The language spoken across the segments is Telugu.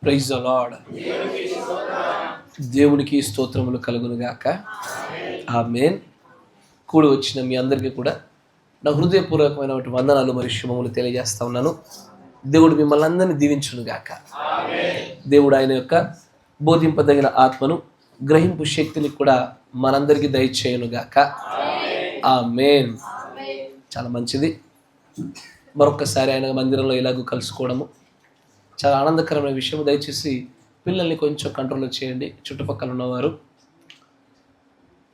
Praise the lord. దేవునికి స్తోత్రములు కలుగును గాక. ఆమేన్. కూడి వచ్చిన మీ అందరికీ కూడా నా హృదయపూర్వకమైనటువంటి వందనాలు మరియు శుభములు తెలియజేస్తా ఉన్నాను. దేవుడు మిమ్మల్ని అందరినీ దీవించును గాక. దేవుడు ఆయన యొక్క బోధింపదగిన ఆత్మను, గ్రహింపు శక్తిని కూడా మనందరికీ దయచేయును గాక. ఆమేన్. చాలా మంచిది. మరొక్కసారి ఆయన మందిరంలో ఇలాగూ కలుసుకోవడము చాలా ఆనందకరమైన విషయం. దయచేసి పిల్లల్ని కొంచెం కంట్రోల్లో చేయండి. చుట్టుపక్కల ఉన్నవారు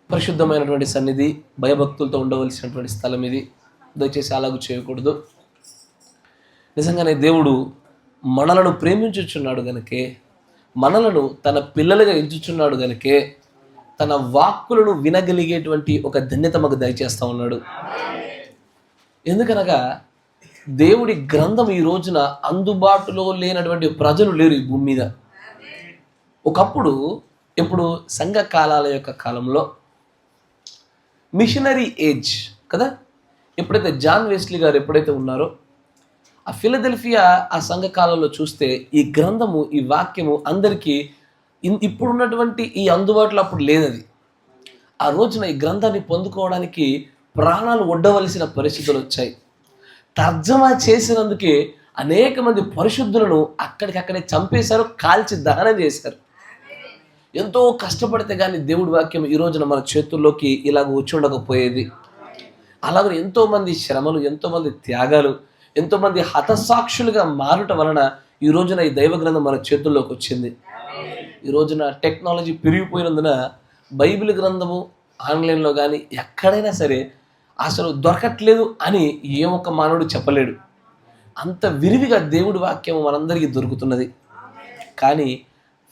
పరిశుద్ధమైనటువంటి సన్నిధి, భయభక్తులతో ఉండవలసినటువంటి స్థలం ఇది. దయచేసి అలాగూ చేయకూడదు. నిజంగానే దేవుడు మనలను ప్రేమించుచున్నాడు గనుకే, మనలను తన పిల్లలుగా ఎంచుచున్నాడు గనుకే తన వాక్కులను వినగలిగేటువంటి ఒక ధన్యత మాకు దయచేస్తూ ఉన్నాడు. ఎందుకనగా దేవుడి గ్రంథం ఈ రోజున అందుబాటులో లేనటువంటి ప్రజలు లేరు ఈ భూమి మీద. ఒకప్పుడు ఇప్పుడు సంఘ కాలాల యొక్క కాలంలో మిషనరీ ఏజ్ కదా, ఎప్పుడైతే జాన్ వెస్లీ గారు ఎప్పుడైతే ఉన్నారో ఆ ఫిలదెల్ఫియా ఆ సంఘ కాలంలో చూస్తే ఈ గ్రంథము, ఈ వాక్యము అందరికీ ఇప్పుడున్నటువంటి ఈ అందుబాటులో అప్పుడు లేదది. ఆ రోజున ఈ గ్రంథాన్ని పొందుకోవడానికి ప్రాణాలు ఒడ్డవలసిన పరిస్థితులు వచ్చాయి. తర్జమా చేసినందుకే అనేక మంది పరిశుద్ధులను అక్కడికక్కడే చంపేశారు, కాల్చి దహనం చేశారు. ఎంతో కష్టపడితే కానీ దేవుడి వాక్యం ఈ రోజున మన చేతుల్లోకి ఇలాగ వచ్చి ఉండకపోయేది. అలాగే ఎంతోమంది శ్రమలు, ఎంతోమంది త్యాగాలు, ఎంతోమంది హతసాక్షులుగా మారట వలన ఈ రోజున ఈ దైవ గ్రంథం మన చేతుల్లోకి వచ్చింది. ఈ రోజున టెక్నాలజీ పెరిగిపోయినందున బైబిల్ గ్రంథము ఆన్లైన్లో కానీ ఎక్కడైనా సరే అసలు దొరకట్లేదు అని ఏ ఒక్క మానవుడు చెప్పలేడు. అంత విరివిగా దేవుడి వాక్యం మనందరికీ దొరుకుతున్నది. కానీ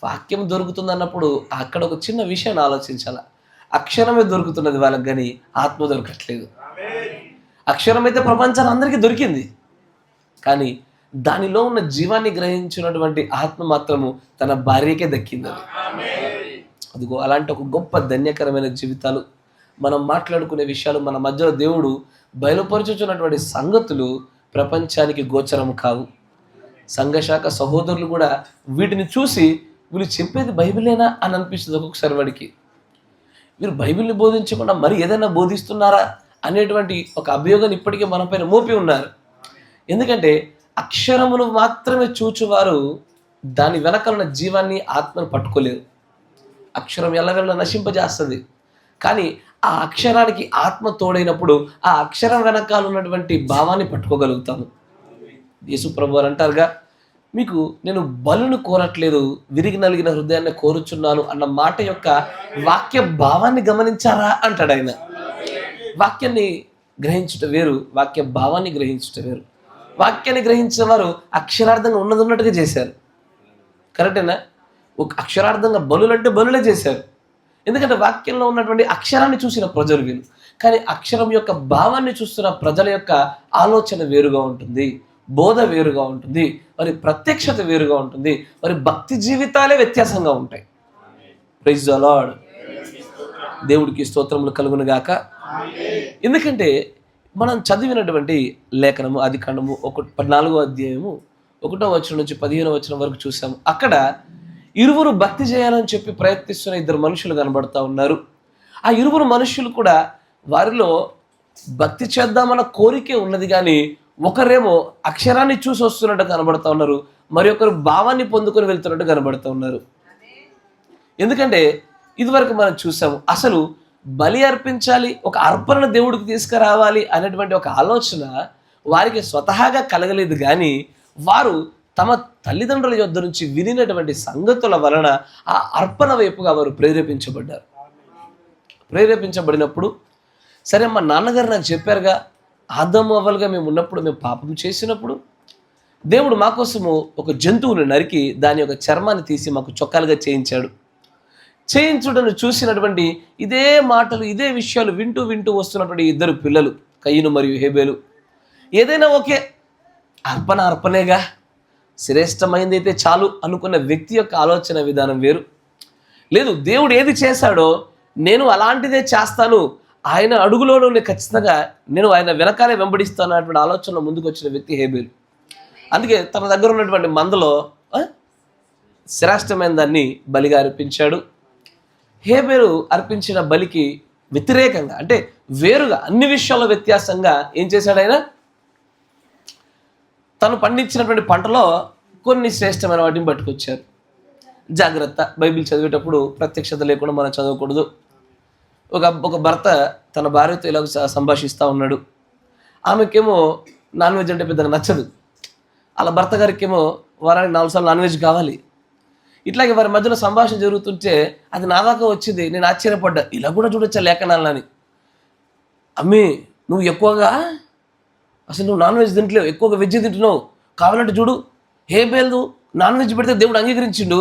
వాక్యం దొరుకుతుంది అన్నప్పుడు అక్కడ ఒక చిన్న విషయాన్ని ఆలోచించాల. అక్షరమే దొరుకుతున్నది వాళ్ళకి, కానీ ఆత్మ దొరకట్లేదు. అక్షరం అయితే ప్రపంచాన్ని అందరికీ దొరికింది, కానీ దానిలో ఉన్న జీవాన్ని గ్రహించినటువంటి ఆత్మ మాత్రము తన భార్యకే దక్కింది. అదిగో అలాంటి ఒక గొప్ప ధన్యకరమైన జీవితాలు, మనం మాట్లాడుకునే విషయాలు, మన మధ్యలో దేవుడు బయలుపరుచుచున్నటువంటి సంగతులు ప్రపంచానికి గోచరం కావు. సంఘశాఖ సహోదరులు కూడా వీటిని చూసి వీళ్ళు చెప్పేది బైబిలేనా అని అనిపిస్తుంది ఒక్కొక్కసారి వాడికి. వీరు బైబిల్ని బోధించకుండా మరి ఏదైనా బోధిస్తున్నారా అనేటువంటి ఒక అభియోగాన్ని ఇప్పటికే మన పైన మోపి ఉన్నారు. ఎందుకంటే అక్షరమును మాత్రమే చూచువారు దాని వెనకాలన్న జీవాన్ని, ఆత్మను పట్టుకోలేరు. అక్షరం ఎల్లవెల్ల నశింపజేస్తుంది, కానీ ఆ అక్షరానికి ఆత్మ తోడైనప్పుడు ఆ అక్షరం వెనకాల ఉన్నటువంటి భావాన్ని పట్టుకోగలుగుతాము. యేసు ప్రభువారు అంటారుగా, మీకు నేను బలును కోరట్లేదు, విరిగి నలిగిన హృదయాన్ని కోరుచున్నాను అన్న మాట యొక్క వాక్య భావాన్ని గమనించారా అంటాడు ఆయన. వాక్యాన్ని గ్రహించుట వేరు, వాక్య భావాన్ని గ్రహించుట వేరు. వాక్యాన్ని గ్రహించిన వారు అక్షరార్థంగా ఉన్నట్టుగా చేశారు. కరెక్టేనా? ఒక అక్షరార్థంగా బలులంటే బలులే చేశారు. ఎందుకంటే వాక్యంలో ఉన్నటువంటి అక్షరాన్ని చూసిన ప్రజలు వీళ్ళు. కానీ అక్షరం యొక్క భావాన్ని చూస్తున్న ప్రజల యొక్క ఆలోచన వేరుగా ఉంటుంది, బోధ వేరుగా ఉంటుంది, వారి ప్రత్యక్షత వేరుగా ఉంటుంది, వారి భక్తి జీవితాలే వ్యత్యాసంగా ఉంటాయి. Praise the Lord. దేవుడికి స్తోత్రములు కలుగును గాక. ఎందుకంటే మనం చదివినటువంటి లేఖనము ఆదికాండము 14వ అధ్యాయము 1వ వచనం నుంచి 15వ వచనం వరకు చూసాము. అక్కడ ఇరువురు భక్తి చేయాలని చెప్పి ప్రయత్నిస్తున్న ఇద్దరు మనుషులు కనబడతా ఉన్నారు. ఆ ఇరువురు మనుషులు కూడా వారిలో భక్తి చేద్దామన్న కోరికే ఉన్నది, కానీ ఒకరేమో అక్షరాన్ని చూసి వస్తున్నట్టు కనబడతా ఉన్నారు, మరి ఒకరు భావాన్ని పొందుకొని వెళ్తున్నట్టు కనబడతా ఉన్నారు. ఎందుకంటే ఇదివరకు మనం చూసాము, అసలు బలి అర్పించాలి, ఒక అర్పణ దేవుడికి తీసుకురావాలి అనేటువంటి ఒక ఆలోచన వారికి స్వతహాగా కలగలేదు. కానీ వారు తమ తల్లిదండ్రుల యొద్ద నుంచి వినినటువంటి సంగతుల వలన ఆ అర్పణ వైపుగా వారు ప్రేరేపించబడ్డారు. ప్రేరేపించబడినప్పుడు సరే, మా నాన్నగారు నాకు చెప్పారుగా, ఆదాము అవ్వలుగా మేము ఉన్నప్పుడు, మేము పాపం చేసినప్పుడు దేవుడు మా కోసము ఒక జంతువుని నరికి దాని యొక్క చర్మాన్ని తీసి మాకు చొక్కాలుగా చేయించాడు. చేయించుటను చూసినటువంటి ఇదే మాటలు, ఇదే విషయాలు వింటూ వింటూ వస్తున్నటువంటి ఇద్దరు పిల్లలు, కయీను మరియు హేబేలు, ఏదైనా ఓకే, అర్పణ అర్పణేగా, శ్రేష్టమైంది అయితే చాలు అనుకున్న వ్యక్తి యొక్క ఆలోచన విధానం వేరు. లేదు, దేవుడు ఏది చేశాడో నేను అలాంటిదే చేస్తాను, ఆయన అడుగులోనూ ఖచ్చితంగా నేను ఆయన వెనకాలే వెంబడిస్తాను అన్నటువంటి ఆలోచనలో ముందుకు వచ్చిన వ్యక్తి హేబేలు. అందుకే తన దగ్గర ఉన్నటువంటి మందలో శ్రేష్టమైన దాన్ని బలిగా అర్పించాడు. హేబేలు అర్పించిన బలికి వ్యతిరేకంగా, అంటే వేరుగా, అన్ని విషయాల్లో వ్యత్యాసంగా ఏం చేశాడు ఆయన? తను పండించినటువంటి పంటలో కొన్ని శ్రేష్టమైన వాటిని పట్టుకొచ్చారు. జాగ్రత్త, బైబిల్ చదివేటప్పుడు ప్రత్యక్షత లేకుండా మనం చదవకూడదు. ఒక భర్త తన భార్యతో ఇలా సంభాషిస్తూ ఉన్నాడు. ఆమెకేమో నాన్ వెజ్ అంటే పెద్దగా నచ్చదు. అలా భర్త గారికి ఏమో వారానికి 4 సార్లు నాన్ వెజ్ కావాలి. ఇట్లాగే వారి మధ్యలో సంభాషణ జరుగుతుంటే అది నా దాకా వచ్చింది. నేను ఆశ్చర్యపడ్డా, ఇలా కూడా చూడొచ్చా లేఖనాలని. అమ్మి, నువ్వు ఎక్కువగా అసలు నువ్వు నాన్ వెజ్ తింటలేవు, ఎక్కువగా వెజ్ తింటున్నావు. కావాలంటే చూడు, హేబేలు నాన్ వెజ్ పెడితే దేవుడు అంగీకరించిండు,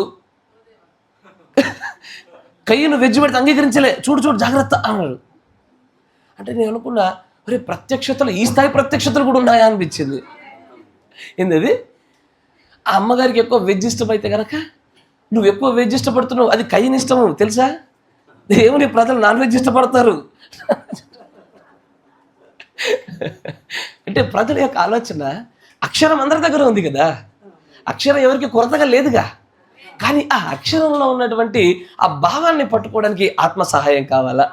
కయ్యను వెజ్ పెడితే అంగీకరించలే, చూడు చూడు జాగ్రత్త అన్నాడు. అంటే నేను అనుకున్నా, అరే ప్రత్యక్షతలు ఈ స్థాయి ప్రత్యక్షతలు కూడా ఉన్నాయా అనిపించింది. ఏంది? ఆ అమ్మగారికి ఎక్కువ వెజ్ ఇష్టమైతే కనుక నువ్వు ఎక్కువ వెజ్ ఇష్టపడుతున్నావు, అది కయ్యని ఇష్టము తెలుసా? దేవుని ప్రజలు నాన్ వెజ్ ఇష్టపడతారు. అంటే ప్రజల యొక్క ఆలోచన, అక్షరం అందరి దగ్గర ఉంది కదా, అక్షరం ఎవరికి కొరతగా లేదుగా, కానీ ఆ అక్షరంలో ఉన్నటువంటి ఆ భావాన్ని పట్టుకోవడానికి ఆత్మ సహాయం కావాలా?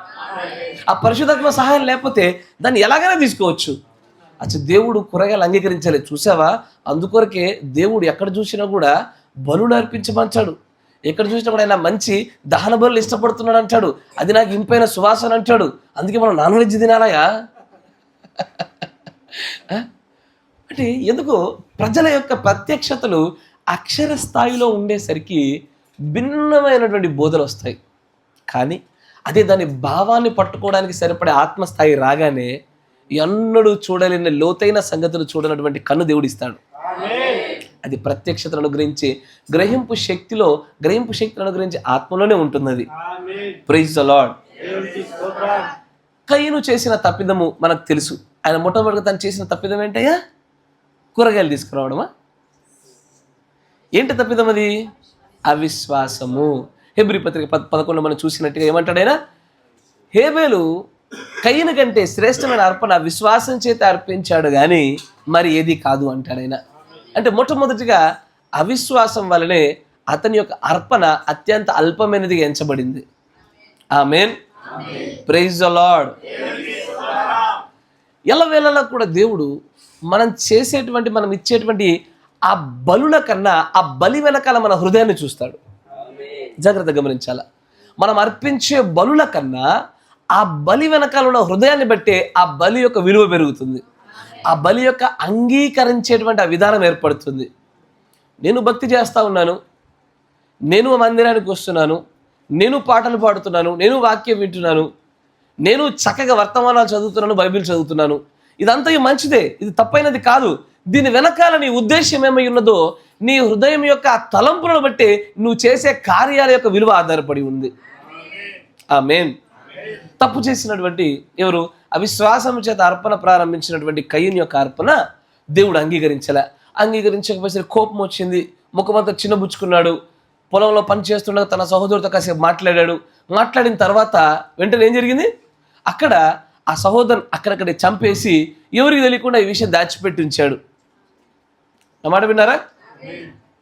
ఆ పరిశుద్ధాత్మ సహాయం లేకపోతే దాన్ని ఎలాగైనా తీసుకోవచ్చు. అచ్చా, దేవుడు కూరగాయలు అంగీకరించలేదు చూసావా? అందుకొరకే దేవుడు ఎక్కడ చూసినా కూడా బలులు అర్పించమంటాడు. ఎక్కడ చూసినా కూడా ఆయన మంచి దహన బలులు ఇష్టపడుతున్నాడు అంటాడు. అది నాకు ఇంపైన సువాసన అంటాడు. అందుకే మనం నాన్ వెజ్ తినాలయా అంటే ఎందుకు? ప్రజల యొక్క ప్రత్యక్షతలు అక్షర స్థాయిలో ఉండేసరికి భిన్నమైనటువంటి బోధలు వస్తాయి. కానీ అదే దాని భావాన్ని పట్టుకోవడానికి సరిపడే ఆత్మస్థాయి రాగానే ఎన్నడూ చూడలేని లోతైన సంగతులు చూడనటువంటి కన్ను దేవుడు ఇస్తాడు. అది ప్రత్యక్షతను అనుగ్రహించి గ్రహింపు శక్తిని అనుగ్రహించి ఆత్మలోనే ఉంటుంది. అది ప్రైజ్ ద లార్డ్. కయ్యను చేసిన తప్పిదము మనకు తెలుసు. ఆయన మొట్టమొదటిగా తను చేసిన తప్పిదం ఏంటయ్యా? కూరగాయలు తీసుకురావడమా? ఏంటి తప్పిదం అది? అవిశ్వాసము. హెబ్రీ పత్రిక 11 మనం చూసినట్టుగా ఏమంటాడు ఆయన? హేబేలు కయ్యను కంటే శ్రేష్టమైన అర్పణ విశ్వాసం చేత అర్పించాడు కానీ మరి ఏది కాదు అంటాడు ఆయన. అంటే మొట్టమొదటిగా అవిశ్వాసం వలనే అతని యొక్క అర్పణ అత్యంత అల్పమైనదిగా ఎంచబడింది. ఆమేన్. Praise the Lord. ఎల్లవేళలా కూడా దేవుడు మనం ఇచ్చేటువంటి ఆ బలుల కన్నా ఆ బలి వెనకాల మన హృదయాన్ని చూస్తాడు. జాగ్రత్త గమనించాల. మనం అర్పించే బలుల కన్నా ఆ బలి వెనకాల ఉన్న హృదయాన్ని బట్టే ఆ బలి యొక్క విలువ పెరుగుతుంది. ఆ బలి యొక్క అంగీకరించేటువంటి ఆ విధానం ఏర్పడుతుంది. నేను భక్తి చేస్తూ ఉన్నాను, నేను మందిరానికి వస్తున్నాను, నేను పాటలు పాడుతున్నాను, నేను వాక్యం వింటున్నాను, నేను చక్కగా వర్తమానాలు చదువుతున్నాను, బైబిల్ చదువుతున్నాను, ఇదంతా మంచిదే, ఇది తప్పైనది కాదు. దీని వెనకాల నీ ఉద్దేశం ఏమై ఉన్నదో నీ హృదయం యొక్క ఆ తలంపులను బట్టి నువ్వు చేసే కార్యాల యొక్క విలువ ఆధారపడి ఉంది. ఆమేన్. తప్పు చేసినటువంటి ఎవరు? అవిశ్వాసం చేత అర్పణ ప్రారంభించినటువంటి కయ్యను యొక్క అర్పణ దేవుడు అంగీకరించకపోతే కోపం వచ్చింది, ముఖమంతా చిన్నబుచ్చుకున్నాడు. పొలంలో పని చేస్తుండగా తన సహోదరుడితో కాసేపు మాట్లాడిన తర్వాత వెంటనే ఏం జరిగింది? అక్కడ ఆ సహోదరుని అక్కడక్కడే చంపేసి ఎవరికి తెలియకుండా ఈ విషయం దాచిపెట్టి ఉంచాడు. నా మాట విన్నారా?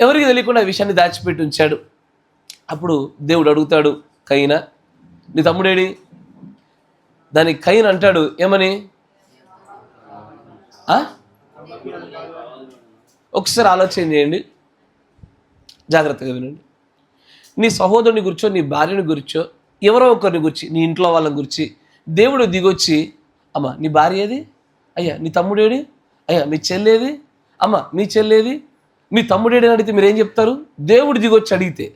ఎవరికి తెలియకుండా ఈ విషయాన్ని దాచిపెట్టి ఉంచాడు. అప్పుడు దేవుడు అడుగుతాడు, కయ్యనా నీ తమ్ముడేడి? దానికి కయ్యను అంటాడు ఏమని? ఒకసారి ఆలోచన చేయండి, జాగ్రత్తగా వినండి. నీ సహోదరుని గురించో, నీ భార్యని గురించో, ఎవరో ఒకరిని గురించి, నీ ఇంట్లో వాళ్ళని గురించి దేవుడు దిగొచ్చి, అమ్మ నీ భార్య ఏది? అయ్యా నీ తమ్ముడేడి? అయ్యా మీ చెల్లేది? అమ్మ మీ చెల్లేది? మీ తమ్ముడేడి అని అడిగితే మీరేం చెప్తారు? దేవుడు దిగొచ్చి అడిగితే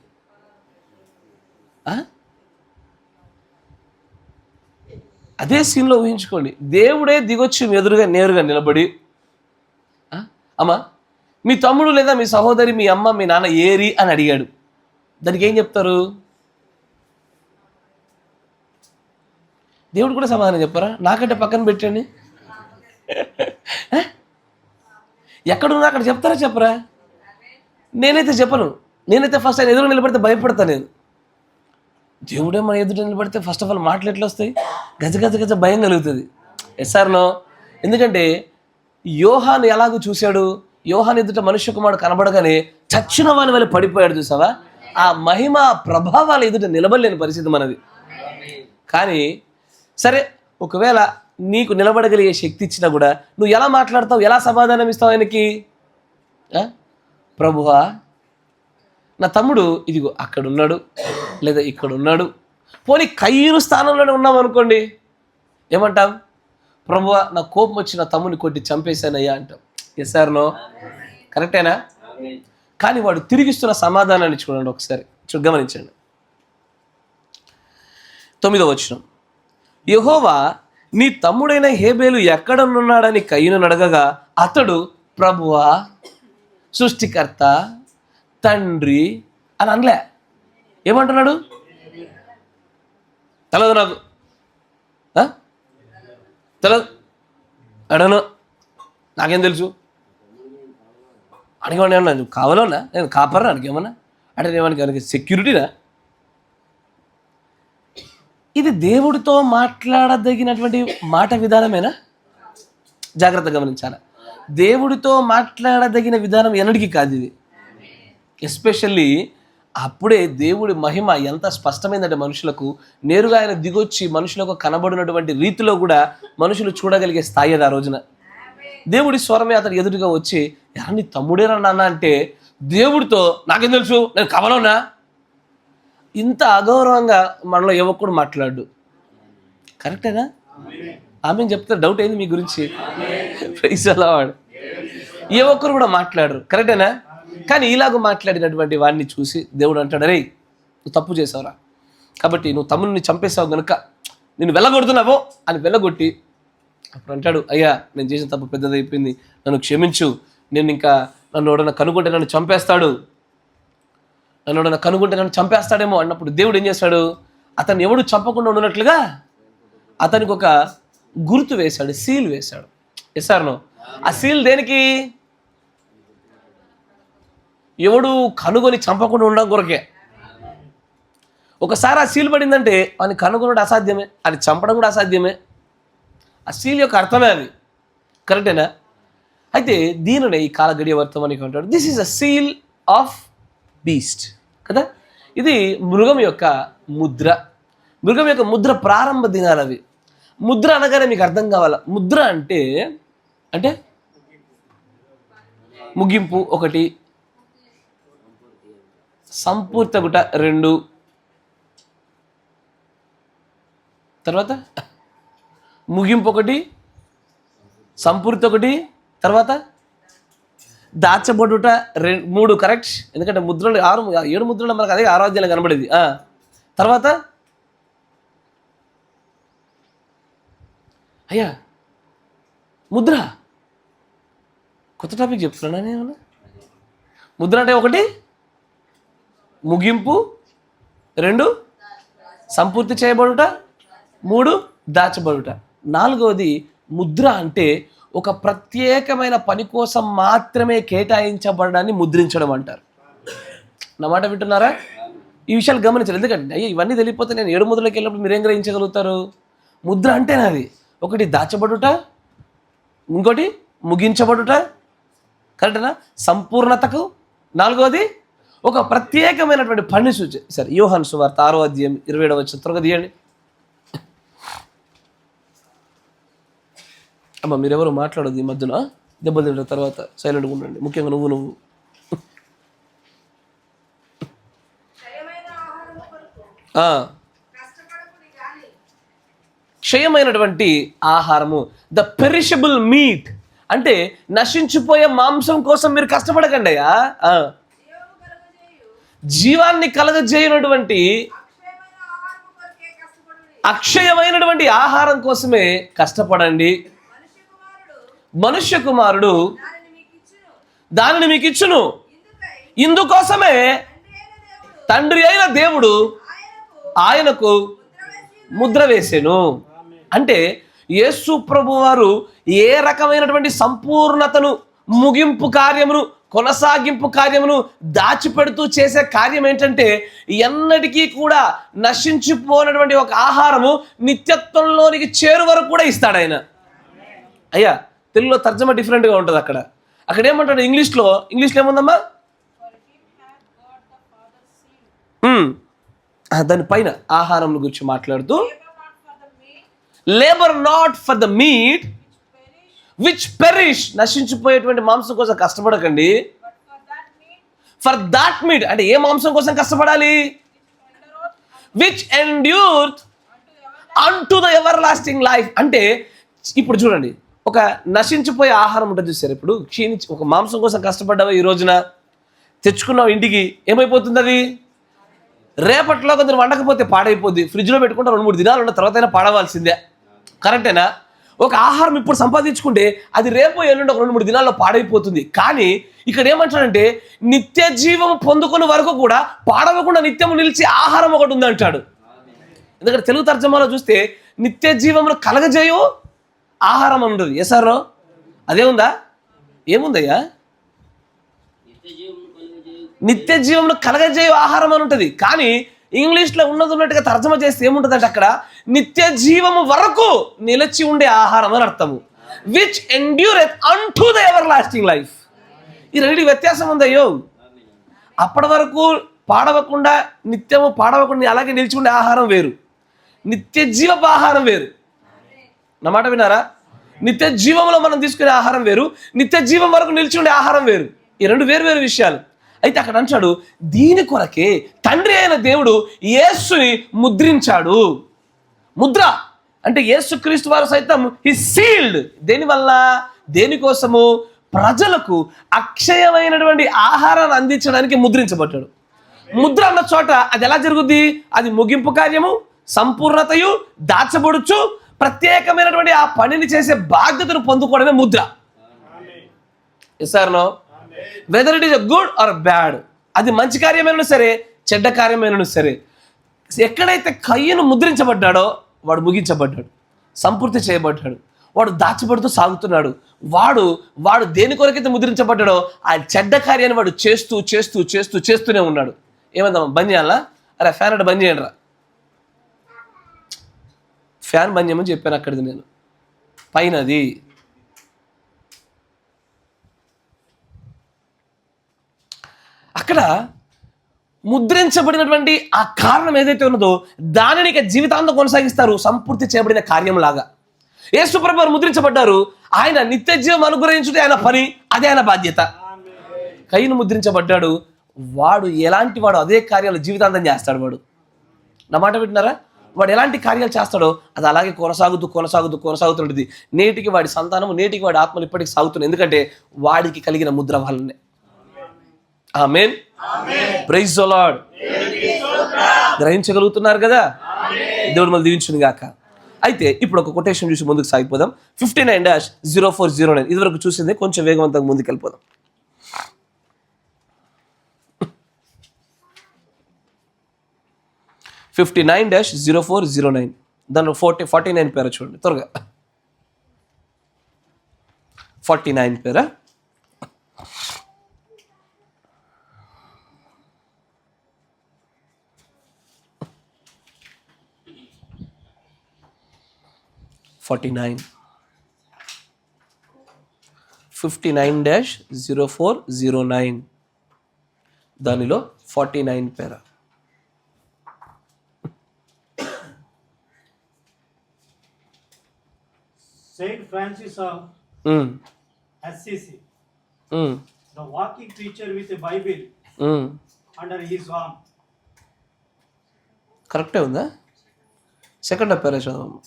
అదే సీన్లో ఊహించుకోండి. దేవుడే దిగొచ్చి ఎదురుగా నేరుగా నిలబడి, అమ్మ మీ తమ్ముడు లేదా మీ సహోదరి, మీ అమ్మ మీ నాన్న ఏరి అని అడిగాడు. దానికి ఏం చెప్తారు? దేవుడు కూడా సమాధానం చెప్పరా? నాకంటే పక్కన పెట్టండి, ఎక్కడున్నా అక్కడ చెప్తారా చెప్పరా? నేనైతే చెప్పను. నేనైతే ఫస్ట్ ఆయన ఎదురు నిలబడితే భయపడతాను. నేను దేవుడే మన ఎదురు నిలబడితే ఫస్ట్ ఆఫ్ ఆల్ మాటలు ఎట్లా వస్తాయి? గజ భయం కలుగుతుంది. ఎస్ఆర్నో? ఎందుకంటే యోహాను ఎలాగో చూశాడు, యోహాను ఎదుట మనుష్య కుమారుడు కనబడగానే చచ్చిన వాని వల్ల పడిపోయాడు. చూసావా? ఆ మహిమ ప్రభావాల ఎదుట నిలబడలేని పరిస్థితి మనది. కానీ సరే, ఒకవేళ నీకు నిలబడగలిగే శక్తి ఇచ్చినా కూడా నువ్వు ఎలా మాట్లాడతావు, ఎలా సమాధానం ఇస్తావు ఆయనకి? ప్రభువా, నా తమ్ముడు ఇదిగో అక్కడున్నాడు లేదా ఇక్కడున్నాడు, పోనీ కయ్యూను స్థానంలోనే ఉన్నాం అనుకోండి, ఏమంటాం? ప్రభువా, నా కోపం వచ్చి నా తమ్ముని కొట్టి చంపేశానయ్యా అంటాం. Yes or no? కరెక్టేనా? కానీ వాడు తిరిగిస్తున్న సమాధానాన్ని చూడండి ఒకసారి, గమనించండి. 9వ వచనం, యెహోవా నీ తమ్ముడైన హేబేలు ఎక్కడనున్నాడని కయ్యూను అడగగా అతడు ప్రభువా, సృష్టికర్త, తండ్రి అని అనలే. ఏమంటున్నాడు? తెలదు నాకు, తెలదు, అడను, నాకేం తెలుసు అడిగేవాడిని. ఏమన్నా నువ్వు కావాలన్నా, నేను కాపరా అడిగేమన్నా అంటే ఏమన్నా సెక్యూరిటీనా? ఇది దేవుడితో మాట్లాడదగినటువంటి మాట విధానమేనా? జాగ్రత్తగా గమనించాలి. దేవుడితో మాట్లాడదగిన విధానం ఎన్నటికీ కాదు ఇది. ఎస్పెషల్లీ అప్పుడే దేవుడి మహిమ ఎంత స్పష్టమైందంటే మనుషులకు నేరుగా ఆయన దిగొచ్చి మనుషులకు కనబడినటువంటి రీతిలో కూడా మనుషులు చూడగలిగే స్థాయి అది. ఆ రోజున దేవుడి స్వరమే అతను ఎదురుగా వచ్చి, నీ తమ్ముడేనా నాన్న అంటే, దేవుడితో నాకేం తెలుసు, నేను కావాలన్నా, ఇంత అగౌరవంగా మనలో యువకుడు మాట్లాడు. కరెక్టేనా? ఆమె చెప్తారు, డౌట్ అయింది మీ గురించి. వాడు ఏ ఒక్కరు కూడా మాట్లాడరు. కరెక్టేనా? కానీ ఇలాగ మాట్లాడినటువంటి వాడిని చూసి దేవుడు అంటాడు, అరే నువ్వు తప్పు చేసావురా, కాబట్టి నువ్వు తమ్ముడిని చంపేసావు కనుక నేను వెళ్ళగొడుతున్నావో అని వెళ్ళగొట్టి అప్పుడు అంటాడు, అయ్యా నేను చేసిన తప్పు పెద్దదైపోయింది, నన్ను క్షమించు, నేను ఇంకా నన్ను ఎవడన్నా కనుగొంటే నన్ను చంపేస్తాడు, నన్ను ఎవడన్నా కనుగొంటే నన్ను చంపేస్తాడేమో అన్నప్పుడు దేవుడు ఏం చేస్తాడు? అతన్ని ఎవడు చంపకుండా ఉన్నట్లుగా అతనికి ఒక గుర్తు వేశాడు, సీల్ వేశాడు. Yes or no? ఆ సీల్ దేనికి? ఎవడు కనుగొని చంపకుండా ఉండడం కొరకే. ఒకసారి ఆ సీల్ పడిందంటే అని కనుగొనడం అసాధ్యమే, అది చంపడం కూడా అసాధ్యమే. ఆ సీల్ యొక్క అర్థమే అది. కరెక్టేనా? అయితే దీనినే ఈ కాల గడియ వర్తమానికి అంటాడు, this is a seal of beast కదా. ఇది మృగం యొక్క ముద్ర. మృగం యొక్క ముద్ర ప్రారంభ దినాలు అవి. ముద్ర అనగానే మీకు అర్థం కావాలా, ముద్ర అంటే అంటే ముగింపు 1, సంపూర్తగుట 2, తర్వాత ముగింపు 1, సంపూర్తి 1, తర్వాత దాచబడుట 3. కరెక్ట్? ఎందుకంటే ముద్రలు 7 ముద్రలు మనకు అదే 6వ అధ్యాయంలో కనబడేది. తర్వాత అయ్యా ముద్ర, కొత్త టాపిక్ చెప్తున్నా నేనేమన్నా. ముద్ర అంటే 1 ముగింపు, 2 సంపూర్తి చేయబడుట, 3 దాచబడుట, 4వది ముద్ర అంటే ఒక ప్రత్యేకమైన పని కోసం మాత్రమే కేటాయించబడడాన్ని ముద్రించడం అంటారు. నా మాట వింటున్నారా? ఈ విషయాలు గమనించారు. ఎందుకంటే అయ్యా ఇవన్నీ తెలియకపోతే నేను 7 ముద్రలకు వెళ్ళినప్పుడు మీరేం గ్రహించగలుగుతారు? ముద్ర అంటేనే అది. 1 దాచబడుట, ఇంకోటి ముగించబడుట, కరెక్టేనా? సంపూర్ణతకు, 4వది ఒక ప్రత్యేకమైనటువంటి పని సూచి. సరే, యోహాను సువార్త 6వ అధ్యాయం 27వ వచనం త్వరగా తీయండి. అమ్మ మీరెవరు మాట్లాడదు ఈ మధ్యన, దెబ్బలు తింటారు, తర్వాత సైలెంట్గా ఉండండి, ముఖ్యంగా నువ్వు క్షయమైనటువంటి ఆహారము, ద పెరిషబుల్ మీట్ అంటే నశించిపోయే మాంసం కోసం మీరు కష్టపడకండి అయ్యా. జీవాన్ని కలగజేయనటువంటి అక్షయమైనటువంటి ఆహారం కోసమే కష్టపడండి. మనుష్య కుమారుడు దానిని మీకు ఇచ్చును. ఇందుకోసమే తండ్రి అయిన దేవుడు ఆయనకు ముద్ర వేసెను. అంటే యేసు ప్రభు వారు ఏ రకమైనటువంటి సంపూర్ణతను, ముగింపు కార్యమును, కొనసాగింపు కార్యమును దాచిపెడుతూ చేసే కార్యం ఏంటంటే ఎన్నటికీ కూడా నశించిపోయినటువంటి ఒక ఆహారము నిత్యత్వంలోనికి చేరు వరకు కూడా ఇస్తాడు ఆయన. అయ్యా తెలుగులో తర్జమా డిఫరెంట్గా ఉంటుంది. అక్కడ ఏమంటాడు? ఇంగ్లీష్లో ఏముందమ్మా? దాని పైన ఆహారం గురించి మాట్లాడుతూ, labour not for the meat which perish, నశించిపోయేటువంటి మాంసం కోసం కష్టపడకండి. ఫర్ దాట్ మీట్ అంటే ఏ మాంసం కోసం కష్టపడాలి? Which ఎండ్యూర్త్ unto the ever lasting life. అంటే ఇప్పుడు చూడండి, ఒక నశించిపోయే ఆహారం ఉంటుంది చూసారు. ఇప్పుడు క్షీణించి ఒక మాంసం కోసం కష్టపడ్డావు, ఈ రోజున తెచ్చుకున్నావు ఇంటికి, ఏమైపోతుంది అది? రేపట్లో కొంచెం వండకపోతే పాడైపోద్ది. ఫ్రిడ్జ్లో పెట్టుకుంటే 2-3 దినాలు ఉన్న తర్వాత అయినా పాడవలసిందే. కరెక్టేనా? ఒక ఆహారం ఇప్పుడు సంపాదించుకుంటే అది రేపు ఎల్లుండి ఒక 2-3 దినాల్లో పాడైపోతుంది. కానీ ఇక్కడ ఏమంటాడంటే నిత్య జీవము పొందుకునే వరకు కూడా పాడవకుండా నిత్యము నిలిచి ఆహారం ఒకటి ఉంది అంటాడు. ఎందుకంటే తెలుగు తర్జమాలో చూస్తే నిత్య జీవమును కలగజేయు ఆహారం అని ఉంటుంది. ఎసారో అదే ఉందా? ఏముందయ్యా? నిత్య జీవమును కలగజేయు ఆహారం అని ఉంటుంది. కానీ ఇంగ్లీష్లో ఉన్నట్టుగా తర్జమ చేస్తే ఏముంటుందంటే అక్కడ నిత్య జీవము వరకు నిలిచి ఉండే ఆహారం అని అర్థము. Which endureth unto the ever lasting life. ఈ రెండింటికి వ్యత్యాసం ఉందయ్యో. అప్పటి వరకు పాడవకుండా నిత్యము పాడవకుండా అలాగే నిలిచి ఉండే ఆహారం వేరు, నిత్య జీవపు ఆహారం వేరు. నా మాట విన్నారా? నిత్య జీవంలో మనం తీసుకునే ఆహారం వేరు, నిత్య జీవం వరకు నిలిచి ఉండే ఆహారం వేరు. ఈ రెండు వేరు వేరు విషయాలు. అయితే అక్కడ అంటాడు దీని కొరకే తండ్రి అయిన దేవుడు యేసుని ముద్రించాడు. ముద్ర అంటే యేసుక్రీస్తు వారు సైతం హి సీల్డ్. దేనివల్ల? దేనికోసము? ప్రజలకు అక్షయమైనటువంటి ఆహారాన్ని అందించడానికి ముద్రించబడ్డాడు. ముద్ర అన్న చోట అది ఎలా జరుగుద్ది? అది ముగింపు కార్యము, సంపూర్ణతయు, దాచబడుచు ప్రత్యేకమైనటువంటి ఆ పనిని చేసే బాధ్యతను పొందుకోవడమే ముద్ర. Yes or no? Whether it is a good or bad, అది మంచి కార్యమైనా సరే చెడ్డ కార్యమైనా సరే, ఎక్కడైతే కయ్యను ముద్రించబడ్డాడో వాడు ముగించబడ్డాడు, సంపూర్తి చేయబడ్డాడు, వాడు దాచబడుతూ సాగుతున్నాడు. వాడు దేని కొరకైతే ముద్రించబడ్డాడో ఆ చెడ్డ కార్యాన్ని వాడు చేస్తూ చేస్తూ చేస్తూ చేస్తూనే ఉన్నాడు. ఏమందామా? బంద్ చేయాలా? అరే ఫ్యాన్ అంటే బంద్ చేయండి రా. ఫ్యాన్ బంద్ చేయమని చెప్పాను అక్కడిది నేను. పైనది అక్కడ ముద్రించబడినటువంటి ఆ కారణం ఏదైతే ఉన్నదో దానిని ఇక జీవితాంతం కొనసాగిస్తారు, సంపూర్తి చేయబడిన కార్యంలాగా. యేసు ప్రభువు వారు ముద్రించబడ్డారు. ఆయన నిత్య జీవం అనుగ్రహించుటే ఆయన పని, అదే ఆయన బాధ్యత. కయ్యను ముద్రించబడ్డాడు. వాడు ఎలాంటి వాడు అదే కార్యాలు జీవితాంతం చేస్తాడు. వాడు నా మాట వింటున్నారా? వాడు ఎలాంటి కార్యాలు చేస్తాడో అది అలాగే కొనసాగుతుంటుంది. నేటికి వాడి సంతానము, నేటికి వాడి ఆత్మలు ఇప్పటికి సాగుతున్నాయి. ఎందుకంటే వాడికి కలిగిన ముద్ర వల్లనే. ఆమేన్. Praise the Lord. గ్రహించగలుగుతున్నారు కదా? దేవుడు మళ్ళీ దీవించును గాక. అయితే ఇప్పుడు ఒక కొటేషన్ చూసి ముందుకు సాగిపోదాం. 59-0409 ఇదివరకు చూసింది, కొంచెం వేగవంతంగా ముందుకు వెళ్ళిపోదాం. 59-0409 దానిలో 49 పేర చూడండి త్వరగా. 49 పేరా? $59-0409 దానిలో 49 పేర. Saint Francis of Assisi, the walking preacher with a Bible under his arm. కరెక్టే ఉందా? సెకండ్ పేర చదవము.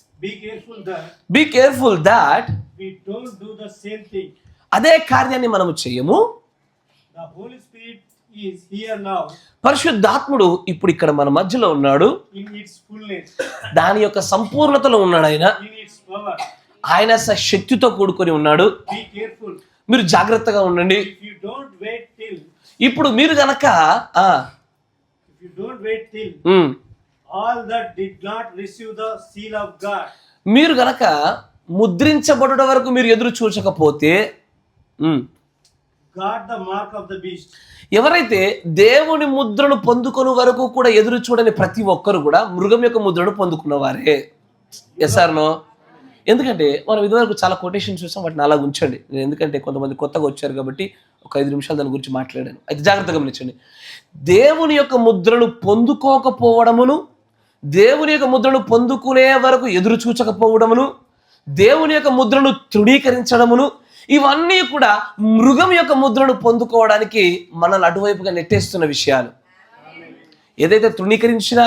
Be careful that we don't do the same thing. అదే కార్యాన్ని మనము చేయము. The Holy Spirit is here now. పరిశుద్ధాత్ముడు ఇప్పుడు ఇక్కడ మన మధ్యలో ఉన్నాడు. In its fullness. దాని యొక్క సంపూర్ణతలో ఉన్నాడు ఆయన. In its power. ఆయన శక్తితో కూడుకొని ఉన్నాడు. Be careful. మీరు జాగ్రత్తగా ఉండండి. If you don't wait till. ఇప్పుడు మీరు గనక If you don't wait till. All that did not receive the seal of God. మీరు గనక ముద్రించబడుట వరకు మీరు ఎదురు చూచకపోతే God the mark of the beast. ఎవరైతే దేవుని ముద్రను పొందుకునే వరకు కూడా ఎదురు చూడని ప్రతి ఒక్కరు కూడా మృగం యొక్క ముద్రను పొందుకున్నవారే. Yes or no? ఎందుకంటే మనం ఇదివరకు చాలా కొటేషన్స్ చూసాం, వాటిని అలా ఉంచండి. నేను ఎందుకంటే కొంతమంది కొత్తగా వచ్చారు కాబట్టి ఒక 5 నిమిషాలు దాని గురించి మాట్లాడాను. అయితే జాగ్రత్తగా గమనించండి. దేవుని యొక్క ముద్రను పొందుకోకపోవడమును, దేవుని యొక్క ముద్రను పొందుకునే వరకు ఎదురు చూచకపోవడమును, దేవుని యొక్క ముద్రను తృణీకరించడమును, ఇవన్నీ కూడా మృగం యొక్క ముద్రను పొందుకోవడానికి మనల్ని అటువైపుగా నెట్టేస్తున్న విషయాలు. ఏదైతే తృణీకరించినా,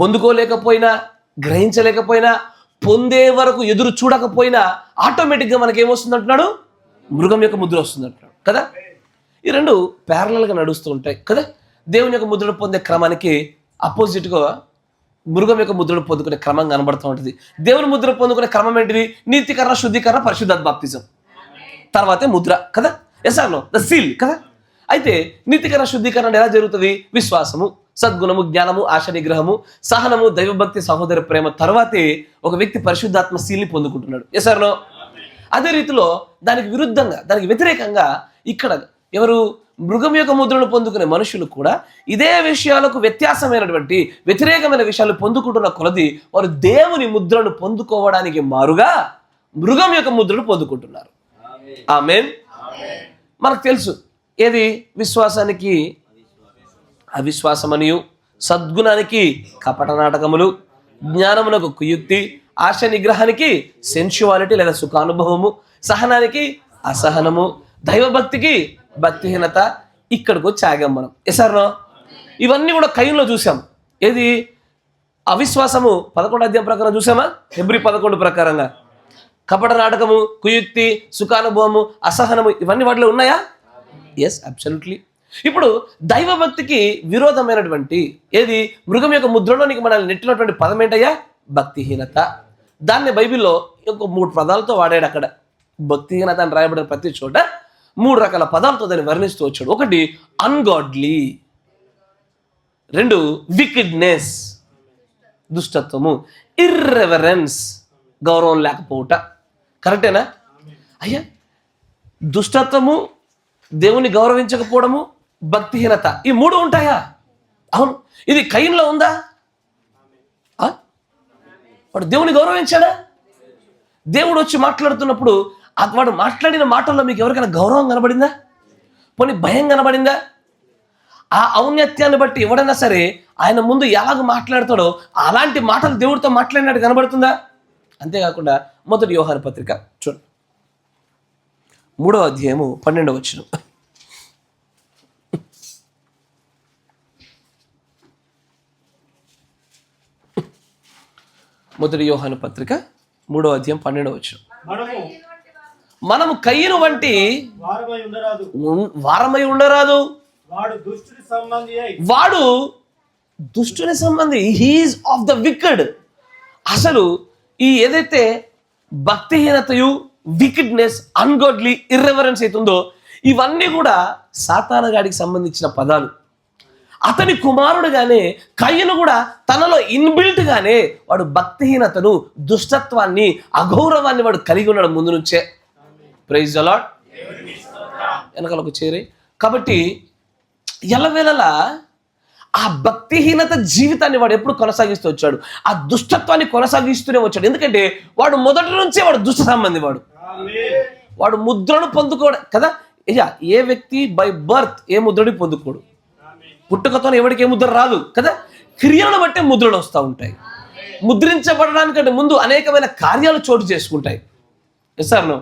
పొందుకోలేకపోయినా, గ్రహించలేకపోయినా, పొందే వరకు ఎదురు చూడకపోయినా ఆటోమేటిక్గా మనకి ఏమొస్తుంది అంటున్నాడు? మృగం యొక్క ముద్ర వస్తుంది అంటున్నాడు కదా. ఈ రెండు ప్యారలల్గా నడుస్తూ ఉంటాయి కదా. దేవుని యొక్క ముద్రను పొందే క్రమానికి అపోజిట్గా మృగం యొక్క ముద్రను పొందుకునే క్రమం కనబడుతూ ఉంటుంది. దేవుని ముద్ర పొందుకునే క్రమం ఏంటిది? నీతికరణ, శుద్ధీకరణ, పరిశుద్ధాత్మ బాప్తిజం, తర్వాతే ముద్ర కదా. Yes or no? The seal కదా. అయితే నీతికరణ, శుద్ధీకరణ ఎలా జరుగుతుంది? విశ్వాసము, సద్గుణము, జ్ఞానము, ఆశ నిగ్రహము, సహనము, దైవభక్తి, సహోదర ప్రేమ తర్వాతే ఒక వ్యక్తి పరిశుద్ధాత్మ సీల్ని పొందుకుంటున్నాడు. Yes or no? అదే రీతిలో దానికి విరుద్ధంగా, దానికి వ్యతిరేకంగా ఇక్కడ ఎవరు? మృగం యొక్క ముద్రను పొందుకునే మనుషులు కూడా ఇదే విషయాలకు వ్యత్యాసమైనటువంటి వ్యతిరేకమైన విషయాలు పొందుకుంటున్న కొలది వారు దేవుని ముద్రను పొందుకోవడానికి మారుగా మృగం యొక్క ముద్రను పొందుకుంటున్నారు. ఆమేన్. మనకు తెలుసు ఏది? విశ్వాసానికి అవిశ్వాసమనియు, సద్గుణానికి కపట నాటకములు, జ్ఞానమునకు కుయుక్తి, ఆశ నిగ్రహానికి సెన్షువాలిటీ లేదా సుఖానుభవము, సహనానికి అసహనము, దైవభక్తికి భక్తిహీనత. ఇక్కడికి వచ్చి ఆగాం మనం. ఎసారో? ఇవన్నీ కూడా కయ్యంలో చూసాం. ఏది? అవిశ్వాసము 11వ అధ్యాయం ప్రకారం చూసామా? హెబ్రీ 11 ప్రకారంగా కపట నాటకము, కుయుక్తి, సుఖానుభవము, అసహనము, ఇవన్నీ వాటిలో ఉన్నాయా? Yes, absolutely. ఇప్పుడు దైవభక్తికి విరోధమైనటువంటి ఏది? మృగం యొక్క ముద్రలోనికి మనల్ని నెట్టినటువంటి పదం ఏంటయ్యా? భక్తిహీనత. దాన్ని బైబిల్లో ఇంకో 3 పదాలతో వాడాడు. అక్కడ భక్తిహీనత అని రాయబడిన ప్రతి చోట 3 రకాల పదాలతో దాన్ని వర్ణిస్తూ వచ్చాడు. ఒకటి అన్గాడ్లీ, 2 వికిడ్నెస్, దుష్టత్వము, ఇర్రెవరెన్స్, గౌరవం లేకపోవట. కరెక్టేనా అయ్యా? దుష్టత్వము, దేవుని గౌరవించకపోవడము, భక్తిహీనత, ఈ 3 ఉంటాయా? అవును. ఇది కయ్యంలో ఉందా? వాడు దేవుని గౌరవించాడా? దేవుడు వచ్చి మాట్లాడుతున్నప్పుడు వాడు మాట్లాడిన మాటల్లో మీకు ఎవరికైనా గౌరవం కనబడిందా? పోనీ భయం కనబడిందా? ఆ ఔన్నత్యాన్ని బట్టి ఎవడైనా సరే ఆయన ముందు ఎలాగ మాట్లాడతాడో అలాంటి మాటలు దేవుడితో మాట్లాడినట్టు కనబడుతుందా? అంతేకాకుండా 1 యోహాను పత్రిక చూడండి, 3వ అధ్యాయము 12వ వచనం. 1 యోహాను పత్రిక 3వ అధ్యాయం 12వ వచనం. మనము కయ్యను వంటి వారమై ఉండరాదు. వాడు దుష్టుని సంబంధి. He is of the wicked. అసలు ఈ ఏదైతే భక్తిహీనతయు, వికెడ్నెస్, అన్గాడ్లీ, ఇర్రెవరెన్స్ అవుతుందో ఇవన్నీ కూడా సాతానగాడికి సంబంధించిన పదాలు. అతని కుమారుడుగానే కయ్యను కూడా తనలో ఇన్బిల్ట్ గానే వాడు భక్తిహీనతను, దుష్టత్వాన్ని, అగౌరవాన్ని వాడు కలిగి ఉన్నాడు ముందు నుంచే. Praise the lord. వెనకాలకు చేరి కాబట్టి ఎల్లవేళలా ఆ భక్తిహీనత జీవితాన్ని వాడు ఎప్పుడు కొనసాగిస్తూ వచ్చాడు, ఆ దుష్టత్వాన్ని కొనసాగిస్తూనే వచ్చాడు. ఎందుకంటే వాడు మొదటి నుంచే వాడు దుష్ట సంబంధి. వాడు ముద్రను పొందుకోవడం కదా. ఏ వ్యక్తి బై బర్త్ ఏ ముద్రని పొందుకోడు. పుట్టుకతో ఎవరికి ఏ ముద్ర రాదు కదా. క్రియలను బట్టే ముద్రలు వస్తూ ఉంటాయి. ముద్రించబడడానికంటే ముందు అనేకమైన కార్యాలు చోటు చేసుకుంటాయి. Yes or no?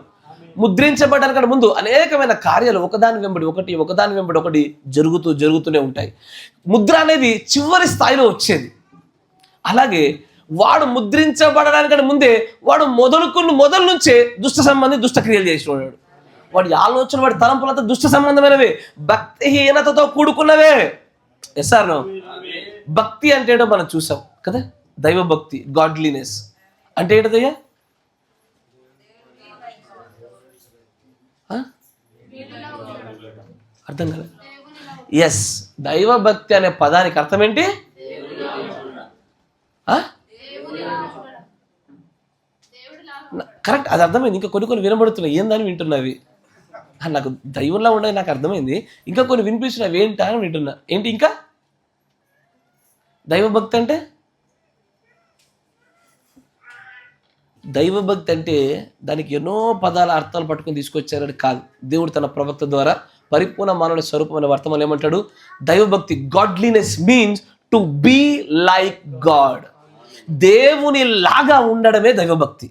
ముద్రించబడడానికంటే ముందు అనేకమైన కార్యాలు ఒకదాని వెంబడి ఒకటి జరుగుతూనే ఉంటాయి. ముద్ర అనేది చివరి స్థాయిలో వచ్చేది. అలాగే వాడు ముద్రించబడడానికంటే ముందే వాడు మొదలు నుంచే దుష్ట సంబంధి, దుష్ట క్రియలు చేసి ఉన్నాడు. వాడి ఆలోచన, వాడి తలంపులంతా దుష్ట సంబంధమైనవే, భక్తిహీనతతో కూడుకున్నవే. Yes or no? భక్తి అంటే ఏంటో మనం చూసాం కదా. దైవభక్తి, గాడ్లీనెస్ అంటే ఏంటదయ్యా? అర్థం కదా? ఎస్, దైవభక్తి అనే పదానికి అర్థం ఏంటి? కరెక్ట్, అది అర్థమైంది. ఇంకా కొన్ని వినబడుతున్నాయి. ఏందని వింటున్నవి? నాకు దైవంలా ఉండేది నాకు అర్థమైంది. ఇంకా కొన్ని వినిపిస్తున్నవి ఏంటా అని వింటున్నా. ఏంటి ఇంకా? దైవభక్తి అంటే దైవభక్తి అంటే దానికి ఎన్నో పదాల అర్థాలు పట్టుకొని తీసుకొచ్చారని కాదు. దేవుడు తన ప్రవక్త ద్వారా పరిపూర్ణ మానవుని స్వరూపమైన వర్తమానం ఏమంటాడు? దైవభక్తి, godliness means to be like God. దేవుని లాగా ఉండడమే దైవభక్తి.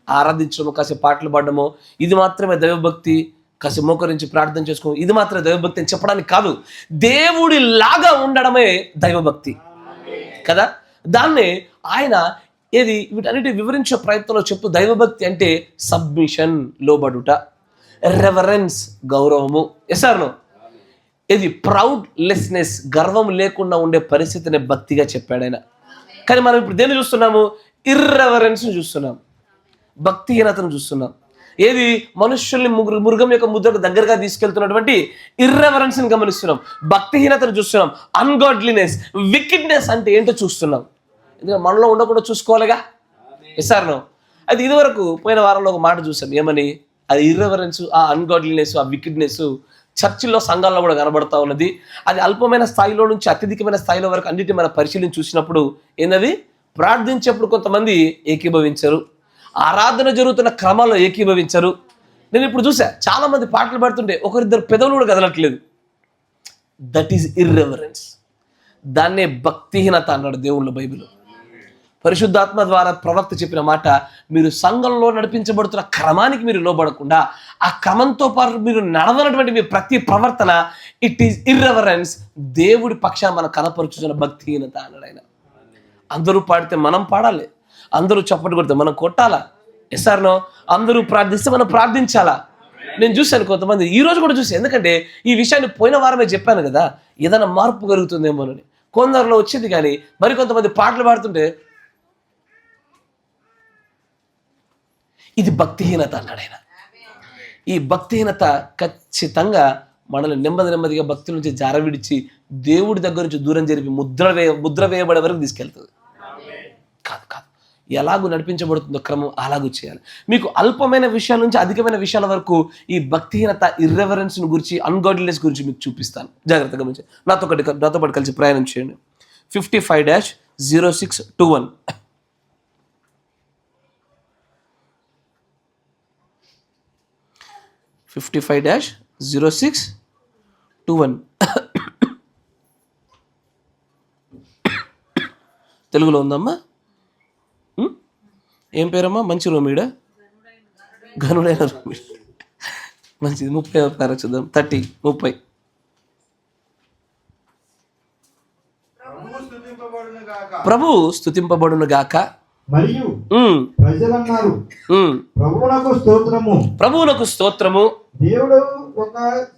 ఆరాధించడము, కాసేపు పాటలు పాడడము, ఇది మాత్రమే దైవభక్తి. కాసేపు మోకరించి ప్రార్థన చేసుకో, ఇది మాత్రమే దైవభక్తి అని చెప్పడానికి కాదు. దేవుడి లాగా ఉండడమే దైవభక్తి కదా. దాన్నే ఆయన వీటన్నిటి వివరించే ప్రయత్నంలో చెప్తూ, దైవభక్తి అంటే సబ్మిషన్, లోబడుట, రెవరెన్స్, గౌరవము, ఎసార్ను, ఇది ప్రౌడ్లెస్నెస్, గర్వం లేకుండా ఉండే పరిస్థితిని భక్తిగా చెప్పాడు ఆయన. కానీ మనం ఇప్పుడు దేన్ని చూస్తున్నాము? ఇర్రెవరెన్స్ని చూస్తున్నాం, భక్తిహీనతను చూస్తున్నాం. ఏది? మనుషుల్ని మృగం యొక్క ముద్రకు దగ్గరగా తీసుకెళ్తున్నటువంటి ఇర్రెవరెన్స్ని గమనిస్తున్నాం, భక్తిహీనతను చూస్తున్నాం, అన్గాడ్లీనెస్, వికెడ్నెస్ అంటే ఏంటో చూస్తున్నాం. ఎందుకంటే మనలో ఉండకుండా చూసుకోవాలిగా. ఎసార్ను, అది ఇదివరకు పోయిన వారంలో ఒక మాట చూసాం. ఏమని? అది ఇర్రెవరెన్స్, ఆ అన్గాడ్లీనెస్, ఆ వికెడ్నెస్ చర్చిల్లో, సంఘాల్లో కూడా కనబడతా ఉన్నది. అది అల్పమైన స్థాయిలో నుంచి అత్యధికమైన స్థాయిలో వరకు అన్నిటిని మనం పరిశీలించి చూసినప్పుడు ఏంటది? ప్రార్థించేప్పుడు కొంతమంది ఏకీభవించరు, ఆరాధన జరుగుతున్న క్రమాల్లో ఏకీభవించరు. నేను ఇప్పుడు చూసా, చాలా మంది పాటలు పాడుతుంటే ఒకరిద్దరు పెదవులు కూడా కదలట్లేదు. That is ఇర్రెవరెన్స్. దాన్నే భక్తిహీనత అన్నాడు దేవుళ్ళ బైబిల్. పరిశుద్ధాత్మ ద్వారా ప్రవక్త చెప్పిన మాట, మీరు సంఘంలో నడిపించబడుతున్న క్రమానికి మీరు లోబడకుండా, ఆ క్రమంతో పాటు మీరు నడవనటువంటి మీ ప్రతి ప్రవర్తన, ఇట్ ఈజ్ ఇర్రెవరెన్స్. దేవుడి పక్షాన మనం కనపరుచుతున్న భక్తిహీనత అన్నాడు ఆయన. అందరూ పాడితే మనం పాడాలి, అందరూ చప్పట్లు కొడితే మనం కొట్టాలా? ఎస్ఆర్నో? అందరూ ప్రార్థిస్తే మనం ప్రార్థించాలా? నేను చూశాను కొంతమంది, ఈ రోజు కూడా చూసాను. ఎందుకంటే ఈ విషయాన్ని పోయిన వారమే చెప్పాను కదా, ఏదైనా మార్పు కలుగుతుందేమోనని. కొందరిలో వచ్చేది, కానీ మరి కొంతమంది పాటలు పాడుతుంటే ఇది భక్తిహీనత అన్నాడు ఆయన. ఈ భక్తిహీనత ఖచ్చితంగా మనల్ని నెమ్మదిగా భక్తుల నుంచి జారవిడిచి దేవుడి దగ్గర నుంచి దూరం జరిపి ముద్ర వేయబడే వరకు తీసుకెళ్తుంది. కాదు, ఎలాగూ నడిపించబడుతుందో క్రమం అలాగూ చేయాలి. మీకు అల్పమైన విషయాల నుంచి అధికమైన విషయాల వరకు ఈ భక్తిహీనత, ఇర్రెవరెన్స్ గురించి, అన్గాడ్లీనెస్ గురించి మీకు చూపిస్తాను. జాగ్రత్తగా గమనించండి. నాతో పాటు కలిసి ప్రయాణం చేయండి. 55-0621. 55-0621. తెలుగులో ఉందమ్మా. ఏం పేరమ్మా? మంచి రోమిడా, గనుడైన రోమిడ. మంచిది. 30 చూద్దాం. 30. ప్రభు స్తుతింపబడును గాక. మరియు ప్రజలన్నారు, ప్రభువునకు స్తోత్రము.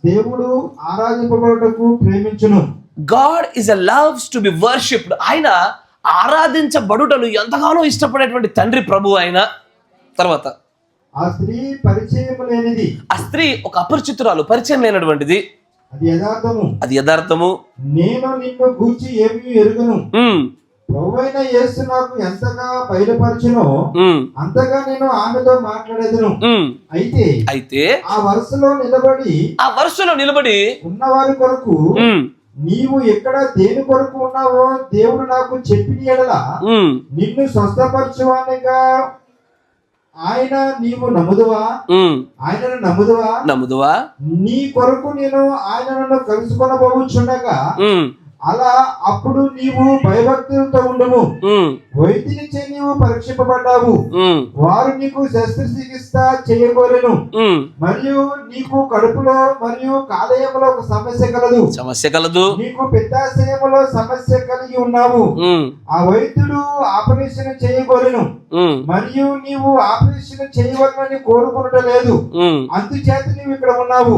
దేవుడు ఆరాధింపబడుటకు ప్రేమించును. God is a loves to be worshipped. ఆయన ఆరాధించబడుటను ఎంతగానో ఇష్టపడేటువంటి తండ్రి ప్రభు ఆయన. తర్వాత ఆ స్త్రీ పరిచయం లేనిది. ఆ స్త్రీ ఒక అపరిచితురాలు, పరిచయం లేనటువంటిది. అది యథార్థము. నేను నిన్ను గూర్చి ఏమీ ఎరుగను. ప్రభువైన యేసు నాకు ఎంతగా బయలుపరచునో అంతగా నేను ఆమెతో మాట్లాడేదను. అయితే ఆ వరుసలో నిలబడి ఉన్నవారి కొరకు, నీవు ఎక్కడ దేని కొరకు ఉన్నావో దేవుడు నాకు చెప్పిన యెడల నిన్ను స్వస్థపరచువానిగా నీవు నమ్ముదువా? నీ కొరకు నేను ఆయనను కలుసుకొనబోచుండగా అలా అప్పుడు నీవు భయభక్తులతో ఉండుము. వైద్యునిచే నీవు పరీక్షింపబడ్డావు. వారు నీకు శస్త్రచికిత్స చేయగోరెను. మరియు నీకు కడుపులో మరియు కాలేయములో ఒక సమస్య కలదు. నీకు పిత్తాశయములో సమస్య కలిగి ఉన్నావు. ఆ వైద్యుడు ఆపరేషన్ చేయగోరెను. మరియు నీవు ఆపరేషన్ చేయవలనని కోరుకునటలేదు. అందుచేత నీవు ఇక్కడ ఉన్నావు.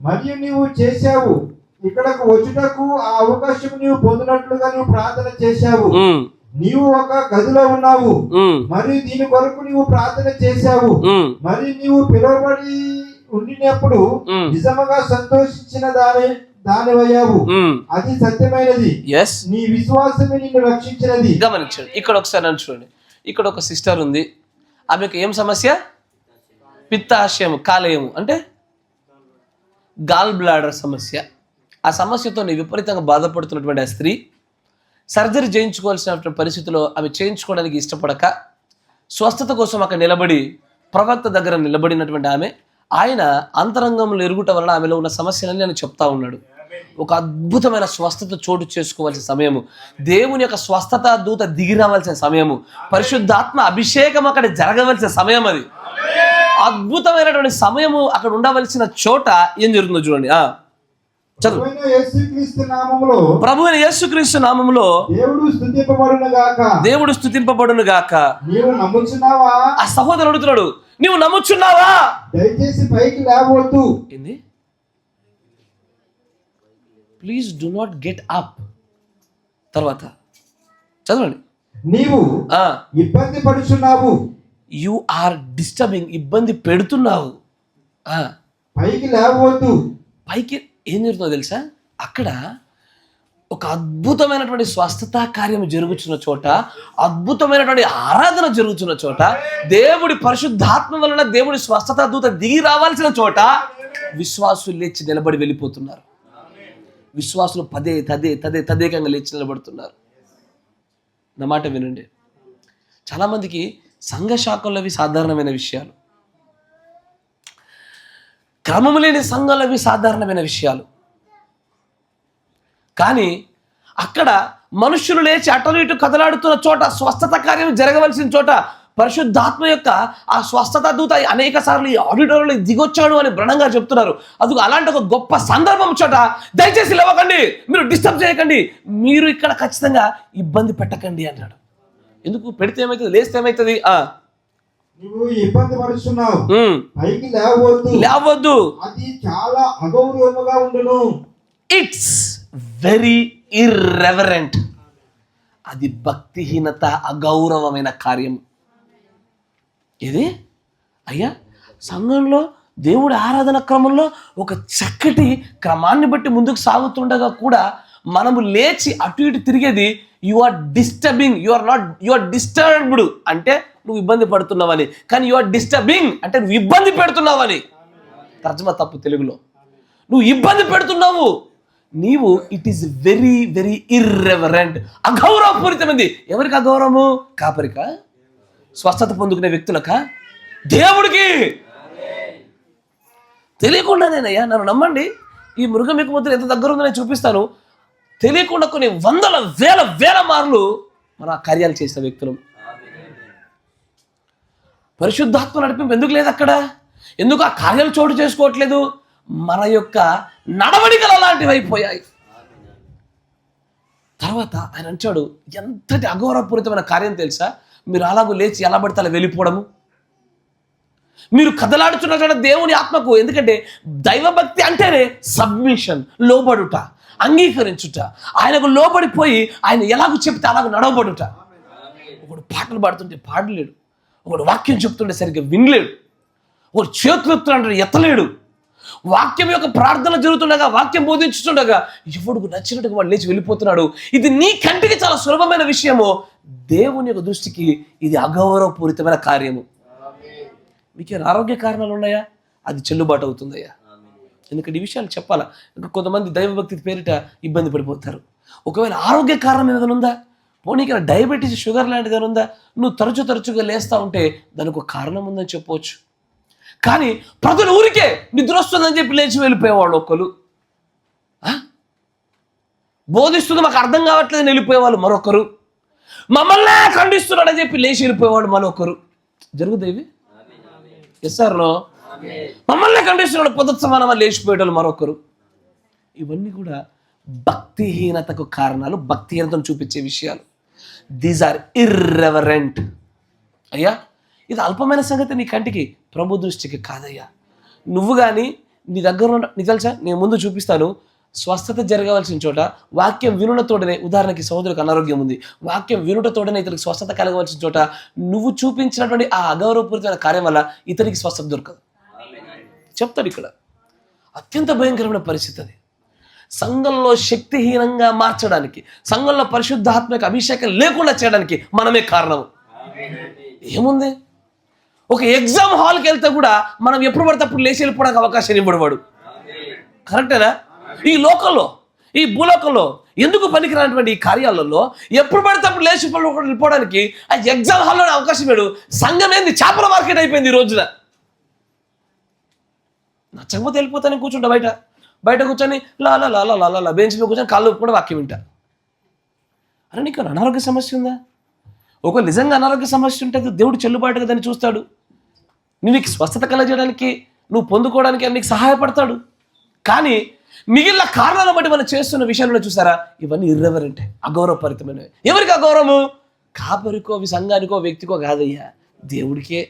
మరియు నీవు చేశావు. ఇక్కడకు వచ్చుటకు ఆ అవకాశం నీవు పొందినట్లుగా నీవు ప్రార్థన చేశావు. నీవు ఒక గదిలో ఉన్నావు. మరియు దీని కొరకు నీవు ప్రార్థన చేశావు. మరి నీవు పిలువబడి ఉండినప్పుడు నిజముగా సంతోషించిన దానివయ్యావు. అది సత్యమైనది. నీ విశ్వాసమే నిన్ను రక్షించినది. గమనించండి, ఇక్కడ ఒకసారి నన్ను చూడండి. ఇక్కడ ఒక సిస్టర్ ఉంది. ఆమెకు ఏం సమస్య? పిత్తాశయం, కాలేయము అంటే గాల్ బ్లాడర్ సమస్య. ఆ సమస్యతో విపరీతంగా బాధపడుతున్నటువంటి ఆ స్త్రీ సర్జరీ చేయించుకోవాల్సిన పరిస్థితిలో ఆమె చేయించుకోవడానికి ఇష్టపడక స్వస్థత కోసం అక్కడ నిలబడి ప్రవక్త దగ్గర నిలబడినటువంటి ఆమె, ఆయన అంతరంగంలో ఎరుగుట వలన ఆమెలో ఉన్న సమస్యలని ఆయన చెప్తా ఉన్నాడు. ఒక అద్భుతమైన స్వస్థత చోటు చేసుకోవాల్సిన సమయము, దేవుని యొక్క స్వస్థత దూత దిగి రావాల్సిన సమయము, పరిశుద్ధాత్మ అభిషేకం అక్కడ జరగవలసిన సమయం. అది అద్భుతమైనటువంటి సమయము. అక్కడ ఉండవలసిన చోట ఏం జరుగుతుందో చూడండి. చదువు. ప్రభువైన యేసుక్రీస్తు నామములో దేవుడు స్తుతింపబడును గాక. ఆ సహోదరుడు అడుగుతున్నాడు, నీవు నమ్ముచున్నావా? దయచేసి పైకి లేవొద్దు. ఏంది? Please do not get up. తర్వాత చదవండి. నీవు ఇబ్బంది పడుచున్నావు. You are disturbing. ఇబ్బంది పెడుతున్నావు. పైకి లేవొద్దు. పైకి ఏం జరుగుతుందో తెలుసా? అక్కడ ఒక అద్భుతమైనటువంటి స్వస్థత కార్యం జరుగుతున్న చోట, అద్భుతమైనటువంటి ఆరాధన జరుగుతున్న చోట, దేవుడి పరిశుద్ధాత్మ వలన దేవుడి స్వస్థత దూత దిగి రావాల్సిన చోట విశ్వాసులు లేచి నిలబడి వెళ్ళిపోతున్నారు. విశ్వాసులు తదేకంగా లేచి నిలబడుతున్నారు. నా మాట వినండి. చాలామందికి సంఘ శాఖల్లో అవి సాధారణమైన విషయాలు, క్రమము లేని సంఘంలో అవి సాధారణమైన విషయాలు. కానీ అక్కడ మనుషులు లేచి అటలు ఇటు కదలాడుతున్న చోట, స్వస్థత కార్యం జరగవలసిన చోట, పరిశుద్ధాత్మ యొక్క ఆ స్వస్థత దూత అనేక సార్లు ఈ ఆడిటోరియంలో దిగొచ్చాడు అని బ్రహ్మంగా చెప్తున్నారు. అది అలాంటి ఒక గొప్ప సందర్భం చోట దయచేసి లేవకండి, మీరు డిస్టర్బ్ చేయకండి, మీరు ఇక్కడ ఖచ్చితంగా ఇబ్బంది పెట్టకండి అన్నాడు. ఎందుకు? పెడితే ఏమవుతుంది? లేస్తే ఏమవుతుంది? నువ్వు ఇబ్బంది పడుతున్నావు, పైకి లేవొద్దు. అది చాలా అగౌరవముగా ఉండును. It's very irreverent. అది భక్తిహీనత, అగౌరవమైన కార్యం. ఇది అయ్యా సంఘంలో దేవుడి ఆరాధన క్రమంలో ఒక చక్కటి క్రమాన్ని బట్టి ముందుకు సాగుతుండగా కూడా మనము లేచి అటు ఇటు తిరిగేది, you are disturbing. You are disturbed అంటే నువ్వు ఇబ్బంది పడుతున్నావని, కానీ యు ఆర్ డిస్టర్బింగ్ అంటే నువ్వు ఇబ్బంది పెడుతున్నావని. తర్జమా తప్పు తెలుగులో. నువ్వు ఇబ్బంది పెడుతున్నావు. నీవు ఇట్ ఈస్ వెరీ వెరీ ఇర్రెవరెంట్, అగౌరవపూరితమైంది. ఎవరికి అగౌరవము? కాపరికా? స్వస్థత పొందుకునే వ్యక్తులకా? దేవుడికి తెలియకుండానేనయ్యా. నన్ను నమ్మండి, ఈ మృగం యొక్క ముద్ర ఎంత దగ్గర ఉందో నేను చూపిస్తాను. తెలియకుండా కొన్ని వందల వేల మార్లు మన కార్యాలు చేసిన వ్యక్తులు. పరిశుద్ధాత్మ నడిపింపు ఎందుకు లేదు అక్కడ? ఎందుకు ఆ కార్యాలు చోటు చేసుకోవట్లేదు? మన యొక్క నడవడికలు అలాంటివి అయిపోయాయి. తర్వాత ఆయన అంటాడు, ఎంతటి అగౌరవపూరితమైన కార్యం తెలుసా? మీరు అలాగూ లేచి ఎలా పడితే అలా వెళ్ళిపోవడము. మీరు కదలాడుతున్న దేవుని ఆత్మకు, ఎందుకంటే దైవభక్తి అంటేనే సబ్మిషన్, లోబడుట, అంగీకరించుట, ఆయనకు లోబడిపోయి ఆయన ఎలాగో చెప్తే అలాగ నడవబడుట. ఒకడు పాటలు పాడుతుంటే పాడలేడు, ఒకడు వాక్యం చెప్తుంటే సరిగ్గా వినలేడు, ఒకడు చేతులు ఎత్తుతుంటే ఎత్తలేడు. వాక్యం యొక్క ప్రార్థన జరుగుతుండగా, వాక్యం బోధించుతుండగా ఎవడుకు నచ్చినట్టుగా వాడు లేచి వెళ్ళిపోతున్నాడు. ఇది నీ కంటికి చాలా సులభమైన విషయము, దేవుని యొక్క దృష్టికి ఇది అగౌరవపూరితమైన కార్యము. మీకేమైనా ఆరోగ్య కారణాలు ఉన్నాయా? అది చెల్లుబాటు అవుతుందయ్యా. ఎందుకంటే ఈ విషయాలు చెప్పాలా. కొంతమంది దైవభక్తి పేరిట ఇబ్బంది పడిపోతారు. ఒకవేళ ఆరోగ్య కారణం ఏదైనా ఉందా? పోనీకి డయాబెటీస్, షుగర్ లాంటిది ఏదైనా ఉందా? నువ్వు తరచుగా లేస్తూ ఉంటే దానికి ఒక కారణం ఉందని చెప్పవచ్చు. కానీ ప్రజలు ఊరికే నిద్ర వస్తుందని చెప్పి లేచి వెళ్ళిపోయేవాళ్ళు. ఒకరు బోధిస్తుంది మాకు అర్థం కావట్లేదు వెళ్ళిపోయేవాళ్ళు, మరొకరు మమ్మల్నే ఖండిస్తున్నాడని చెప్పి లేచి వెళ్ళిపోయేవాళ్ళు మరొకరు. జరుగుతాయి ఇవి. ఎస్ఆర్లో మమ్మల్ని ఖండిస్తున్నాడు పొద్దుసమానమా లేచిపోయేటోళ్ళు మరొకరు. ఇవన్నీ కూడా భక్తిహీనతకు కారణాలు, భక్తిహీనతను చూపించే విషయాలు. These are irreverent. అయ్యా ఇది అల్పమైన సంగతి నీ కంటికి, ప్రభు దృష్టికి కాదయ్యా. నువ్వు కానీ నీ దగ్గర ఉన్న, నీ తెలుసా, నేను ముందు చూపిస్తాను. స్వస్థత జరగవలసిన చోట వాక్యం వినుటతోడనే, ఉదాహరణకి సహోదరులకు అనారోగ్యం ఉంది, వాక్యం వినుటతోడనే ఇతనికి స్వస్థత కలగవలసిన చోట నువ్వు చూపించినటువంటి ఆ అగౌరవపూరితమైన కార్యం వల్ల ఇతనికి స్వస్థత దొరకదు. చెప్తాడు ఇక్కడ. అత్యంత భయంకరమైన పరిస్థితి అది. సంఘంలో శక్తిహీనంగా మార్చడానికి, సంఘంలో పరిశుద్ధాత్మక అభిషేకం లేకుండా చేయడానికి మనమే కారణం. ఏముంది? ఒక ఎగ్జామ్ హాల్కి వెళ్తే కూడా మనం ఎప్పుడు పడితే అప్పుడు లేచి వెళ్ళిపోవడానికి అవకాశం ఇవ్వడవాడు. కరెక్టేనా? ఈ లోకంలో, ఈ భూలోకంలో ఎందుకు పనికిరానటువంటి ఈ కార్యాలలో ఎప్పుడు పడితే అప్పుడు లేచి వెళ్ళిపోవడానికి ఆ ఎగ్జామ్ హాల్లో అవకాశం లేడు. సంఘం ఏంది చేపల మార్కెట్ అయిపోయింది ఈ రోజున. నచ్చకపోతే వెళ్ళిపోతాను కూర్చుంటా బయట కూర్చొని లా బెంచ్ మీద కూర్చొని కాళ్ళు కూడా వాక్యం వింటా. అరే నీకు అనారోగ్య సమస్య ఉందా? ఒక నిజంగా అనారోగ్య సమస్య ఉంటే దేవుడు చెల్లుబాటుగా దాన్ని చూస్తాడు. నీకు స్వస్థత కలగజేయడానికి, నువ్వు పొందుకోవడానికి నీకు సహాయపడతాడు. కానీ మిగిలిన కారణాలను బట్టి మనం చేస్తున్న విషయాలను చూసారా, ఇవన్నీ ఇర్రెవరెంటే, అగౌరవపరితమైనవి. ఎవరికి అగౌరవము? కాపరికో సంఘానికో వ్యక్తికో కాదయ్యా, దేవుడికే.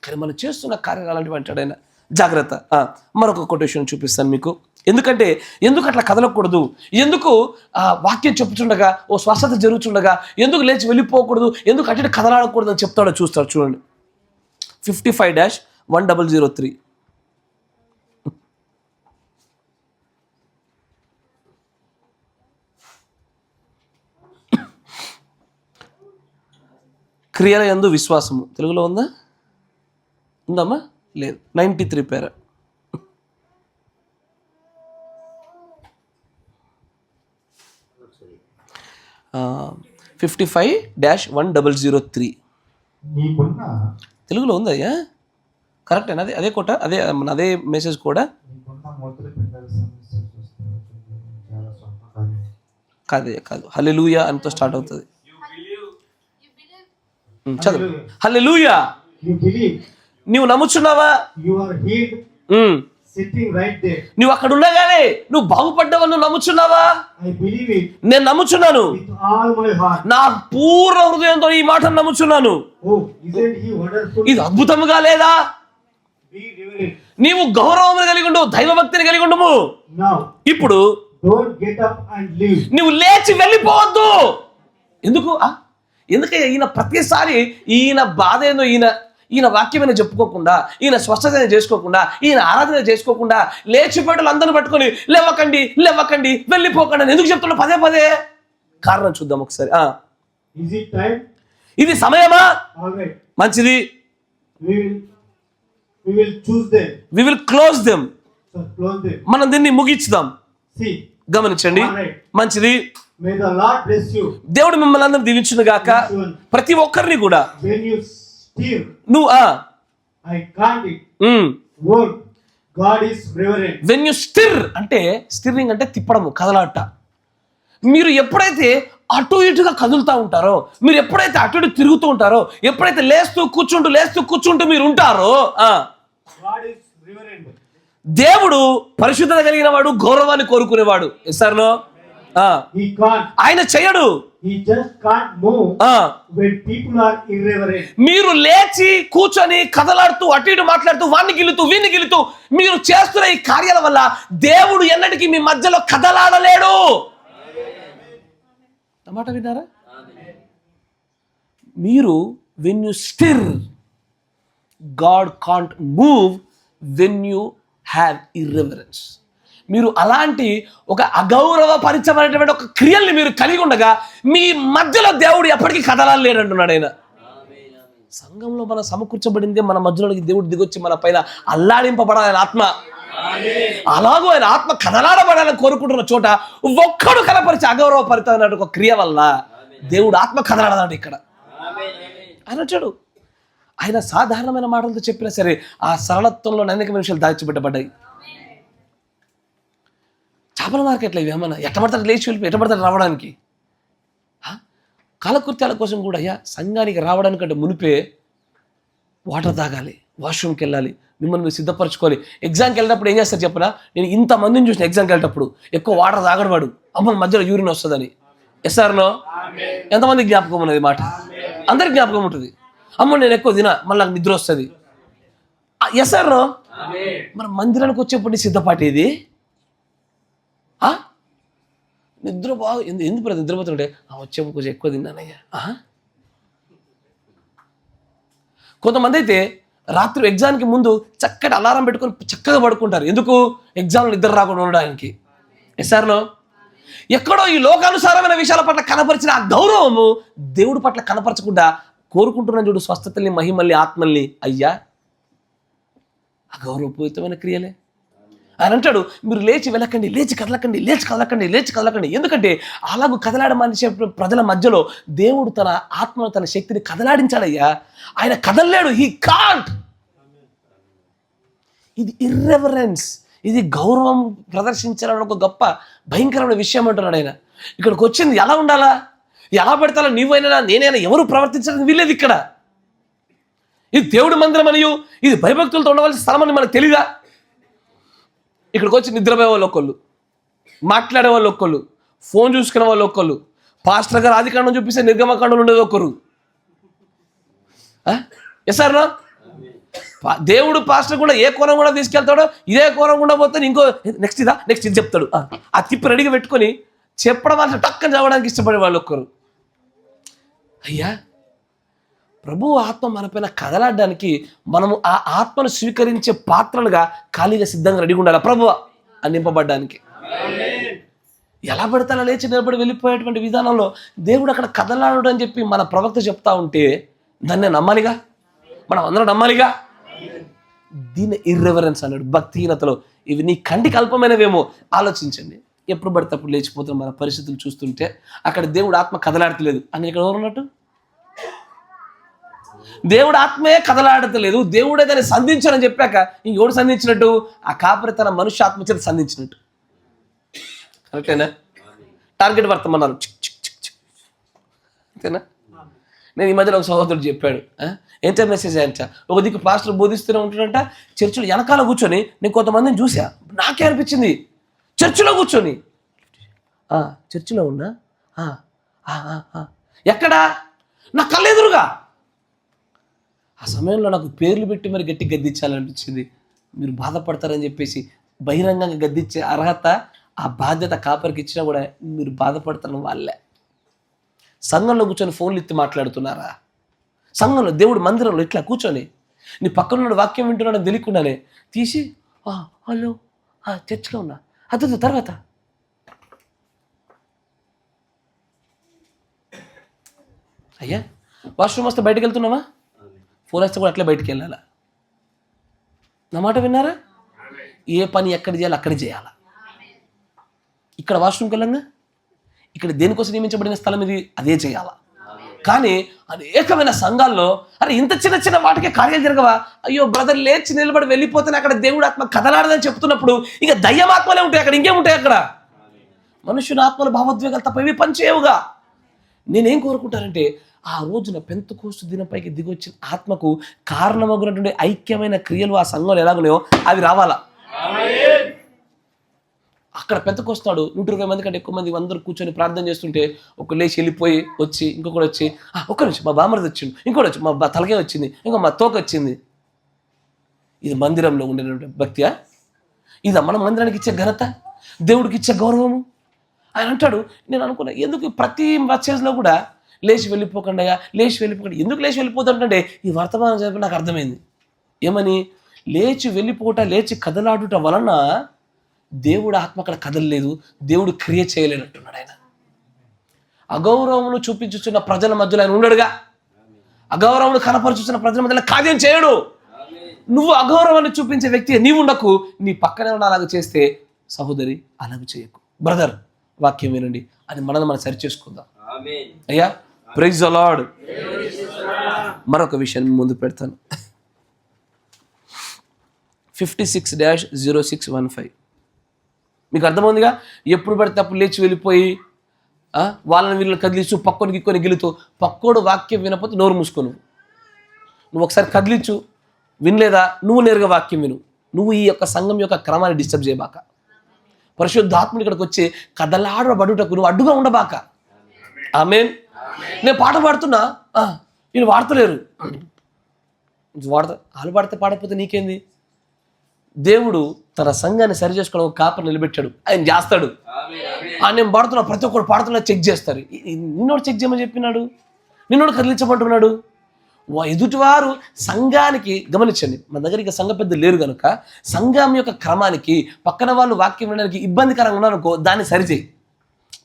కానీ మనం చేస్తున్న కార్యాలు అలాంటివి అంటాడైనా. జాగ్రత్త. మరొక కొటేషన్ చూపిస్తాను మీకు. ఎందుకు అట్లా కదలకూడదు, ఎందుకు వాక్యం చెప్పుచుండగా ఓ స్వస్థత జరుగుతుండగా ఎందుకు లేచి వెళ్ళిపోకూడదు, ఎందుకు అటు కదలాడకూడదు అని చెప్తాడో చూస్తాడు. చూడండి, 55-1003. క్రియల యందు విశ్వాసము తెలుగులో ఉందమ్మా? లేదు. 93 పేర. 55-1003 తెలుగులో ఉందయ్యా. కరెక్టేనా? అదే కోట, అదే మెసేజ్ కూడా కాదు. హల్లెలూయా అంతో స్టార్ట్ అవుతుంది. చదువు. హల్లెలూయా. నువ్వు నమ్ముచున్నావా? నువ్వు అక్కడ ఉండగానే నువ్వు బాగుపడ్డావని నువ్వు నమ్ముచున్నావా? నేను నమ్ముచున్నాను, నా పూర్ణ హృదయంతో ఈ మాట నమ్ముచున్నాను. ఇది అద్భుతముగా లేదా? నీవు గౌరవం కలిగి ఉండు, దైవభక్తిని కలిగి ఉండము. ఇప్పుడు నువ్వు లేచి వెళ్ళిపోవద్దు. ఎందుకయ్యా ఈయన ప్రతిసారి ఈయన బాధ ఏందో, ఈయన వాక్యమైన చెప్పుకోకుండా, ఈయన స్వస్థత చేసుకోకుండా, ఈయన ఆరాధన చేసుకోకుండా లేచిపోయేటలు అందరిని పట్టుకొని లేవకండి వెళ్ళిపోకండి ఎందుకు చెప్తున్నా పదే? కారణం చూద్దాం ఒకసారి. ఇది సమయమా? మంచిది. We will close them. మనం దీన్ని ముగించుదాం. గమనించండి. మంచిది. దేవుడు మిమ్మల్ని అందరూ దీవించును గాక. ప్రతి ఒక్కరిని కూడా నువ్వు when you stir అంటే స్టిర్రింగ్ అంటే తిప్పడము, కదలాట. మీరు ఎప్పుడైతే అటు ఇటుగా కదులుతూ ఉంటారో, మీరు ఎప్పుడైతే అటు ఇటు తిరుగుతూ ఉంటారో, ఎప్పుడైతే లేస్తూ కూర్చుంటూ మీరు ఉంటారో, దేవుడు పరిశుద్ధత కలిగిన వాడు, గౌరవాన్ని కోరుకునేవాడు. ఎస్ఆర్నో? ఆయన చేయడు. మీరు లేచి కూర్చొని కదలాడుతూ అటు ఇటు మాట్లాడుతూ వాడిని వీడిని గిలుతూ మీరు చేస్తున్న ఈ కార్యాల వల్ల దేవుడు ఎన్నటికీ మీ మధ్యలో కదలాడలేడు. మాట విన్నారా? మీరు when you stir, God can't move when you have irreverence. మీరు అలాంటి ఒక అగౌరవపరిచమైనటువంటి ఒక క్రియల్ని మీరు కలిగి ఉండగా మీ మధ్యలో దేవుడు ఎప్పటికీ కదలాలేడు అంటున్నాడు ఆయన. సంఘంలో మనం సమకూర్చబడింది, మన మధ్యలోకి దేవుడు దిగొచ్చి మన పైన అల్లాడింపబడాలి ఆయన ఆత్మ. అలాగూ ఆయన ఆత్మ కదలాడబడాలని కోరుకుంటున్న చోట ఒక్కడు కనపరిచి అగౌరవపరిత ఒక క్రియ వల్ల దేవుడు ఆత్మ కదలాడదాడు ఇక్కడ. ఆయన వచ్చాడు. ఆయన సాధారణమైన మాటలతో చెప్పినా సరే ఆ సరళత్వంలో అనేక విషయాలు దాచిపెట్టబడ్డాయి. చేపల మార్కెట్లో ఇవి ఏమన్నా ఎట్టబడతాడు లేచి వెళ్ళిపోయి ఎట్టబడతాడు రావడానికి. కాలకృత్యాల కోసం కూడా అయ్యా సంఘానికి రావడానికంటే మునిపే వాటర్ తాగాలి, వాష్రూమ్కి వెళ్ళాలి, మిమ్మల్ని మీరు సిద్ధపరచుకోవాలి. ఎగ్జామ్కి వెళ్ళినప్పుడు ఏం చేస్తారు చెప్పనా? నేను ఇంతమందిని చూసిన ఎగ్జామ్కి వెళ్ళేటప్పుడు ఎక్కువ వాటర్ తాగడవాడు అమ్మ మధ్యలో యూరిన్ వస్తుందని. ఎస్ఆర్నో? ఎంతమంది జ్ఞాపకం ఉన్నది మాట? అందరికి జ్ఞాపకం ఉంటుంది. అమ్మ నేను ఎక్కువ తినా మళ్ళీ నాకు నిద్ర వస్తుంది. ఎస్ఆర్నో? మన మందిరానికి వచ్చేప్పుడు సిద్ధపాటి ఇది. నిద్ర బాగా ఎందుకు నిద్రపోతుంటే వచ్చే కొంచెం ఎక్కువ తిన్నానయ్యా. కొంతమంది అయితే రాత్రి ఎగ్జామ్కి ముందు చక్కటి అలారం పెట్టుకొని చక్కగా పడుకుంటారు. ఎందుకు? ఎగ్జామ్లో నిద్ర రాకుండా ఉండడానికి. ఎస్ఆర్నో? ఎక్కడో ఈ లోకానుసారమైన విషయాల పట్ల కనపరిచిన ఆ గౌరవము దేవుడి పట్ల కనపరచకుండా కోరుకుంటున్నాను చూడు, స్వస్థతల్ని, మహిమల్ని, ఆత్మల్ని. అయ్యా అగౌరవపూరితమైన క్రియలే. ఆయన అంటాడు, మీరు లేచి వెళ్ళకండి, లేచి కదలకండి, లేచి కదలకండి, లేచి కదలకండి. ఎందుకంటే అలాగూ కదలాడమని ప్రజల మధ్యలో దేవుడు తన ఆత్మను, తన శక్తిని కదలాడించాడయ్యా. ఆయన కదలలేడు, హీ కాంట్. ఇది ఇర్రెవరెన్స్, ఇది గౌరవం ప్రదర్శించాలని ఒక గొప్ప భయంకరమైన విషయం అంటున్నాడు ఆయన. ఇక్కడికి వచ్చింది ఎలా ఉండాలా, ఎలా పెడతాలో, నీవైనా నేనైనా ఎవరు ప్రవర్తించాలని వీల్లేదు ఇక్కడ. ఇది దేవుడి మందిరం అనియు, ఇది భయభక్తులతో ఉండవలసిన స్థలం అని మనకు తెలియదా? ఇక్కడికి వచ్చి నిద్రపోయే వాళ్ళు ఒకళ్ళు, మాట్లాడే వాళ్ళు ఒకళ్ళు, ఫోన్ చూసుకునే వాళ్ళు ఒకళ్ళు, పాస్టర్ గారు ఆదికాండం చూపిస్తే నిర్గమకాండం ఉండేది ఒకరు. ఎస్ సార్ నా దేవుడు పాస్టర్ కూడా ఏ కోణం కూడా తీసుకెళ్తాడో ఇదే కోణం కూడా పోతే ఇంకో నెక్స్ట్ ఇది చెప్తాడు. ఆ తిప్పి రెడీగా పెట్టుకొని చెప్పడం వల్ల టక్కన చదవడానికి ఇష్టపడే వాళ్ళు ఒక్కరు. అయ్యా, ప్రభు ఆత్మ మనపైన కదలాడడానికి మనము ఆ ఆత్మను స్వీకరించే పాత్రలుగా ఖాళీగా సిద్ధంగా రెడీగా ఉండాలి ప్రభువా అని నింపబడ్డానికి. ఎలా పడతా లేచి నిలబడి వెళ్ళిపోయేటువంటి విధానంలో దేవుడు అక్కడ కదలాడు అని చెప్పి మన ప్రవక్త చెప్తా ఉంటే దాన్ని నమ్మాలిగా, మనం అందరం నమ్మాలిగా. దీన్ని ఇర్రెవరెన్స్ అన్నాడు, భక్తిహీనతలో. ఇవి నీ కంటికి అల్పమైనవేమో ఆలోచించండి. ఎప్పుడు పడితే అప్పుడు లేచిపోతున్న మన పరిస్థితులు చూస్తుంటే అక్కడ దేవుడు ఆత్మ కదలాడతలేదు అని ఇక్కడ ఎవరు ఉన్నట్టు? దేవుడు ఆత్మే కదలాడతలేదు, దేవుడే దాన్ని సంధించాలని చెప్పాక ఇంకెవడు సంధించినట్టు? ఆ కాపరి తన మనుష్య ఆత్మ చేత సంధించినట్టు. కరెక్టేనా? టార్గెట్ వర్తమన్నారు, అంతేనా? నేను ఈ మధ్యలో ఒక సహోదరుడు చెప్పాడు, ఏంటో మెసేజ్ అంట, ఒక దిక్కు పాస్టర్ బోధిస్తూనే ఉంటాడంట, చర్చిలో వెనకాల కూర్చొని నేను కొంతమందిని చూసా, నాకే అనిపించింది చర్చిలో కూర్చొని, చర్చిలో ఉన్నా ఎక్కడా నా కళ్ళెదురుగా. ఆ సమయంలో నాకు పేర్లు పెట్టి మరి గట్టి గద్దించాలనిపించింది. మీరు బాధపడతారని చెప్పేసి బహిరంగంగా గద్దించే అర్హత, ఆ బాధ్యత కాపరికి ఇచ్చినా కూడా మీరు బాధపడతారని వాళ్ళే. సంఘంలో కూర్చొని ఫోన్లు ఎత్తి మాట్లాడుతున్నారా? సంఘంలో దేవుడు మందిరంలో ఇట్లా కూర్చొని నీ పక్కన వాక్యం వింటున్నాడని తెలియకుండానే తీసి హలో చర్చిలో ఉన్నా అదే తర్వాత అయ్యా వాష్రూమ్ వస్తే బయటకు వెళ్తున్నావా? ఫోన్ వస్తే కూడా అట్లే బయటికి వెళ్ళాలా? నా మాట విన్నారా? ఏ పని ఎక్కడ చేయాలి అక్కడ చేయాలా. ఇక్కడ వాష్రూమ్కి వెళ్ళంగా ఇక్కడ దేనికోసం నియమించబడిన స్థలం ఇది, అదే చేయాలా. కానీ అనేకమైన సంఘాల్లో అరే ఇంత చిన్న చిన్న వాటికే కార్యాలు జరగవా? అయ్యో బ్రదర్ లేచి నిలబడి వెళ్ళిపోతేనే అక్కడ దేవుడు ఆత్మ కదలాడదని చెప్తున్నప్పుడు ఇక దయ్యమాత్మలే ఉంటాయి అక్కడ, ఇంకేముంటాయి అక్కడ? మనుషుల ఆత్మలు భావోద్వేగాలు తప్ప ఇవి పనిచేయవుగా. నేనేం కోరుకుంటానంటే ఆ రోజున పెంతెకోస్తు దినంపైకి దిగొచ్చిన ఆత్మకు కారణమగునటువంటి ఐక్యమైన క్రియలు ఆ సంఘంలో ఎలాగున్నాయో అవి రావాలా. అక్కడ పెంతెకోస్తాడు 120 మంది కంటే ఎక్కువ మంది అందరూ కూర్చొని ప్రార్థన చేస్తుంటే ఒక లేచి వెళ్ళిపోయి వచ్చి ఇంకొకటి వచ్చి ఒక్క నిమిషం మా బామర్ది వచ్చిండు, ఇంకోటి వచ్చి మా తలకే వచ్చింది, ఇంకో మా తోక వచ్చింది. ఇది మందిరంలో ఉండేటువంటి భక్తియా? ఇదా మన మందిరానికి ఇచ్చే ఘనత, దేవుడికి ఇచ్చే గౌరవము? ఆయన అంటాడు, నేను అనుకున్నా ఎందుకు ప్రతి మెసేజ్లో కూడా లేచి వెళ్ళిపోకండి అయ్యా, లేచి వెళ్ళిపోకండి. ఎందుకు లేచి వెళ్ళిపోతుంటే ఈ వర్తమానం చెప్పి నాకు అర్థమైంది. ఏమని? లేచి వెళ్ళిపోట, లేచి కదలాడుట వలన దేవుడు ఆత్మ అక్కడ కదలలేదు, దేవుడు క్రియ చేయలేనట్టున్నాడు. ఆయన అగౌరవమును చూపించుచున్న ప్రజల మధ్యలో ఆయన ఉండడుగా. అగౌరవమును కనపరుచుతున్న ప్రజల మధ్యలో కార్యం చేయడు. నువ్వు అగౌరవాన్ని చూపించే వ్యక్తి నీవు ఉండకు, నీ పక్కనే ఉన్న అలాగ చేస్తే సహోదరి అలాగ చేయకు. బ్రదర్ వాక్యం వినండి అని మనల్ని మనం సరి చేసుకుందాం. అయ్యా ప్రైజ్ ది లార్డ్. మరొక విషయాన్ని ముందు పెడతాను. 56-0615 మీకు అర్థమవుందిగా. ఎప్పుడు పడితే అప్పుడు లేచి వెళ్ళిపోయి వాళ్ళని వీళ్ళని కదిలించు, పక్కోనికి ఇక్కొని గిలుతూ, పక్కోడు వాక్యం వినకపోతే నోరు మూసుకోను. నువ్వు ఒకసారి కదిలించు, వినలేదా నువ్వు నేరుగా వాక్యం విను. నువ్వు ఈ యొక్క సంఘం యొక్క క్రమాన్ని డిస్టర్బ్ చేయబాక. పరిశుద్ధాత్ముడు ఇక్కడికి వచ్చి కదలాడబడుటకు నువ్వు అడ్డుగా ఉండబాక. ఆమేన్. నేను పాట పాడుతున్నా, వీళ్ళు వాడతలేరు. వాళ్ళు పాడితే పాడకపోతే నీకేంది? దేవుడు తన సంఘాన్ని సరి చేసుకోవడం ఒక కాపర్ నిలబెట్టాడు, ఆయన చేస్తాడు. నేను పాడుతున్నా, ప్రతి ఒక్కరు పాడుతున్నా చెక్ చేస్తారు. నిన్నోడు చెక్ చేయమని చెప్పినాడు, నిన్నోడు కదిలించమంటున్నాడు. ఎదుటివారు సంఘానికి, గమనించండి, మన దగ్గర ఇక సంఘ పెద్దలు లేరు కనుక సంఘం యొక్క క్రమానికి పక్కన వాళ్ళు వాక్యం వినడానికి ఇబ్బందికరంగా ఉన్నారనుకో, దాన్ని సరిచేయి.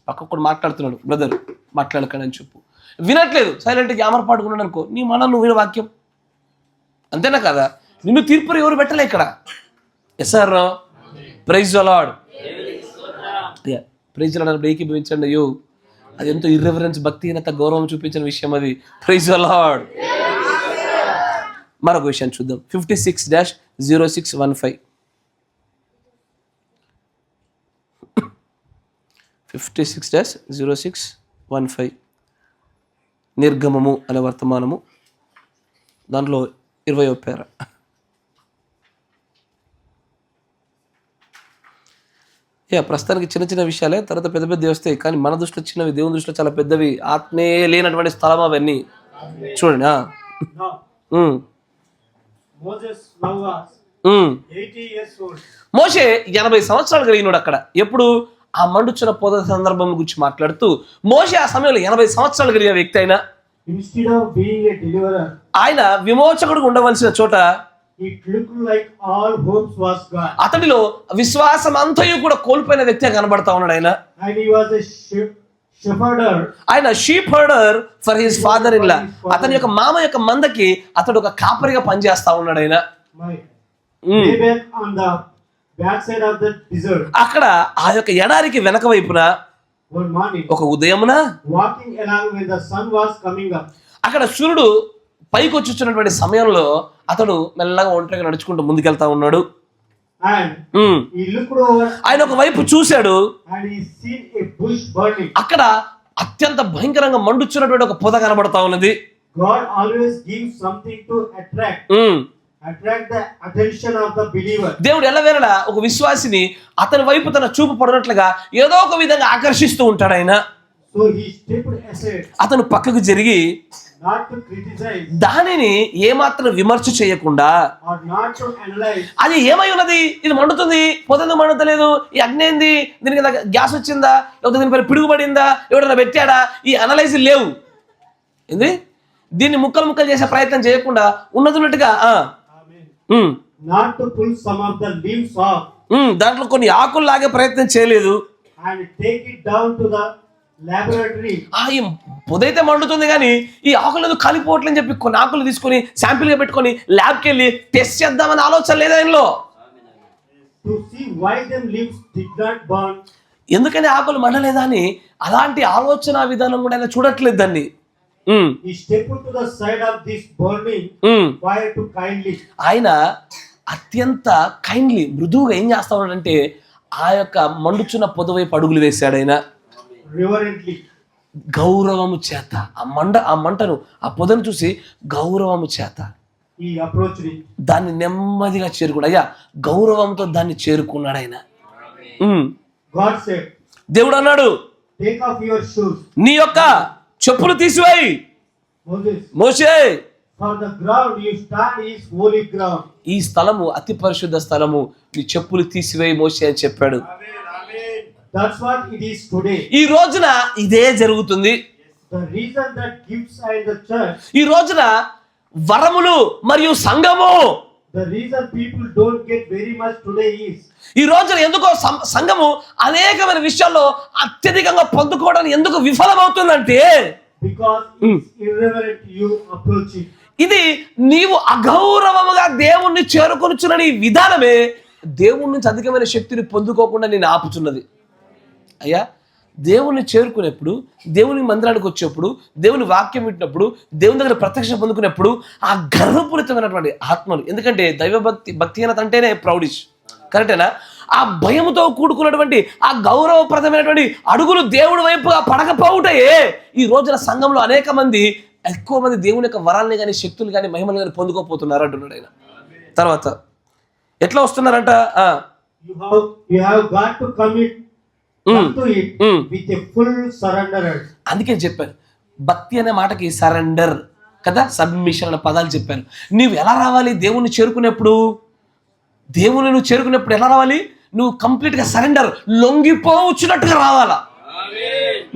పక్కడు మాట్లాడుతున్నాడు, బ్రదర్ మాట్లాడకండి అని చెప్పు. వినట్లేదు, సైలెంట్గా ఆమరపాటుకున్నాడు అనుకో, నీ మన నువ్వు విన వాక్యం. అంతేనా కదా? నిన్ను తీర్పురు ఎవరు పెట్టలే ఇక్కడ. Yes sir praise the Lord. Praise the Lord ఏకీభవించండి. అయ్యో అది ఎంతో ఇర్రెవరెన్స్, భక్తిహీనత, గౌరవం చూపించిన విషయం అది. Praise the Lord. మరొక విషయం చూద్దాం. 56-0615 56-0615 నిర్గమము అనే వర్తమానము, దాంట్లో 20వ పేర. ప్రస్తుతానికి చిన్న చిన్న విషయాలే, తర్వాత పెద్ద పెద్దవి వస్తాయి. కానీ మన దృష్టిలో చిన్నవి, దేవుని దృష్టిలో చాలా పెద్దవి. ఆత్మే లేనటువంటి స్థలం అవన్నీ. చూడండి. మోషే 80 సంవత్సరాలు కలిగినాడు అక్కడ. ఎప్పుడు? ఆ మండుచున్న పొద సందర్భం గురించి మాట్లాడుతూ మోషే ఆ సమయంలో 80 సంవత్సరాలు కలిగిన వ్యక్తి అయినా ఆయన విమోచకుడు ఉండవలసిన చోట అతడిలో విశ్వాసం అంతయు కూడా కోల్పోయిన వ్యక్తిగా కనబడతా ఉన్నాడు. ఆయన sheep herder for his father in law. అతని యొక్క మామ యొక్క మందకి అతడు ఒక కాపరిగా పనిచేస్తా ఉన్నాడు. ఆయన అక్కడ ఆ యొక్క ఎడారికి వెనక వైపున ఒక ఉదయమున అక్కడ సూర్యుడు పైకి వచ్చున్నటువంటి సమయంలో అతడు మెల్లగా ఒంటరిగా నడుచుకుంటూ ముందుకెళ్తా ఉన్నాడు. ఆయన ఒక వైపు చూశాడు. అక్కడ అత్యంత భయంకరంగా మండుచున్నటువంటి ఒక పొద కనబడతా ఉన్నది. దేవుడు ఎల్లవేళలా ఒక విశ్వాసిని అతని వైపు తన చూపు పడినట్లుగా ఏదో ఒక విధంగా ఆకర్షిస్తూ ఉంటాడు. ఆయన అతను పక్కకు జరిగి దానిని ఏమాత్రం విమర్శ చేయకుండా, అది ఏమై ఉన్నది, ఇది మండుతుంది, పొద్దున్న మండుతలేదు, ఈ అగ్ని ఏంది, దీనికి గ్యాస్ వచ్చిందా, లేకపోతే దీనిపై పిడుగుపడిందా, ఎవడన్నా పెట్టాడా, ఈ అనలైజ్ లేవు. ఏంది దీన్ని ముక్కలు ముక్కలు చేసే ప్రయత్నం చేయకుండా ఉన్నట్టుగా దాంట్లో కొన్ని ఆకులు లాగే ప్రయత్నం చేయలేదు. పొదైతే మండుతుంది కానీ ఈ ఆకులు కాలిపోవట్లని చెప్పి కొన్ని ఆకులు తీసుకొని శాంపిల్ గా పెట్టుకొని ల్యాబ్కి వెళ్ళి టెస్ట్ చేద్దామని ఆలోచన లేదు ఆయనలో. ఎందుకని ఆకులు మండలేదా అని అలాంటి ఆలోచన విధానం కూడా ఆయన చూడట్లేదు దాన్ని. ఆయన అత్యంత కైండ్లీ, మృదువుగా ఏం చేస్తా ఉన్నాడంటే ఆ యొక్క మండుచున్న పొద వైపు అడుగులు వేశాడు. ఆయన గౌరవము చేత ఆ మంటను, ఆ పొదను చూసి గౌరవము చేత దాన్ని నెమ్మదిగా చేరుకున్నాడు. అయ్యా గౌరవంతో దాన్ని చేరుకున్నాడు ఆయన. దేవుడు అన్నాడు, నీ యొక్క చెప్పులు తీసివేయి మోషే. ఈ స్థలము అతి పరిశుద్ధ స్థలము, నీ చెప్పులు తీసివేయి మోషే అని చెప్పాడు. That's what it is today. ఈ రోజున ఇదే జరుగుతుంది. The reason that gifts are in the church, ఈ రోజున వరములు మరియు సంఘము, the reason people don't get very much today is, ఈ రోజున ఎందుకో సంఘము అనేకమైన విషయాల్లో అత్యధికంగా పొందుకోవడానికి ఎందుకు విఫలమవుతుందంటే because it's irreverent you approach it. ఇది నీవు అగౌరవముగా దేవుణ్ణి చేరుకొనుచున్న నీ విధానమే దేవుడి నుంచి అధికమైన శక్తిని పొందుకోకుండా నేను ఆపుతున్నది. అయ్యా దేవుని చేరుకునేప్పుడు, దేవుని మందిరానికి వచ్చేప్పుడు, దేవుని వాక్యం వింటున్నప్పుడు, దేవుని దగ్గర ప్రత్యక్ష పొందుకునేప్పుడు ఆ గర్వపూరితమైనటువంటి ఆత్మలు, ఎందుకంటే భక్తిహీనత అంటేనే ప్రౌడిష్, కరెక్టేనా? ఆ భయముతో కూడుకున్నటువంటి ఆ గౌరవప్రదమైనటువంటి అడుగులు దేవుడి వైపుగా పడకపోవుటయే ఈ రోజున సంఘంలో ఎక్కువ మంది దేవుని యొక్క వరాలని కానీ శక్తులు కానీ మహిమలు కానీ పొందుకోపోతున్నారు అంటున్నాడు ఆయన. తర్వాత ఎట్లా వస్తున్నారంట? You have got to commit to it with a full surrender. అందుకే చెప్పాను, భక్తి అనే మాటకి సరెండర్ కదా, సబ్మిషన్ అనే పదాలు చెప్పాను. నువ్వు ఎలా రావాలి దేవుణ్ణి చేరుకునేప్పుడు? దేవుని నువ్వు చేరుకునేప్పుడు ఎలా రావాలి? నువ్వు కంప్లీట్ గా సరెండర్, లొంగిపోవచ్చున్నట్టుగా రావాలా.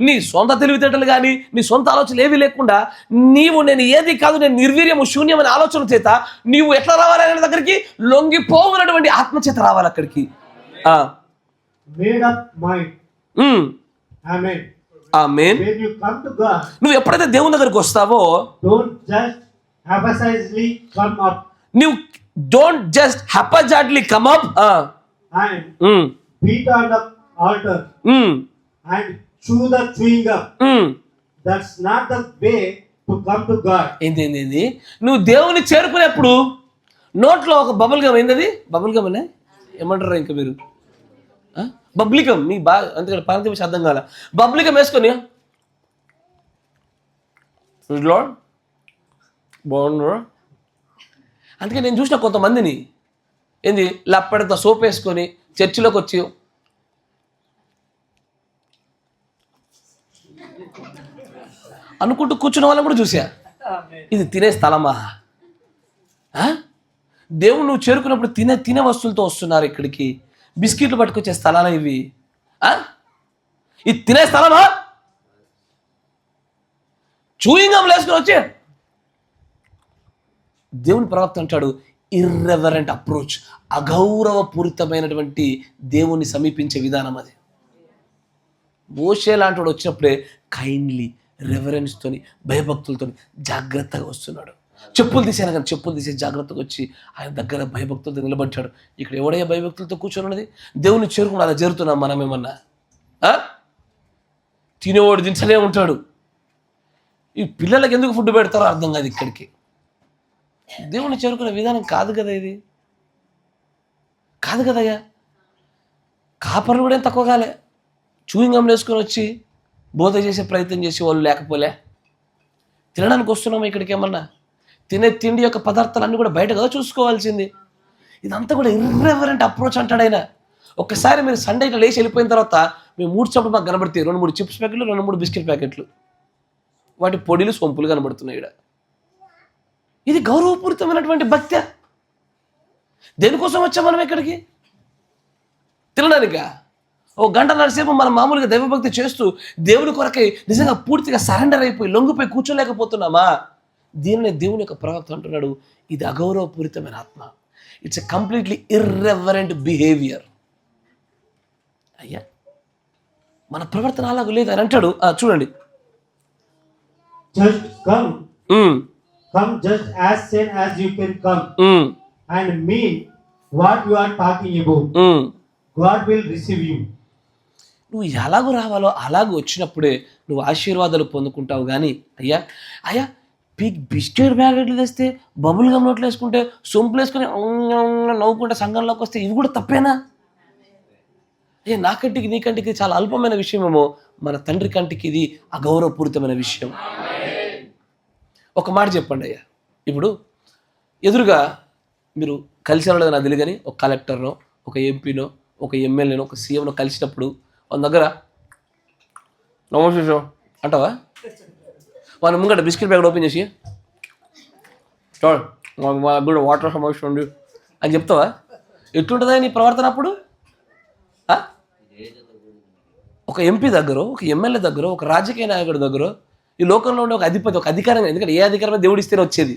నీ సొంత తెలివితేటలు కానీ నీ సొంత ఆలోచనలు ఏవి లేకుండా నేను ఏది కాదు, నేను నిర్వీర్యము శూన్యం అనే ఆలోచన చేత నీవు ఎట్లా రావాలి అనే దగ్గరికి లొంగిపోవునటువంటి ఆత్మ చేత రావాలి అక్కడికి. ఆమేన్. నువ్వు ఎప్పుడైతే దేవుని దగ్గరికి వస్తావో నువ్వు don't just haphazardly come up and beat on the altar and chew the chewing gum. That's not the way to come to God. ఏంది నువ్వు దేవుని చేరుకునేప్పుడు నోట్లో ఒక బబుల్ గమ్ ఏంటది? బబుల్ గమ్ అనే ఏమంటారు ఇంకా మీరు? బబ్లికం. మీ బాగా అందుకని ప్రాంతీయ భాష అర్థం కాల. బబ్లికం వేసుకొని బాగుండు. అందుకే నేను చూసిన కొంతమందిని ఏంది లప్పడంతో సోప్ వేసుకొని చర్చిలోకి వచ్చి అనుకుంటూ కూర్చున్న వాళ్ళని కూడా చూసా. ఇది తినే స్థలమా? దేవుడు నువ్వు చేరుకున్నప్పుడు తినే వస్తువులతో వస్తున్నారు ఇక్కడికి. బిస్కెట్లు పట్టుకొచ్చే స్థలాలు ఇవి. ఇది తినే స్థలమా? చూయింగ్ గమ్ వేసుకొని వచ్చి దేవుని ప్రవక్త అంటాడు, ఇర్రెవరెంట్ అప్రోచ్, అగౌరవపూరితమైనటువంటి దేవుణ్ణి సమీపించే విధానం అది. మోషే లాంటి వాడు వచ్చినప్పుడే కైండ్లీ రెవరెన్స్తోని భయభక్తులతో జాగ్రత్తగా వస్తున్నాడు. చెప్పులు తీసాను కానీ చెప్పులు తీసే జాగ్రత్తగా వచ్చి ఆయన దగ్గర భయభక్తులతో నిలబడ్డాడు. ఇక్కడ ఎవడయ్యా భయభక్తులతో కూర్చొని ఉన్నది? దేవుని చేరుకుని అలా జరుగుతున్నాం మనం ఏమన్నా? తినేవాడు దించలే ఉంటాడు. ఈ పిల్లలకి ఎందుకు ఫుడ్ పెడతారో అర్థం కాదు. ఇక్కడికి దేవుని చేరుకునే విధానం కాదు కదా ఇది. కాదు కదయ్యా. కాపర్లు కూడా ఏం తక్కువ కాలే. చూయింగ్ గమ్ వేసుకొని వచ్చి బోధ చేసే ప్రయత్నం చేసి వాళ్ళు లేకపోలే. తినడానికి వస్తున్నాము ఇక్కడికి ఏమన్నా? తినే తిండి యొక్క పదార్థాలన్నీ కూడా బయట కదా చూసుకోవాల్సింది. ఇదంతా కూడా ఇర్రెవరెంట్ అప్రోచ్ అంటాడు ఆయన. ఒక్కసారి మీరు సండే ఇట్లా లేచి వెళ్ళిపోయిన తర్వాత మేము 3 చప్పుడు మాకు కనబడతాయి. 2-3 చిప్స్ ప్యాకెట్లు, 2-3 బిస్కెట్ ప్యాకెట్లు, వాటి పొడిలు సొంపులు కనబడుతున్నాయి ఇక్కడ. ఇది గౌరవపూరితమైనటువంటి భక్తి. దేనికోసం వచ్చాం మనం ఇక్కడికి? తినడానికా? ఓ గంటన్నర సేపు మనం మామూలుగా దైవభక్తి చేస్తూ దేవుని కొరకై నిజంగా పూర్తిగా సరెండర్ అయిపోయి లొంగిపోయి కూర్చోలేకపోతున్నామా? దీనిని దేవుని యొక్క ప్రవక్త అంటున్నాడు, ఇది అగౌరవపూరితమైన ఆత్మ. It's a completely irreverent behaviour. అయ్యా మన ప్రవర్తన అలాగ లేదు అని అంటాడు. చూడండి, just come just as soon as you can come and mean what you are talking about. God will receive you. నువ్వు ఎలాగూ రావాలో అలాగూ వచ్చినప్పుడే నువ్వు ఆశీర్వాదాలు పొందుకుంటావు. కానీ అయ్యా బిస్కెట్ ప్యాకెట్లు తెస్తే బబుల్ గమ్ నోట్లు వేసుకుంటే సొంపులు వేసుకొని నవ్వుకుంటే సంఘంలోకి వస్తే ఇవి కూడా తప్పేనా? అయ్యా నా కంటికి నీ కంటికి చాలా అల్పమైన విషయమేమో, మన తండ్రి కంటికి ఇది అగౌరవపూరితమైన విషయం. ఒక మాట చెప్పండి అయ్యా. ఇప్పుడు ఎదురుగా మీరు కలిసి రాలేదు నాకు తెలియదు కానీ ఒక కలెక్టర్నో, ఒక ఎంపీనో, ఒక ఎమ్మెల్యేనో, ఒక సీఎంనో కలిసినప్పుడు వాళ్ళ దగ్గర నమస్తే అంటావా? వాళ్ళ ముంగట బిస్కెట్ ప్యాకెట్ ఓపెన్ చేసి చూడు మాకు కూడా వాటర్ సమస్య ఉంది అని చెప్తావా? ఎట్లుంటుందా నీ ప్రవర్తన అప్పుడు? ఒక ఎంపీ దగ్గర, ఒక ఎమ్మెల్యే దగ్గర, ఒక రాజకీయ నాయకుడి దగ్గర, ఈ లోకంలో ఉండే ఒక అధిపతి, ఒక అధికారం, ఎందుకంటే ఏ అధికారమే దేవుడు ఇస్తేనే వచ్చేది,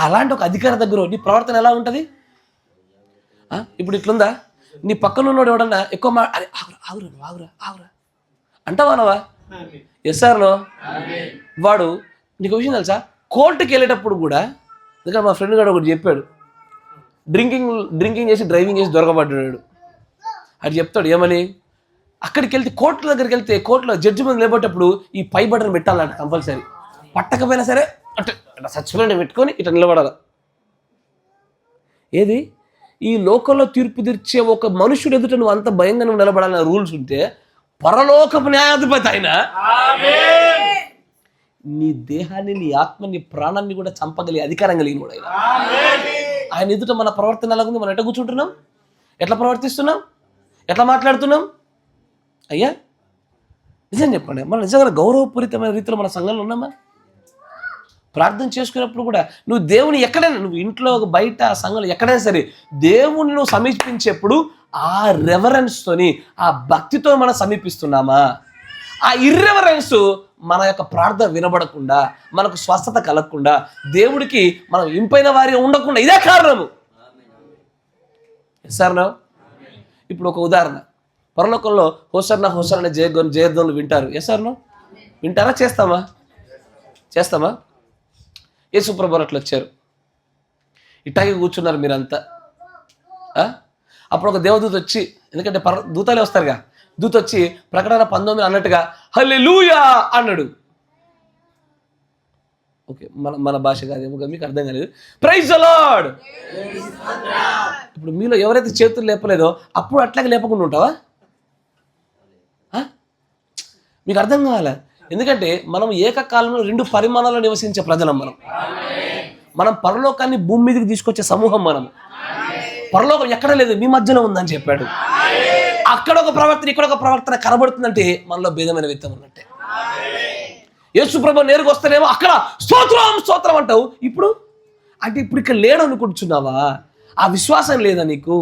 అలాంటి ఒక అధికార దగ్గర నీ ప్రవర్తన ఎలా ఉంటుంది? ఇప్పుడు ఇట్లుందా? నీ పక్కన ఉన్నోడు ఎవడన్నా ఎక్కువ అరే ఆగురా అంటావానవా? ఎస్ఆర్లో వాడు నీకు విషయం తెలుసా? కోర్టుకి వెళ్ళేటప్పుడు కూడా, ఎందుకంటే మా ఫ్రెండ్ గారు ఒకటి చెప్పాడు, డ్రింకింగ్ చేసి డ్రైవింగ్ చేసి దొరకబడ్డాడు. అది చెప్తాడు ఏమని, అక్కడికి వెళ్తే కోర్టు దగ్గరికి వెళ్తే కోర్టులో జడ్జి ముందు నిలబడేటప్పుడు ఈ పై బటన్ పెట్టాలంట కంపల్సరీ. పట్టకపోయినా సరే అంటే సస్పెండ్ పెట్టుకొని ఇట్లా నిలబడాలి. ఏది ఈ లోకంలో తీర్పు తీర్చే ఒక మనుషుడు ఎదుట నువ్వు అంత భయంగా నువ్వు నిలబడాలన్న రూల్స్ ఉంటే, పరలోకపు న్యాయాధిపతి అయినా నీ దేహాన్ని, నీ ఆత్మ, నీ ప్రాణాన్ని కూడా చంపగలిగే అధికారం కలిగిన కూడా ఆయన ఎదుట మన ప్రవర్తన ఎలా ఉంది? మనం ఎట్లా కూర్చుంటున్నాం? ఎట్లా ప్రవర్తిస్తున్నాం? ఎట్లా మాట్లాడుతున్నాం? అయ్యా నిజం చెప్పండి, మనం నిజంగా గౌరవపూరితమైన రీతిలో మన సంఘంలో ఉన్నామా? ప్రార్థన చేసుకున్నప్పుడు కూడా నువ్వు దేవుని ఎక్కడైనా, నువ్వు ఇంట్లో బయట సంఘంలో ఎక్కడైనా సరే దేవుని నువ్వు సమీపించేప్పుడు ఆ రెవరెన్స్తోని, ఆ భక్తితో మనం సమీపిస్తున్నామా? ఆ ఇర్రెవరెన్స్ మన యొక్క ప్రార్థన వినబడకుండా, మనకు స్వస్థత కలగకుండా, దేవుడికి మనం ఇంపైన వారిగా ఉండకుండా ఇదే కారణము. సార్ ఇప్పుడు ఒక ఉదాహరణ, పరలోకంలో హోసన్నా హోసన్నా జయధ్వనులు వింటారు. ఎస్ఆర్నో వింటారా? చేస్తామా? యేసుప్రభువు అట్లా వచ్చారు, ఇట్టాగే కూర్చున్నారు మీరంతా. అప్పుడు ఒక దేవదూత వచ్చి, ఎందుకంటే దూతలే వస్తారుగా, దూత వచ్చి ప్రకటన 19 అన్నట్టుగా హల్లెలూయా అన్నాడు. ఓకే, మన భాష కాదేమో కదా, మీకు అర్థం కాలేదు. Praise the Lord. ఇప్పుడు మీలో ఎవరైతే చేతులు లేపలేదో అప్పుడు అట్లాగే లేపకుండా ఉంటావా? మీకు అర్థం కావాలా? ఎందుకంటే మనం ఏకకాలంలో 2 పరిమాణాల్లో నివసించే ప్రజలం. మనం పరలోకాన్ని భూమి మీదకి తీసుకొచ్చే సమూహం. పరలోకం ఎక్కడ లేదు, మీ మధ్యలో ఉందని చెప్పాడు. అక్కడ ఒక ప్రవర్తన, ఇక్కడ ఒక ప్రవర్తన కనబడుతుందంటే మనలో భేదమైన వ్యక్తం ఉన్నట్టే. యేసు ప్రభు నేరుగా వస్తేనేమో అక్కడ స్తోత్రం స్తోత్రం అంటావు. ఇప్పుడు ఇక్కడ లేడు అనుకుంటున్నావా? ఆ విశ్వాసం లేదా నీకు?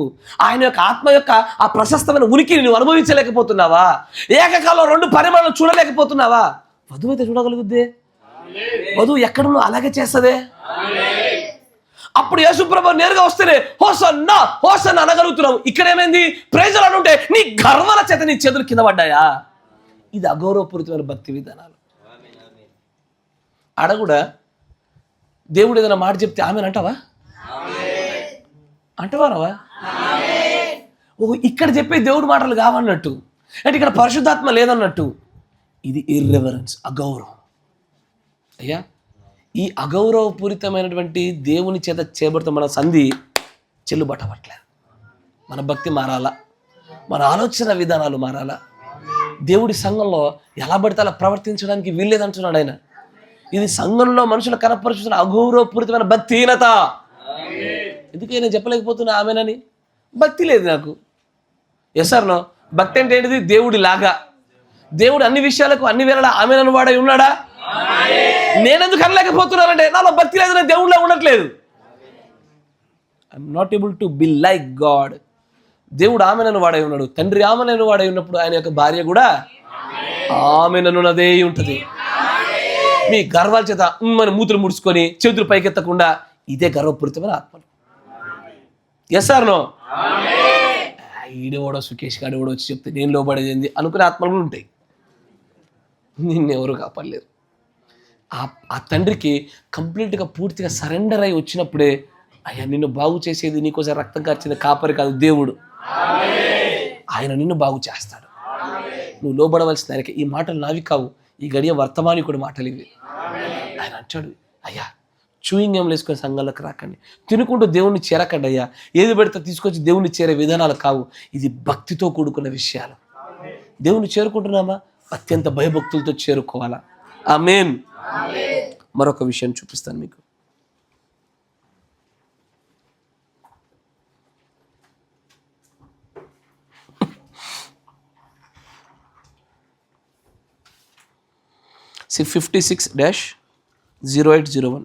ఆయన యొక్క ఆత్మ యొక్క ఆ ప్రశస్తమైన ఉనికిని నువ్వు అనుభవించలేకపోతున్నావా? ఏకకాలంలో 2 పరిమాణాలు చూడలేకపోతున్నావా? వధువు అయితే చూడగలుగుద్దే. వధువు ఎక్కడున్నా అలాగే చేస్తదే. అప్పుడు యేసు ప్రభు నేరుగా వస్తేనే హోసన్నా హోసన్నా అనగలుగుతున్నావు. ఇక్కడ ఏమైంది? ప్రైజ్ లార్డ్ అంటే నీ గర్వాల చేత నీ చేతులు కింద పడ్డాయా? ఇది అగౌరవపూరితమైన భక్తి విధానాలు. ఆడ కూడా దేవుడు ఏదైనా మాట చెప్తే ఆమె అంటావా? అంటవారావా? ఇక్కడ చెప్పే దేవుడి మాటలు కావన్నట్టు, అంటే ఇక్కడ పరిశుద్ధాత్మ లేదన్నట్టు. ఇది ఇర్రెవరెన్స్, అగౌరవం. అయ్యా, ఈ అగౌరవపూరితమైనటువంటి దేవుని చేత చేయబడుతున్న మన సంధి చెల్లుబాటు అవ్వట్లేదు. మన భక్తి మారాలా, మన ఆలోచన విధానాలు మారాలా. దేవుడి సంఘంలో ఎలా పడితే అలా ప్రవర్తించడానికి వీల్లేదంటున్నాడు ఆయన. ఇది సంఘంలో మనుషులు కనపరుచుతున్న అగౌరవపూరితమైన భక్తిహీనత. ఎందుకే నేను చెప్పలేకపోతున్నా ఆమెనని? భక్తి లేదు నాకు. ఎస్ఆర్నో? భక్తి అంటే ఏంటిది? దేవుడి లాగా. దేవుడు అన్ని విషయాలకు అన్ని వేళలా ఆమెనను వాడై ఉన్నాడా? నేనెందుకు అనలేకపోతున్నానంటే నాలో భక్తి లేదు, నేను దేవుడిలా ఉండట్లేదు. I'm not able to be like God. దేవుడు ఆమెనను వాడై ఉన్నాడు. తండ్రి ఆమెనను వాడై ఉన్నప్పుడు ఆయన యొక్క భార్య కూడా ఆమెననున్నదే ఉంటుంది. మీ గర్వాల చేత మన మూతులు ముడుచుకొని చేతులు పైకెత్తకుండా ఇదే గర్వపూరితమైన ఆత్మలు. Yes or no? ఈడేవాడో సుకేష్ గారు ఎవడో వచ్చి చెప్తే నేను లోబడేది అనుకునే ఆత్మలు కూడా ఉంటాయి. నిన్నెవరు కాపాడలేరు. ఆ తండ్రికి కంప్లీట్గా పూర్తిగా సరెండర్ అయి వచ్చినప్పుడే, అయ్యా నిన్ను బాగు చేసేది నీకోసం రక్తం కార్చిన కాపరి కాదు దేవుడు, ఆయన నిన్ను బాగు చేస్తాడు. నువ్వు లోబడవలసిన ఆయనకి. ఈ మాటలు నావి కావు, ఈ గడియ వర్తమానికుడి మాటలు ఇవి. ఆయన అంటాడు, అయ్యా చూయింగ్ గేమ్లు వేసుకునే సంఘాలకు రాకండి, తినుకుంటూ దేవుణ్ణి చేరకండి అయ్యా. ఏది పెడితే తీసుకొచ్చి దేవుణ్ణి చేరే విధానాలు కావు, ఇది భక్తితో కూడుకున్న విషయాలు. దేవుణ్ణి చేరుకుంటున్నామా? అత్యంత భయభక్తులతో చేరుకోవాలా. ఆమేన్. మరొక విషయం చూపిస్తాను మీకు. See 56-0801.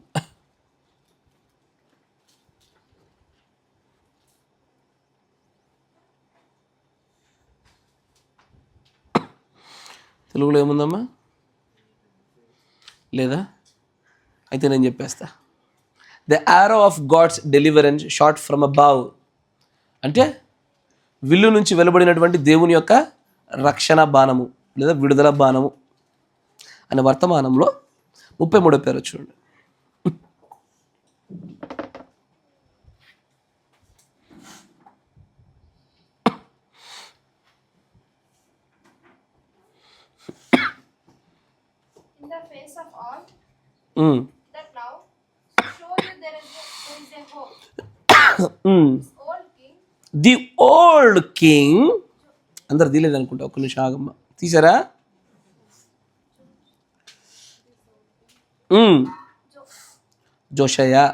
తెలుగులో ఏముందమ్మా? లేదా? అయితే నేను చెప్పేస్తా. The arrow of God's deliverance shot from above అంటే విల్లు నుంచి వెలువడినటువంటి దేవుని యొక్క రక్షణ బాణము లేదా విడుదల బాణము అనే వర్తమానంలో 33వ పేరు చూడండి. That now show you there is a hope. Old king. The old king. అందరు తీయలేదు అనుకుంటా, ఒక్క నిమిషం ఆగమ్మ. తీసారా? జోషయా.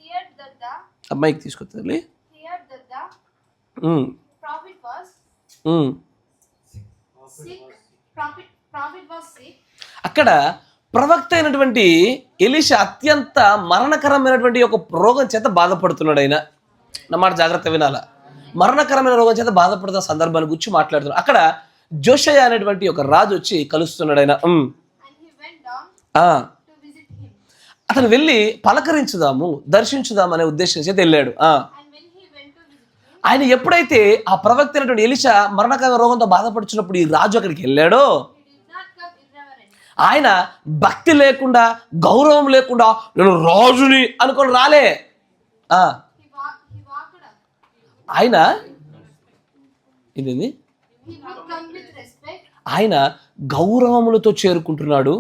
Heard that the అమ్మాయికి తీసుకొస్తుంది. heard that the prophet was sick. Prophet was sick. అక్కడ ప్రవక్త అయినటువంటి ఎలీషా అత్యంత మరణకరమైనటువంటి ఒక రోగం చేత బాధపడుతున్నాడు. ఆయన నా మాట జాగ్రత్త వినాలా. మరణకరమైన రోగం చేత బాధపడుతున్న సందర్భాన్ని గురించి మాట్లాడుతున్నాడు. అక్కడ జోషయ అనేటువంటి ఒక రాజు వచ్చి కలుస్తున్నాడు. ఆయన And he went down to visit him. అతను వెళ్ళి పలకరించుదాము, దర్శించుదాము అనే ఉద్దేశం చేత వెళ్ళాడు. And when he went to visit him, ఆయన ఎప్పుడైతే ఆ ప్రవక్త అయినటువంటి ఎలీషా మరణకరమైన రోగంతో బాధపడుచున్నప్పుడు ఈ రాజు అక్కడికి వెళ్ళాడో, he did not come irreverent. ఆయన భక్తి లేకుండా గౌరవం లేకుండా నేను రాజుని అనుకొని రాలే. He walked up. ఆయన ఇదేంది He would come with respect. ఆయన గౌరవములతో చేరుకుంటున్నాడు.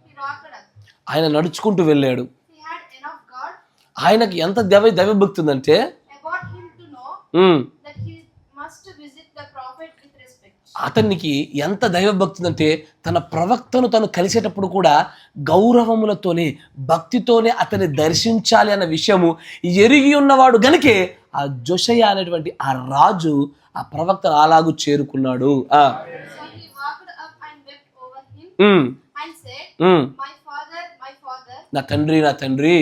He walked up. ఆయన నడుచుకుంటూ వెళ్ళాడు. He had enough God ఆయనకి ఎంత దైవభక్తి ఉందంటే about him to know that he must visit the prophet with respect. అతనికి ఎంత దైవభక్తి ఉందంటే తన ప్రవక్తను తను కలిసేటప్పుడు కూడా గౌరవములతోనే భక్తితోనే అతన్ని దర్శించాలి అన్న విషయము ఎరిగి ఉన్నవాడు గనుకే ఆ జోషయ్య అనేటువంటి ఆ రాజు ఆ ప్రవక్తను అలాగూ చేరుకున్నాడు. So he walked up and wept over him and said, my father, నా తండ్రి నా తండ్రి,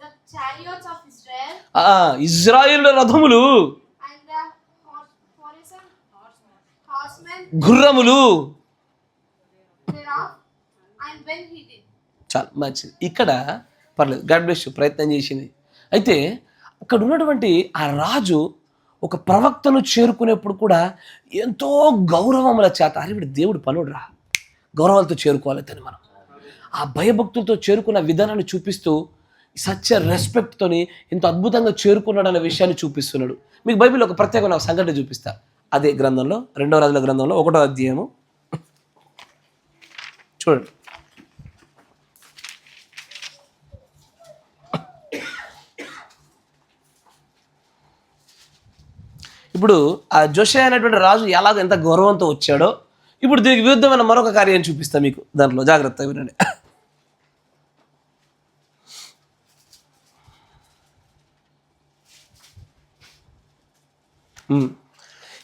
the chariots of Israel Israel రథములు and the horsemen గుర్రములు thereof. And when he did, చాలా మంచిది. ఇక్కడ పర్లేదు, గాడ్ బ్లెస్ యు, ప్రయత్నం చేసింది. అయితే అక్కడ ఉన్నటువంటి ఆ రాజు ఒక ప్రవక్తను చేరుకునేప్పుడు కూడా ఎంతో గౌరవముల చేత, అరే వీడు దేవుడు పనుడురా, గౌరవాలతో చేరుకోవాలి తను మనం, ఆ భయభక్తులతో చేరుకున్న విధానాన్ని చూపిస్తూ సత్య రెస్పెక్ట్తోని ఎంతో అద్భుతంగా చేరుకున్నాడు అనే విషయాన్ని చూపిస్తున్నాడు. మీకు బైబిల్లో ఒక ప్రత్యేకమైన ఒక సంఘటన చూపిస్తా. అదే గ్రంథంలో 2వ రాజుల గ్రంథంలో 1వ అధ్యాయము చూడండి. ఇప్పుడు ఆ జోషయ్య అనేటువంటి రాజు ఎలాగో ఎంత గౌరవంతో వచ్చాడో, ఇప్పుడు దీనికి విరుద్ధమైన మరొక కార్యాన్ని చూపిస్తా మీకు. దాంట్లో జాగ్రత్తగా వినండి.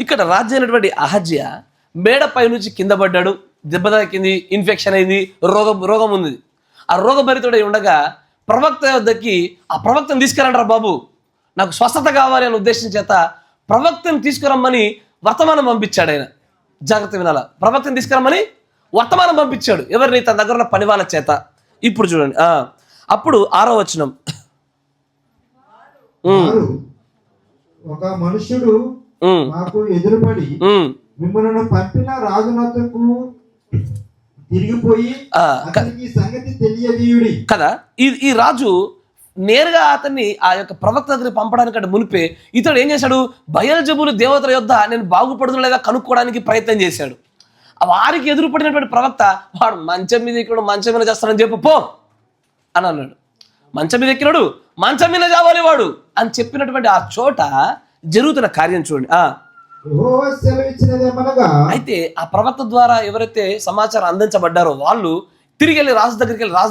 ఇక్కడ రాజు అయినటువంటి అహజ్య మేడపై నుంచి కింద పడ్డాడు, దెబ్బ తాకింది, ఇన్ఫెక్షన్ అయింది, రోగం ఉంది. ఆ రోగభరితుడై ఉండగా ప్రవక్త వద్దకి ఆ ప్రవక్తను తీసుకురంటారా బాబు, నాకు స్వస్థత కావాలి అనే ఉద్దేశం చేత ప్రవక్తను తీసుకురమ్మని వర్తమానం పంపించాడు ఆయన. జాగ్రత్త వినాల, ప్రవక్తను తీసుకురమ్మని వర్తమానం పంపించాడు. ఎవరిని? తన దగ్గర ఉన్న పని వాళ్ళ చేత. ఇప్పుడు చూడండి, అప్పుడు 6వ వచనం, ఒక మనుష్యుడు నాకు ఎదురుపడి మిమ్మల్ని పంపిన రాజునకు తిరిగిపోయి అతనికి సంగతి తెలియజేయుడి కదా. ఈ రాజు నేరుగా అతన్ని ఆ యొక్క ప్రవక్త దగ్గరికి పంపడానికంటే మునిపే ఇతడు ఏం చేశాడు? బయల్జెబూలు దేవతల యొద్ద నేను బాగుపడుతున్నా లేదా కనుక్కోవడానికి ప్రయత్నం చేశాడు. వారికి ఎదురుపడినటువంటి ప్రవక్త, వాడు మంచం మీద ఎక్కినాడు, మంచం మీద చేస్తానని చెప్పు పో అని అన్నాడు. మంచం మీద ఎక్కినాడు, మంచం మీద చావాలి వాడు అని చెప్పినటువంటి ఆ చోట జరుగుతున్న కార్యం చూడండి. అయితే ఆ ప్రవక్త ద్వారా ఎవరైతే సమాచారం అందించబడ్డారో వాళ్ళు తిరిగి వెళ్ళి రాజు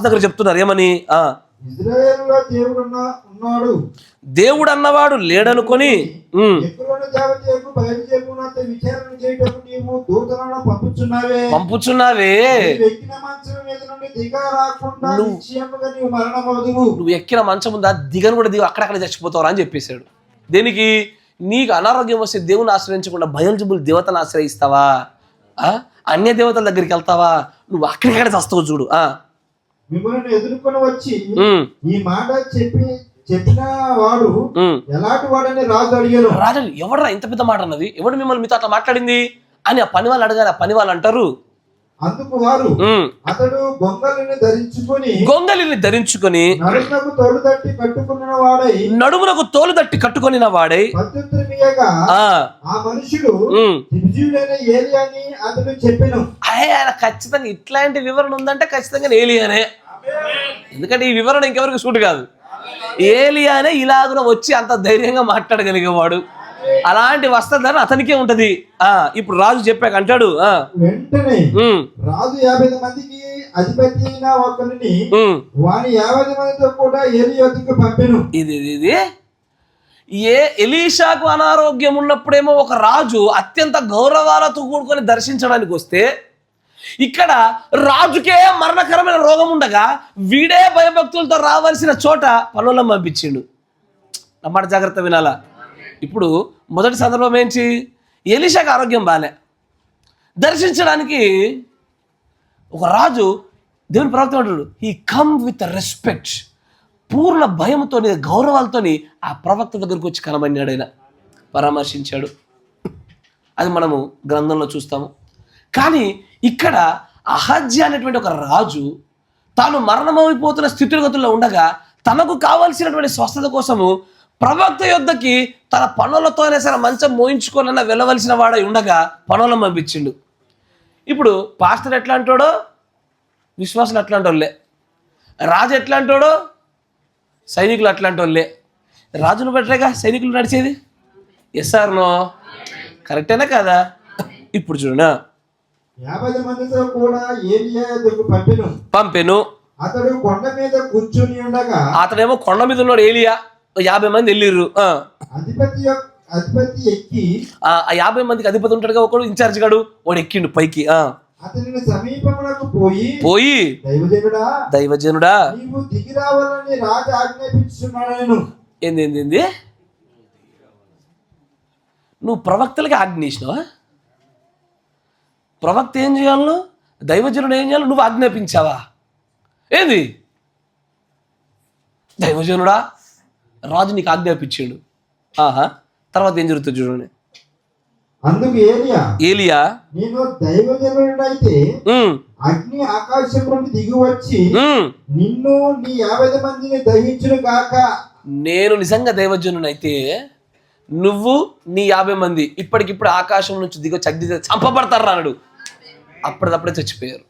దగ్గర చెప్తున్నారు ఏమని? ఇశ్రాయేలులో దేవుడు ఉన్నాడు, దేవుడు అన్నవాడు లేడనుకొని పంపుచున్నావే. నువ్వు ఎక్కిన మంచం ఉందా, దిగను కూడా దిగు, అక్కడక్కడ చచ్చిపోతావు అని చెప్పేశాడు. దేనికి? నీకు అనారోగ్యం వస్తే దేవుని ఆశ్రయించకుండా బయల్జెబూలు దేవతను ఆశ్రయిస్తావా? అన్య దేవతల దగ్గరికి వెళ్తావా? నువ్వు అక్కడికక్కడ చస్తావు చూడు. మిమ్మల్ని ఎదుర్కొని వచ్చి ఈ మాట చెప్పిన వాడు ఎలాంటి వాడని రాజు అడిగారు. రాజు, ఎవడరా ఇంత పెద్ద మాట అన్నది? ఎవడు మిమ్మల్ని మీతో అట్లా మాట్లాడింది అని ఆ పని వాళ్ళు అడగారు. ఆ పని వాళ్ళు అంటారు, అందుకు వారు అతడు గొంగలిని ధరించుకొని నడుమునకు తోలు దట్టి కట్టుకున్న వాడై ఆ మనుషుడు ఏలియాని అతడు చెప్పెను. ఆయన ఖచ్చితంగా ఇట్లాంటి వివరణ ఉందంటే ఖచ్చితంగా ఏలియానే. ఎందుకంటే ఈ వివరణ ఇంకెవరికి సూట్ కాదు. ఏలియానే ఇలాగున వచ్చి అంత ధైర్యంగా మాట్లాడగలిగేవాడు. అలాంటి వస్త్రధారణ అతనికే ఉంటది. ఇప్పుడు రాజు చెప్పాక అంటాడు, వెంటనే రాజు 50 మందికి అధిపతి అయిన ఒకరిని వాని 50 మందితో కూడా ఏలియా వద్దకు పంపెను. ఇది ఎలీషాకు అనారోగ్యం ఉన్నప్పుడేమో ఒక రాజు అత్యంత గౌరవాలతో కూడుకొని దర్శించడానికి వస్తే, ఇక్కడ రాజుకే మరణకరమైన రోగం ఉండగా వీడే భయభక్తులతో రావాల్సిన చోట పనులను పంపించిండు. అన్నమాట, జాగ్రత్త వినాలా. ఇప్పుడు మొదటి సందర్భం ఏంటి? ఎలీషాకు ఆరోగ్యం బాలే, దర్శించడానికి ఒక రాజు దేవుని ప్రవక్త అంటాడు, హీ కమ్ విత్ రెస్పెక్ట్, పూర్ణ భయంతో గౌరవాలతో ఆ ప్రవక్త దగ్గరికి వచ్చి కనబడినాడు. ఆయన పరామర్శించాడు. అది మనము గ్రంథంలో చూస్తాము. కానీ ఇక్కడ అహజ్య అనేటువంటి ఒక రాజు తాను మరణమైపోతున్న స్థితిగతుల్లో ఉండగా తనకు కావాల్సినటువంటి స్వస్థత కోసము ప్రవక్త యొద్దకి తన పనులతోనే సరే మంచం మోయించుకోనన్నా వెళ్ళవలసిన వాడై ఉండగా పనులను పంపించిండు. ఇప్పుడు పాస్టర్ ఎట్లా అంటాడో విశ్వాసులు అట్లాంటి వాళ్ళే, రాజు ఎట్లా అంటాడో సైనికులు అట్లాంటి వాళ్ళే. రాజును బట్టలేగా సైనికులు నడిచేది. Yes or no? కరెక్టేనా కదా? ఇప్పుడు చూడనా, 50 మందితో కూడా ఏలియా యొద్దకు పంపెను. అతడు కొండ మీద కూర్చుని ఉండగా, అతడేమో కొండ మీద ఉన్నాడు. ఏలియా 50 మంది వెళ్ళిర్రు. అధిపతి ఎక్కి, ఆ 50 మందికి అధిపతి ఉంటాడుగా, ఒకడు ఇన్ఛార్జ్ గాడు, వాడు ఎక్కిండు పైకి. అతని సమీపమునకు పోయి దైవజనుడా నీవు దిగి రావాలని రాజు ఆజ్ఞాపించుచున్నాడు. ఏంది నువ్వు ప్రవక్తలకి ఆజ్ఞేసినావా? ప్రవక్త ఏం చేయాలను, దైవజనుడు ఏం చేయాలి, నువ్వు ఆజ్ఞాపించావా? ఏంది దైవజనుడా, రాజు నీకు ఆజ్ఞాపించాడు. తర్వాత ఏం జరుగుతుంది చూడండి. అందుకు ఏలియా నేను దైవజనుడైతే అగ్ని ఆకాశం నుండి దిగి వచ్చి నిన్ను నీ 50 మందిని దహించును గాక. నేను నిజంగా దైవజనుడైతే నువ్వు నీ 50 మంది ఇప్పటికిప్పుడు ఆకాశం నుంచి దిగొచ్చి అగ్ని చంపబడతారు అన్నాడు. అప్పటిదప్పుడే చచ్చిపోయారు.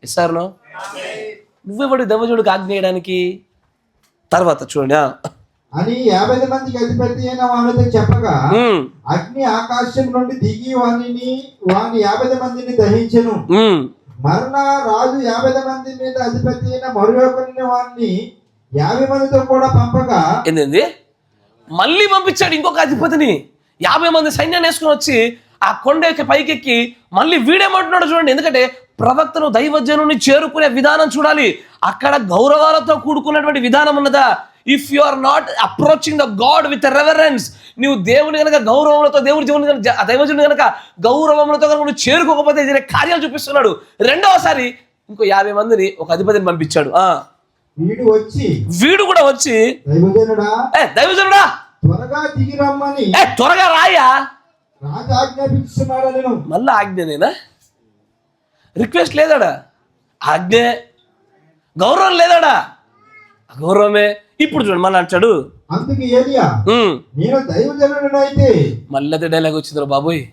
ఇస్తారనో? నువ్వెవడు దైవజనుడికి ఆజ్ఞ వేయడానికి? తర్వాత చూడండి, అని 50 మందికి అధిపతి అయిన వాళ్ళతో చెప్పగా అగ్ని ఆకాశం నుండి దిగి వాని 50 మందిని దహించెను. మరలా రాజు 50 మంది మీద అధిపతి అయిన మరొకరిని వారిని 50 మందితో కూడా పంపగా, ఏంది మళ్ళీ పంపించాడు ఇంకొక అధిపతిని. 50 మంది సైన్యాన్ని వేసుకుని వచ్చి ఆ కొండ పైకెక్కి మళ్ళీ వీడేమంటున్నాడు చూడండి. ఎందుకంటే ప్రవక్తను దైవజనుని చేరుకునే విధానం చూడాలి. అక్కడ గౌరవాలతో కూడుకున్నటువంటి విధానం ఉన్నదా? If you are not approaching the God with reverence, నువ్వు దేవుని కనుక గౌరవంతో, దేవుడి దేవుని దైవజనుని కనుక గౌరవంతో కనుక నువ్వు చేరుకోకపోతే జరిగే కార్యాలు చూపిస్తున్నాడు. రెండవసారి ఇంకో 50 మందిని ఒక అధిపతిని పంపించాడు. వీడు కూడా వచ్చి దైవజనుడా త్వరగా దిగి రమ్మని, త్వరగా రాయా, రాజు ఆజ్ఞాపించున్నాడు. మళ్ళీ ఆజ్ఞనేనా? రిక్వెస్ట్ లేదాడా? ఆజ్ఞే. గౌరవం లేదాడా? గౌరవమే. ఇప్పుడు చూడండి మళ్ళీ అంటాడు, అందుకు ఏలియా నేను దైవజనుడైతే, మళ్ళీ అదే డైలాగ్ వచ్చిందిరా బాబోయ్,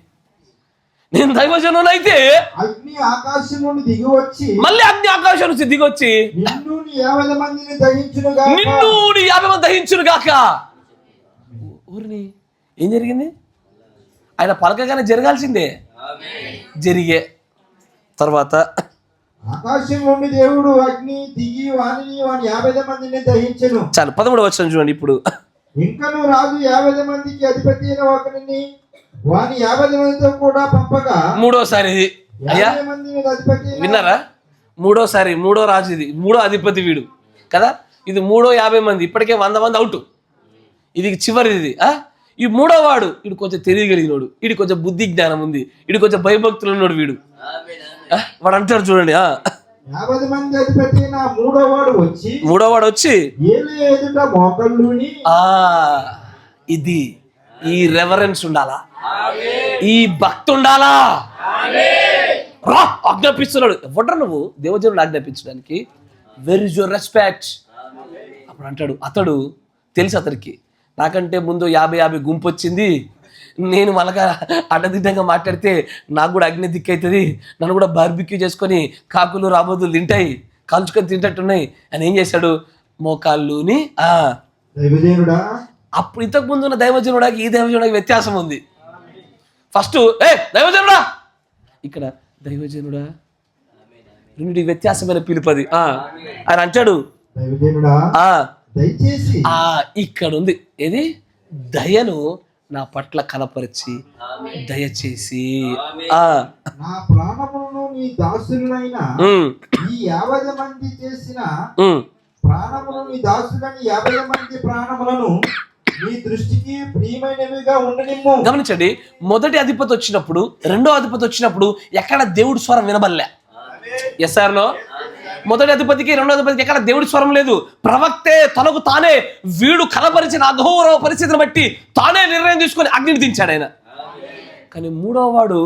నేను దైవజనుడైతే అగ్ని ఆకాశం నుండి దిగి వచ్చి, మళ్ళీ అగ్ని ఆకాశం నుంచి దిగి వచ్చి నిన్ను నీ 50 మందిని దహించును గాక. నిన్ను నీ 50 మంది దహించును గాక. ఊరిని ఏం జరిగింది? ఆయన పలకగానే జరగాల్సిందే, జరిగే. తర్వాత ఆకాశం నుండి దేవుడు అగ్ని దిగి వాని 50 మందిని దహించెను. చాలు 13వ వచనం చూడండి. ఇప్పుడు ఇంకను రాజు 50 మందికి అధిపతి అయిన ఒకరిని వాని 50 మందితో కూడా పంపగా, మూడోసారి ఇది. అయ్యా విన్నారా? మూడోసారి, మూడో రాజు ఇది, మూడో అధిపతి వీడు కదా. ఇది మూడో 50 మంది, ఇప్పటికే 100 మంది అవుట్. ఇది చివరిది. ఈ మూడో వాడు వీడు కొంచెం తెలియగలిగినోడు, వీడు కొంచెం బుద్ధి జ్ఞానం ఉంది, వీడు కొంచెం భయభక్తులు ఉన్నాడు. వాడు అంటాడు చూడండి, 50 మంది అధిపతి అయిన మూడో వాడు వచ్చి ఏలియా ఎదుట మోకళ్ళూని. ఇది ఈ రెవరెన్స్ ఉండాలా, ఈ భక్తి ఉండాలా. రా ఆజ్ఞాపిస్తున్నాడు. ఎవడ్రా నువ్వు దేవజనుడు ఆజ్ఞాపించడానికి? Where is your respect? అప్పుడు అంటాడు, అతడు తెలుసు అతడికి నాకంటే ముందు 50 గుంపు వచ్చింది, నేను మళ్ళా అడ్డదిడ్డంగా మాట్లాడితే నాకు కూడా అగ్ని దిక్కవుతుంది, నన్ను కూడా బార్బిక్యూ చేసుకొని కాకులు రాబోతులు తింటాయి, కాల్చుకొని తింటట్టున్నాయి అని ఏం చేశాడు? మోకాళ్ళుని. అప్పుడు ఇంతకు ముందు ఉన్న దైవజనుడికి ఈ దైవజనుడికి వ్యత్యాసం ఉంది. ఫస్ట్ దైవజనుడా, ఇక్కడ దైవజనుడా, రెండింటి వ్యత్యాసమైన పిలుపది. ఆయన అంటాడు ఇక్కడ ఉంది ఏది? దయను నా పట్ల కనపరిచి దయచేసి నా ప్రాణములను నీ దాసులైన ఈ 50 మంది చేసిన ప్రాణములను, నీ దాసులని 50 మంది ప్రాణములను నీ దృష్టికి ప్రియమైనవిగా ఉండనిమ్ము. గమనించండి, మొదటి అధిపతి వచ్చినప్పుడు, రెండో అధిపతి వచ్చినప్పుడు ఎక్కడ దేవుడి స్వరం వినబడలే. ఎస్ఆర్లో మొదటి అధిపతికి రెండో అధిపతికి ఎక్కడ దేవుడి స్వరం లేదు. ప్రవక్తే తనకు తానే వీడు కనపరిచిన అఘోరవ పరిస్థితిని బట్టి తానే నిర్ణయం తీసుకొని అగ్నిని దించాడు ఆయన. కానీ మూడో వాడు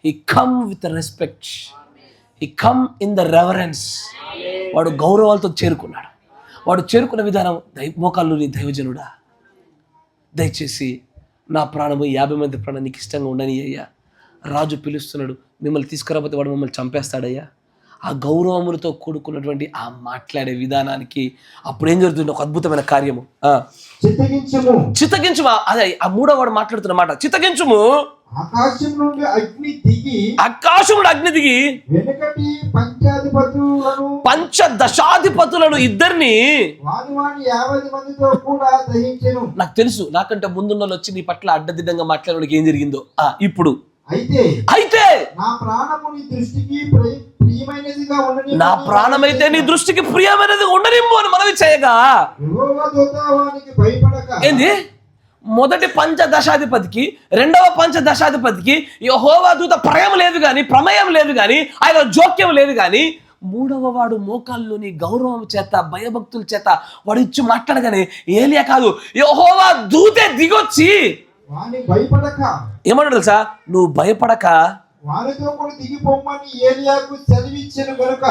he come with respect, he come in the reverence. వాడు గౌరవాలతో చేరుకున్నాడు. వాడు చేరుకున్న విధానం మోకాళ్ళుని దైవజనుడా, దయచేసి నా ప్రాణము 50 మంది ప్రాణం నీకు ఇష్టంగా ఉండని అయ్యా. రాజు పిలుస్తున్నాడు, మిమ్మల్ని తీసుకురాకపోతే వాడు మమ్మల్ని చంపేస్తాడయ్యా. ఆ గౌరవములతో కూడుకున్నటువంటి ఆ మాట్లాడే విధానానికి అప్పుడు ఏం జరుగుతుంది? ఒక అద్భుతమైన కార్యము. చిత్తగించుమా, అదే ఆ 3వ వాడు మాట్లాడుతున్న మాట, చిత్తగించుము. ఆకాశం నుండి అగ్ని దిగి వెనకటి పంచదశాధిపతులను ఇద్దరిని వాని 50 మందితో కూడా దహించెను. నాకు తెలుసు, నాకంటే ముందున్న వచ్చి నీ పట్ల అడ్డదిడ్డంగా మాట్లాడడానికి ఏం జరిగిందో. ఇప్పుడు అయితే నా ప్రాణము నీ దృష్టికి ప్రియమైనదిగా ఉండని, నా ప్రాణమైతే నీ దృష్టికి ప్రియమైనదిగా ఉండనిమ్ము అని మనవి చేయగా, యెహోవా దూత వానికి భయపడక. ఏంది? మొదటి పంచదశాధిపతికి, 2వ పంచదశాధిపతికి యెహోవా దూత ప్రమేయం లేదు కానీ ఆయన జోక్యం లేదు కానీ, 3వ వాడు మోకాల్లోని గౌరవం చేత భయభక్తుల చేత వాడు ఇచ్చి మాట్లాడగానే ఏలియా కాదు, యెహోవా దూతే దిగొచ్చి భయపడక ఏమన్నాడు తెలుసా? నువ్వు భయపడక వారితో కూడా దిగిపోమని ఏలియాకు సెలవిచ్చెను గనుక.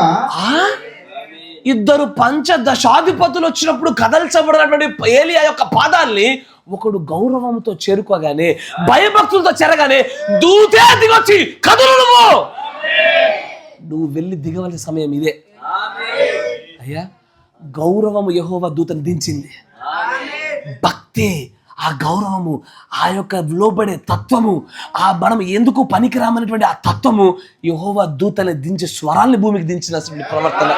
ఇద్దరు పంచదశాధిపతులు వచ్చినప్పుడు కదల్చబడినటువంటి ఏలియా యొక్క పాదాల్ని ఒకడు గౌరవంతో చేరుకోగానే, భయభక్తులతో చేరగానే దూతే దిగొచ్చి కదులు, నువ్వు వెళ్ళి దిగవలసిన సమయం ఇదే అయ్యా. గౌరవము యెహోవా దూతను దించింది. భక్తి, ఆ గౌరవము, ఆ యొక్క లోబడే తత్వము, ఆ మనం ఎందుకు పనికిరామనేటువంటి ఆ తత్వము యెహోవా దూతని దించి స్వరాల్ని భూమికి దించిన ప్రవర్తన.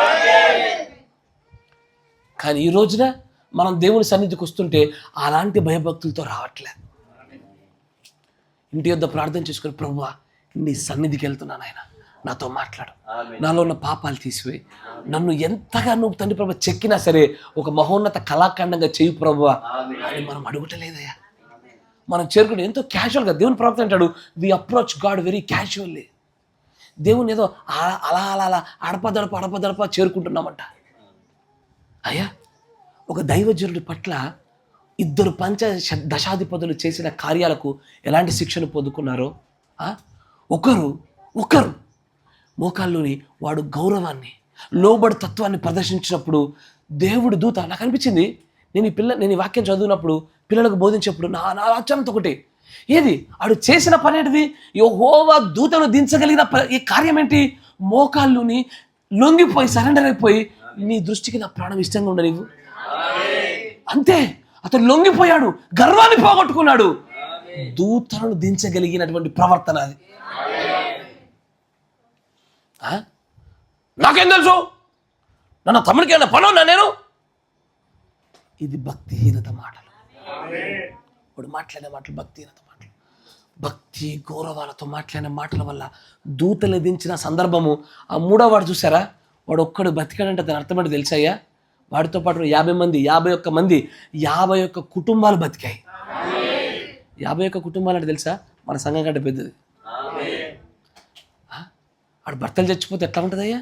కానీ ఈ రోజున మనం దేవుని సన్నిధికి వస్తుంటే అలాంటి భయభక్తులతో రావట్లేదు. ఇంటి యొద్ద ప్రార్థన చేసుకుని, ప్రభువా నీ సన్నిధికి వెళ్తున్నాను ఆయన, నాతో మాట్లాడు, నాలో ఉన్న పాపాలు తీసివేయి, నన్ను ఎంతగా నువ్వు తండ్రి ప్రభు చెక్కినా సరే ఒక మహోన్నత కళాఖండంగా చేయి ప్రభువా అని మనం అడుగుటలేదయ్యా. మనం చేరుకుంటే ఎంతో క్యాజువల్గా, దేవుని ప్రవక్త అంటాడు, we approach God very casually. దేవుని ఏదో అలా అలా అలా అడపదడప చేరుకుంటున్నామంట. అయ్యా, ఒక దైవజనుడి పట్ల ఇద్దరు పంచదశాధిపతులు చేసిన కార్యాలకు ఎలాంటి శిక్షను పొందుకున్నారో, ఒకరు మోకాల్లోని వాడు గౌరవాన్ని, లోబడి తత్వాన్ని ప్రదర్శించినప్పుడు దేవుడి దూత, నాకు అనిపించింది, నేను ఈ వాక్యం చదివినప్పుడు పిల్లలకు బోధించేప్పుడు నా ఆచరణతో ఒకటి, ఏది ఆడు చేసిన పని ఏంటిది? యెహోవా దూతను దించగలిగిన ఈ కార్యం ఏంటి? మోకాళ్ళుని లొంగిపోయి సరెండర్ అయిపోయి, నీ దృష్టికి నా ప్రాణం ఇష్టంగా ఉండ నీవు, అంతే. అతను లొంగిపోయాడు, గర్వాన్ని పోగొట్టుకున్నాడు. దూతలను దించగలిగినటువంటి ప్రవర్తన అది. నాకేం తెలుసు, నన్ను తమ్ముడికి ఏమైనా పని ఉన్నా నేను? ఇది భక్తిహీనత మాటలు. వాడు మాట్లాడే మాటలు భక్తిహీనత మాటలు. భక్తి గౌరవాలతో మాట్లాడిన మాటల వల్ల దూతలు దించిన సందర్భము. ఆ 3వ వాడు చూసారా, వాడు ఒక్కడు బతికాడంటే దాని అర్థం ఏంటో తెలుసాయ్యా? వాడితో పాటు 51 మంది 51 కుటుంబాలు బతికాయి. 51 కుటుంబాలు అంటే తెలుసా, మన సంఘం కంటే పెద్దది. వాడు భర్తలు చచ్చిపోతే ఎట్లా ఉంటుందయ్యా?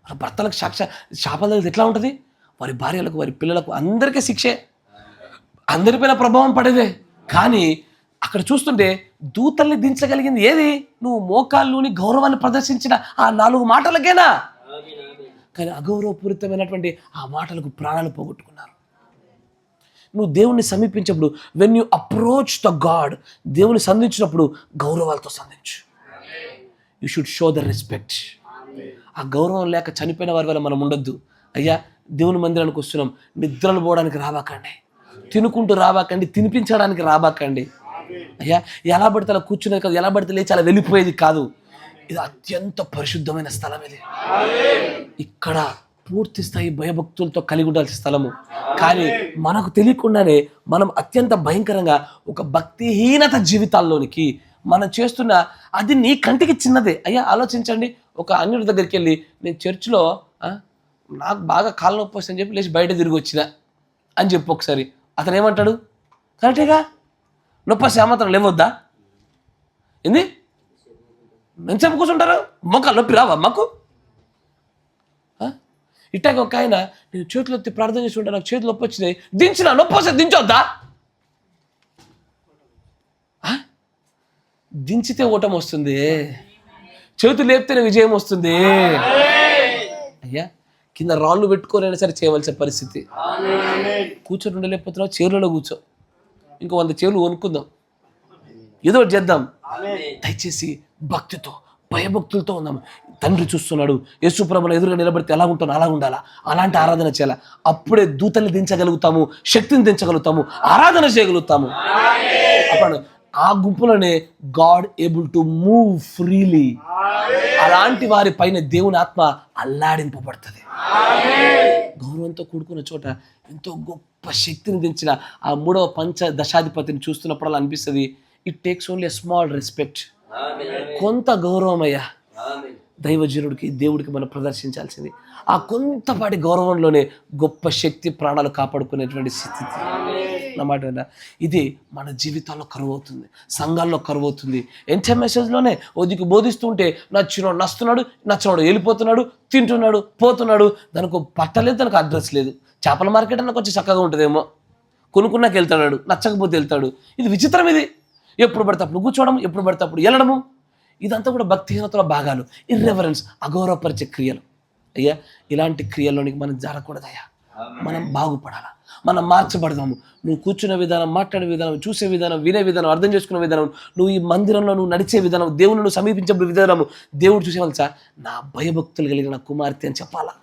వాళ్ళ భర్తలకు శాపాలు తగిలితే ఎట్లా ఉంటుంది? వారి భార్యలకు, వారి పిల్లలకు, అందరికీ శిక్షే, అందరిపైన ప్రభావం పడేదే. కానీ అక్కడ చూస్తుంటే దూతల్ని దించగలిగింది ఏది? నువ్వు మోకాళ్ళుని గౌరవాన్ని ప్రదర్శించిన ఆ 4 మాటలకేనా? కానీ అగౌరవపూరితమైనటువంటి ఆ మాటలకు ప్రాణాలు పోగొట్టుకున్నారు. నువ్వు దేవుణ్ణి సమీపించినప్పుడు, when you approach the God, దేవుని సంధించినప్పుడు గౌరవాలతో సంధించు. You should show the respect. ఆ గౌరవం లేక చనిపోయిన వారి వల్ల మనం ఉండొద్దు. అయ్యా, దేవుని మందిరానికి వస్తున్నాం, నిద్రలు పోవడానికి రాబాకండి, తినుకుంటూ రాబాకండి, తినిపించడానికి రాబాకండి. అయ్యా, ఎలా పడితే అలా కూర్చునేది కాదు, ఎలా పడితే లేచి అలా వెళ్ళిపోయేది కాదు. ఇది అత్యంత పరిశుద్ధమైన స్థలం. ఇది ఇక్కడ పూర్తి స్థాయి భయభక్తులతో కలిగి ఉండాల్సిన స్థలము. కానీ మనకు తెలియకుండానే మనం అత్యంత భయంకరంగా ఒక భక్తిహీనత జీవితాల్లోనికి మనం చేస్తున్న, అది నీ కంటికి చిన్నదే. అయ్యా ఆలోచించండి, ఒక అన్యుడి దగ్గరికి వెళ్ళి, నేను చర్చిలో నాకు బాగా కాళ్ళ నొప్పి వస్తుందని చెప్పి లేచి బయట తిరిగి వచ్చిన అని చెప్పి ఒకసారి, అతను ఏమంటాడు? కరెక్టేగా, నొప్పి వస్తే ఏమాత్రం లేవద్దా? ఏంది నేను చెప్పు కూర్చుంటారు, మొక్క నొప్పి రావా మాకు? ఇట్టాక ఒక ఆయన, నేను చేతులు ఎత్తి ప్రార్థన చేసి ఉంటాను, నాకు చేతులు నొప్పి వచ్చినాయి, దించిన, నొప్పి వస్తే దించొద్దా? దించితే ఓటం వస్తుంది, చేతులు లేపితేనే విజయం వస్తుంది. అయ్యా, కింద రాళ్ళు పెట్టుకోనైనా సరే చేయవలసిన పరిస్థితి. కూర్చొని ఉండలేకపోతున్నావు, చైర్లలో కూర్చో, ఇంకో 100 చైర్లు కొనుక్కుందాం, ఏదో ఒకటి చేద్దాం. దయచేసి భక్తితో భయభక్తులతో ఉందాం. తండ్రి చూస్తున్నాడు, యేసుప్రభువుని ఎదురుగా నిలబడితే ఎలా ఉంటాను అలా ఉండాలా, అలాంటి ఆరాధన చేయాలా. అప్పుడే దూతల్ని దించగలుగుతాము, శక్తిని దించగలుగుతాము, ఆరాధన చేయగలుగుతాము. అప్పుడు ఆ గుంపులోనే God able to move freely. అలాంటి వారి పైన దేవుని ఆత్మ అల్లాడింపబడుతుంది. గౌరవంతో కూడుకున్న చోట ఎంతో గొప్ప శక్తిని దించిన ఆ 3వ పంచదశాధిపతిని చూస్తున్నప్పుడు అనిపిస్తుంది, it takes only a small respect. కొంత గౌరవం అయ్యా దైవజనుడికి, దేవుడికి మనం ప్రదర్శించాల్సింది. ఆ కొంతపాటి గౌరవంలోనే గొప్ప శక్తి, ప్రాణాలు కాపాడుకునేటువంటి స్థితి. అన్నమాట. ఇది మన జీవితాల్లో కరువు అవుతుంది, సంఘాల్లో కరువు అవుతుంది. ఎంటే మెసేజ్లోనే ఓదికి బోధిస్తుంటే నచ్చినోడు నస్తున్నాడు, నచ్చినోడు వెళ్ళిపోతున్నాడు, తింటున్నాడు, పోతున్నాడు. దానికి పట్టలేదు, దానికి అడ్రస్ లేదు. చేపల మార్కెట్ అన్న కొంచెం చక్కగా ఉంటుందేమో, కొనుక్కున్నాక వెళ్తాడు, నచ్చకపోతే వెళ్తాడు. ఇది విచిత్రం. ఇది ఎప్పుడు పడితే అప్పుడు కూర్చోవడం, ఎప్పుడు పడితే అప్పుడు వెళ్ళడము, ఇదంతా కూడా భక్తిహీనతలో భాగాలు, ఇర్రెవరెన్స్, అగౌరవపరిచే క్రియలు. అయ్యా ఇలాంటి క్రియల్లోనికి మనం జారకూడదయ్యా. మనం బాగుపడాలా, మనం మార్చబడదాము. నువ్వు కూర్చునే విధానం, మాట్లాడే విధానం, చూసే విధానం, వినే విధానం, అర్థం చేసుకునే విధానం, నువ్వు ఈ మందిరంలో నువ్వు నడిచే విధానం, దేవుని నువ్వు సమీపించే విధానము, దేవుడు చూసేవాళ్ళు సార్ నా భయభక్తులు కలిగిన కుమార్తె అని చెప్పాలా.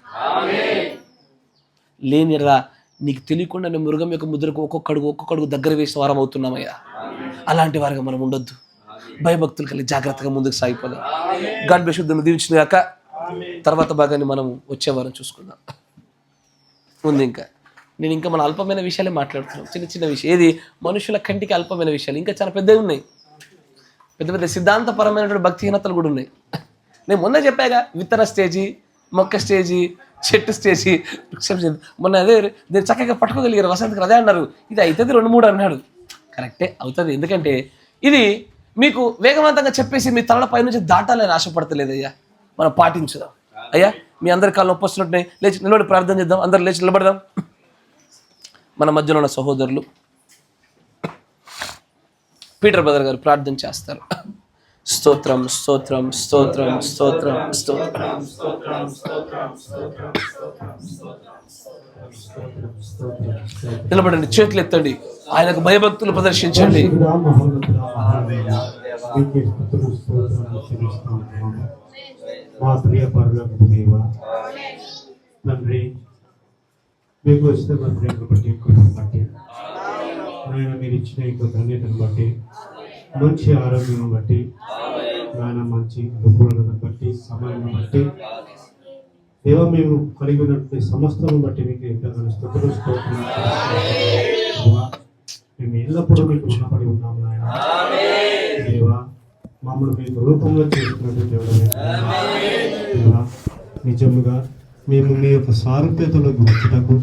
లేనిరా నీకు తెలియకుండా నేను మృగం యొక్క ముద్రకు ఒక్కొక్కడుగు దగ్గర వేసిన వారం అవుతున్నామయ్యా. అలాంటి వారిగా మనం ఉండొద్దు. భయభక్తులు కలిగి జాగ్రత్తగా ముందుకు సాగిపోదాం. God bless you. దీవించిన గాక. తర్వాత భాగాన్ని మనం వచ్చే వారం చూసుకుందాం. ముందు ఇంకా మన అల్పమైన విషయాలే మాట్లాడుతున్నాం, చిన్న చిన్న విషయం. ఏది మనుషుల కంటికి అల్పమైన విషయాలు, ఇంకా చాలా పెద్దవి ఉన్నాయి. పెద్ద పెద్ద సిద్ధాంతపరమైనటువంటి భక్తిహీనతలు కూడా ఉన్నాయి. నేను మొన్న చెప్పాగా, విత్తన స్టేజీ, మొక్క స్టేజీ, చెట్టు స్టేజీ, మొన్న అదే నేను చక్కగా పట్టుకోగలిగారు. వసంతకి అదే అన్నారు, ఇది అవుతుంది 2-3 అన్నాడు. కరెక్టే అవుతుంది. ఎందుకంటే ఇది మీకు వేగవంతంగా చెప్పేసి మీ తలల పై నుంచి దాటాలని ఆశపడతలేదు. అయ్యా మనం పాటించుదాం. అయ్యా మీ అందరి కాళ్ళు నొప్పి వస్తున్నట్టున్నాయి, లేచి నిలబడి ప్రార్థన చేద్దాం. అందరు లేచి నిలబడదాం. మన మధ్యలో ఉన్న సహోదరులు పీటర్ బ్రదర్ గారు ప్రార్థన చేస్తారు. స్తోత్రం స్తోత్రం స్తోత్రం స్తోత్రం స్తోత్రం. నిలబడండి, చేతులు ఎత్తండి, ఆయనకు భయభక్తులు ప్రదర్శించండి. మా ప్రియ పరలోకపు దేవా తండ్రి, మీకు వచ్చిన ప్రేమను బట్టి, కృపను బట్టి, నాయన మీరు ఇచ్చిన ఇంకో ధన్యతను బట్టి, మంచి ఆరోగ్యం బట్టి, నాయన మంచి అనుకూలతను బట్టి, సమయాన్ని బట్టి, దేవ మేము కలిగి ఉన్నటువంటి సమస్తను బట్టి మీకు ఎంతగానో స్తుతులు స్తోత్రాలు. మేము ఎల్లప్పుడూ మీకు రుణపడి ఉన్నాము నాయన. దేవా మమ్మల్ని మీకు రూపంలో చేసుకున్నటువంటి దేవా, నిజముగా మేము మీ యొక్క సారూప్యతలోకి వచ్చుటకు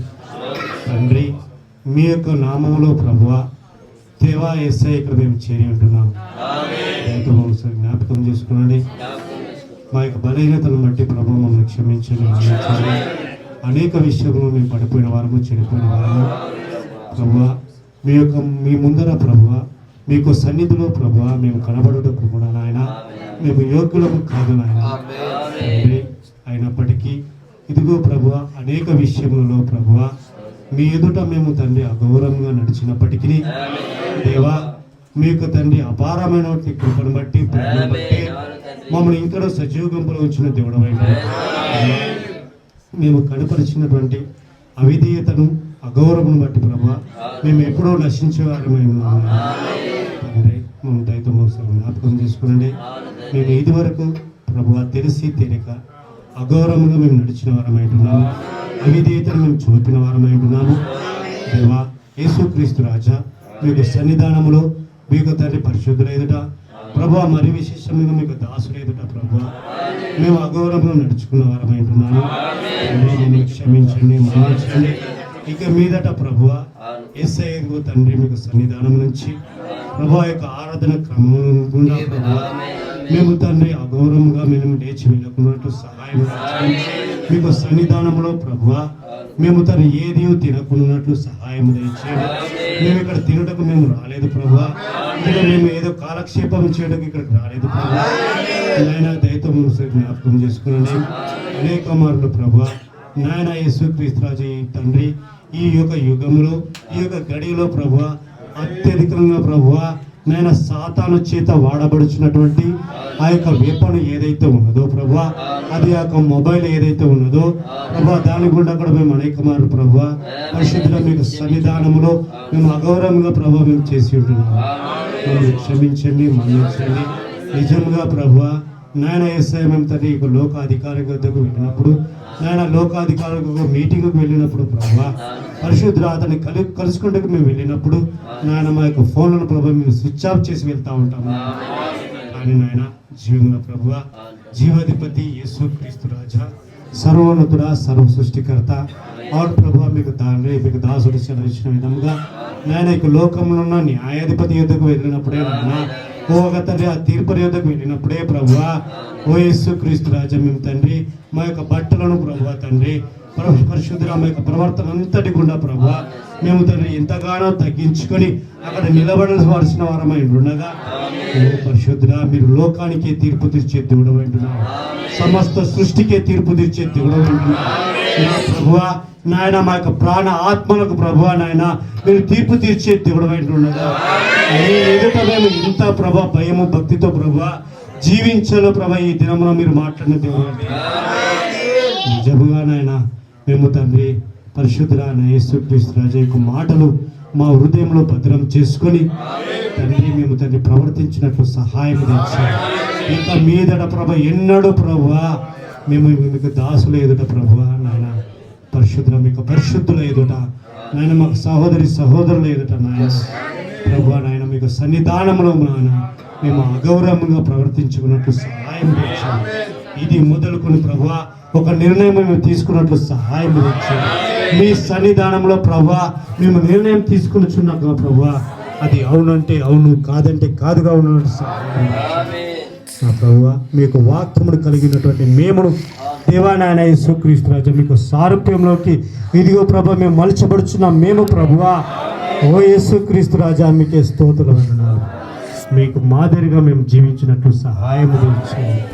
తండ్రి, మీ యొక్క నామంలో ప్రభువా దేవా యేసయ్య ఇక్కడ మేము చేరి ఉంటున్నాము. ఒకసారి జ్ఞాపకం చేసుకునండి. మా యొక్క బలహీనతను బట్టి ప్రభు మమ్మల్ని క్షమించండి. అనేక విషయంలో మేము పడిపోయిన వారము, చెడిపోయిన వారము ప్రభువా. మీ ముందర ప్రభువా, మీకు సన్నిధిలో ప్రభువా మేము కనబడుటకు కూడా నాయన మేము యోగ్యులము కాదు నాయన తండ్రి. అయినప్పటికీ ఇదిగో ప్రభువా అనేక విషయములలో ప్రభువా మీ ఎదుట మేము తండ్రి అగౌరవంగా నడిచినప్పటికీ దేవా మీ యొక్క తండ్రి అపారమైన కృపను బట్టి, ప్రేమను బట్టి మమ్మల్ని ఇంకా సజీవ గుంపులో ఉంచిన దేవుడు వైపు మేము కనపరిచినటువంటి అవిధేయతను, అగౌరవం బట్టి ప్రభువా మేము ఎప్పుడో నశించేవారమై ఉన్నాము తండ్రి. మేము దయతో ఒకసారి జ్ఞాపకం చేసుకునండి. మేము ఇది వరకు ప్రభువా తెలిసి తెలియక అగౌరవంగా మేము నడిచిన వారమై ఉంటున్నాము, అవిధేయతను మేము చూపిన వారమై ఉంటున్నాము. దేవా యేసుక్రీస్తు రాజా మీకు సన్నిధానములో మీకు తండ్రి పరిశుద్ధుల ఎదుట ప్రభువా, మరి విశేషంగా మీకు దాసులు ఎదుట ప్రభువా మేము అగౌరవంగా నడుచుకున్న వారమై ఉంటున్నాము. మమ్మల్ని క్షమించండి, మన్నించండి. ఇక మీదట ప్రభువా యేసయ్య తండ్రి మీకు సన్నిధానం నుంచి ప్రభువా యొక్క ఆరాధన క్రమం గుండా ప్రభువా మేము తండ్రి అగౌరవంగా మేము లేచి వెళ్ళకున్నట్టు సహాయం మీకు సన్నిధానంలో ప్రభువా మేము తను ఏది తినకున్నట్లు సహాయం దయచేయండి. మేము ఇక్కడ తినటకు మేము రాలేదు ప్రభువా, ఇక్కడ మేము ఏదో కాలక్షేపం చేయడానికి ఇక్కడికి రాలేదు ప్రభువా. ఆయన దయతో మేము జ్ఞాపకం చేసుకున్నాను. అనేక మార్లు ప్రభువా నాయన యేసుక్రీస్తు రాజు ఈ తండ్రి ఈ యొక్క యుగంలో ఈ యొక్క గడిలో ప్రభువా అత్యధికంగా ప్రభువా నాయన సాతాను చేత వాడబడుచున్నటువంటి ఆ యొక్క వేపను ఏదైతే ఉన్నదో ప్రభువా అది ఆ యొక్క మొబైల్ ఏదైతే ఉన్నదో ప్రభువా దాని గుండా కూడా మేము అనేక మార్లు ప్రభువా పరిశుద్ధుల మీకు సన్నిధానంలో మేము అగౌరవంగా ప్రభువా మేము చేసి ఉంటున్నాము. మమ్మల్ని క్షమించండి, మన్నించండి. నిజంగా ప్రభువా నాయన యేసయ్య మేము తండ్రి ఈ లోకాధికారి వద్దకు వెళ్ళినప్పుడు నాయన లోకాధికారులకు మీటింగ్కి వెళ్ళినప్పుడు ప్రభువా పరిశుద్ధులు అతన్ని కలుసుకుంటూ మేము వెళ్ళినప్పుడు నాయన మా యొక్క ఫోన్లను ప్రభావ మేము స్విచ్ ఆఫ్ చేసి వెళ్తూ ఉంటాము. కానీ నాయన జీవంలో ప్రభువా జీవాధిపతి యేసుక్రీస్తు రాజా సర్వోన్నతుడా సర్వ సృష్టికర్త ఆడు ప్రభువా మీకు తండ్రి మీకు దాసుడు సెలవిచ్చిన విధంగా నాయన ఇక లోకంలో ఉన్న న్యాయాధిపతి యుద్ధకు వెళ్ళినప్పుడే నాయన ఓ తండ్రి ఆ తీర్పు యుద్ధకు వెళ్ళినప్పుడే ప్రభువా ఓ యేసుక్రీస్తు రాజా మేము తండ్రి మా యొక్క బట్టలను ప్రభువా తండ్రి పరిశుద్ధుల మా యొక్క ప్రవర్తన అంతటి గుండా ప్రభువా మేము తండ్రి ఎంతగానో తగ్గించుకొని అక్కడ నిలబడవలసిన వారమై ఉండగా ఓ పరిశుద్ధుడా మీరు లోకానికే తీర్పు తీర్చే దేవుడు అంటున్నారు, సమస్త సృష్టికే తీర్పు తీర్చే దేవుడు అంటున్నారు ప్రభువా నాయన మా యొక్క ప్రాణ ఆత్మలకు ప్రభువా నాయన మీరు తీర్పు తీర్చే దేవుడు అంటుండగా మీ ఎదుట మేము ఇంత ప్రభా భయము భక్తితో ప్రభువా జీవించాలో ప్రభా ఈ దినమున మీరు మాట్లాడిన దేవుడు నిజముగా నాయన మేము తండ్రి పరిశుద్ధులైన యేసుక్రీస్తు రాజు యొక్క మాటలు మా హృదయంలో భద్రం చేసుకొని తండ్రి మేము తండ్రి ప్రవర్తించినట్లు సహాయం తెచ్చారు. ఇక మీదట ప్రభ ఎన్నడూ ప్రభువా మేము మీకు దాసుల ఎదుట ప్రభువా నాయన పరిశుద్ధుల మీకు పరిశుద్ధుల ఎదుట నాయన మాకు సహోదరుల ఎదుట నాయన ప్రభువా నాయన మీకు సన్నిధానంలో నాయన మేము అగౌరవంగా ప్రవర్తించుకున్నట్లు సహాయం తెచ్చాము. ఇది మొదలుకొని ప్రభువా ఒక నిర్ణయం మేము తీసుకున్నట్లు సహాయం తెచ్చాము. మీ సన్నిధానంలో ప్రభువా మేము నిర్ణయం తీసుకునిచున్నాక ప్రభువా అది అవునంటే అవును కాదంటే కాదుగా ఉన్నట్టు సహాయం నా ప్రభువా మీకు వాక్యమును కలిగినటువంటి మేమును దేవానాయన యేసుక్రీస్తు రాజా మీకు సారూప్యంలోకి ఇదిగో ప్రభా మేము మలచబడుచున్నాం మేము ప్రభువా ఓ యేసుక్రీస్తు రాజా మీకే స్తోత్రం అన్నారు. మీకు మాదిరిగా మేము జీవించినట్లు సహాయం చేయండి.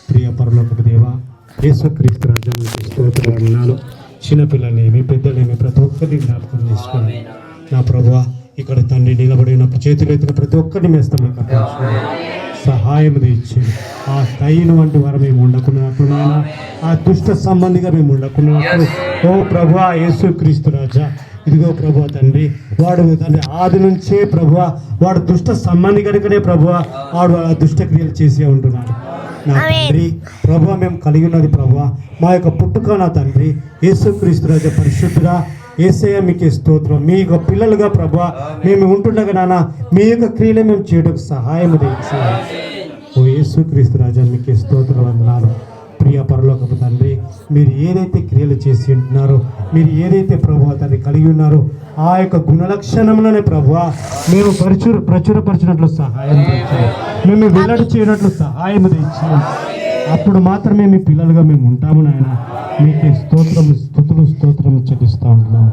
ప్రియ పరలోకపు దేవా యేసుక్రీస్తు రాజా మీకు స్తోత్రం అన్నాను. చిన్నపిల్లలేమి పెద్దలేమి ప్రతి ఒక్కరిని జ్ఞాపకం చేసుకోండి నా ప్రభువా. ఇక్కడ తండ్రి నిలబడినప్పుడు చేతులు ఎత్తిన ప్రతి ఒక్కరిని మేస్తాం సహాయం తెచ్చేది. ఆ కయ్యను వంటి వారు మేము ఉండకున్నట్లు నాయన ఆ దుష్ట సంబంధిగా మేము ఉండకున్నట్లు ఓ ప్రభువా యేసుక్రీస్తు రాజా ఇదిగో ప్రభువా తండ్రి వాడు తండ్రి ఆది నుంచే ప్రభువా వాడు దుష్ట సంబంధి కనుకనే ప్రభువా వాడు ఆ దుష్టక్రియలు చేసే ఉంటున్నాడు నా తండ్రి ప్రభువా. మేము కలిగి ఉన్నది ప్రభువా మా యొక్క పుట్టుక నా తండ్రి యేసుక్రీస్తు రాజా పరిశుద్ధుడా యేసయ్య మీకే స్తోత్రం. మీ యొక్క పిల్లలుగా ప్రభువా మేము ఉంటుండగా నాన్న మీ యొక్క క్రియలు మేము చేయడానికి సహాయం తెచ్చాము. ఓ యేసుక్రీస్తు రాజా మీకే స్తోత్రం వందనాలు. ప్రియ పరలోకపు తండ్రి మీరు ఏదైతే క్రియలు చేసి ఉంటున్నారో మీరు ఏదైతే ప్రభువా తండ్రి కలిగి ఉన్నారో ఆ యొక్క గుణలక్షణంలోనే ప్రభువా మేము ప్రచురపరిచినట్లు సహాయం తెచ్చాము. మేము వెల్లడి చేయనట్లు సహాయం తెచ్చాము. అప్పుడు మాత్రమే మీ పిల్లలుగా మేము ఉంటాము నాయన. మీకే స్తోత్రం చెల్లిస్తూ ఉంటున్నాము.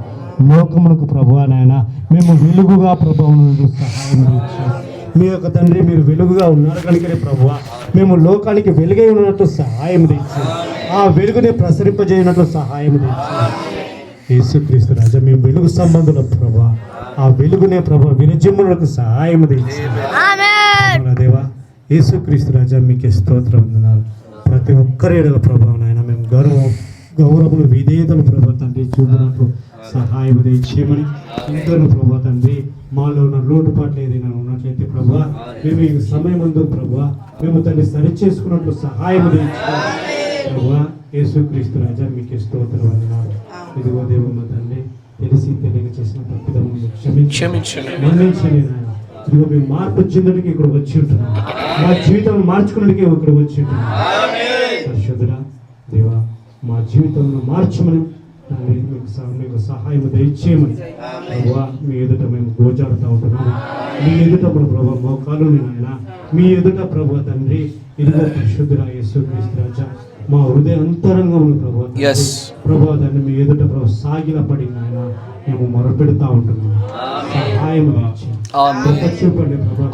లోకములకు ప్రభువా నాయన మేము వెలుగుగా ప్రభావం సహాయం తెచ్చాము. మీ యొక్క తండ్రి మీరు వెలుగుగా ఉన్నారు కనుకనే ప్రభువా మేము లోకానికి వెలుగై ఉన్నట్లు సహాయం తెచ్చాము. ఆ వెలుగుని ప్రసరింపజేయనట్లు సహాయం తెచ్చాము. యేసుక్రీస్తు రాజా మేము వెలుగు సంబంధుల ప్రభువా ఆ వెలుగునే ప్రభు విరజిమ్ములకు సహాయం తెచ్చాము. దేవా యేసుక్రీస్తు రాజా మీకే స్తోత్రం వందనాలు. ప్రతి ఒక్కరి ఎడల ప్రభావం ఆయన మేము గౌరవములు విధేయతలు ప్రభా తండ్రి చూపినట్లు సహాయం చేయమని ఇంకను ప్రభా తండ్రి మాలో ఉన్న లోటుపాట్లు ఏదైనా ఉన్నట్లయితే ప్రభా మేము ఈ సమయం ముందు ప్రభా మేము తండ్రి సరి చేసుకున్నట్లు సహాయం ప్రభా. యేసుక్రీస్తు రాజా మీకే స్తోత్రం వందనాలు. ఇదిగో దేవమ్మ తండ్రి తెలిసి తెలియక చేసిన తప్పిదములను క్షమించండి మన్నించండి నాయన. ఇదిగో మేము మార్పు చెందడానికి ఇక్కడ వచ్చి ఉంటున్నాం. మా జీవితాన్ని మార్చుకున్నట్టుగా ఇక్కడ వచ్చి ఉంటున్నాం. పరిశుద్ధుడా దేవా మా జీవితంలో మార్చమని మీకు సహాయం దయచేయమని ప్రభావ మీ ఎదుట మేము గోచాడుతూ ఉంటున్నాము. మీ ఎదుట ప్రభావ మోకాలు నాయన మీ ఎదుట ప్రభావ తండ్రి ఇదిగో పరిశుద్ధుడా యేసుక్రీస్తు రాజా మా హృదయ అంతరంగంలో ప్రభావ ప్రభావ తండ్రి మీ ఎదుట ప్రభావ సాగిలపడి నాయన మేము మొరపెడుతూ ఉంటున్నాము. సహాయం దయచేయండి. చూపండి ప్రభావ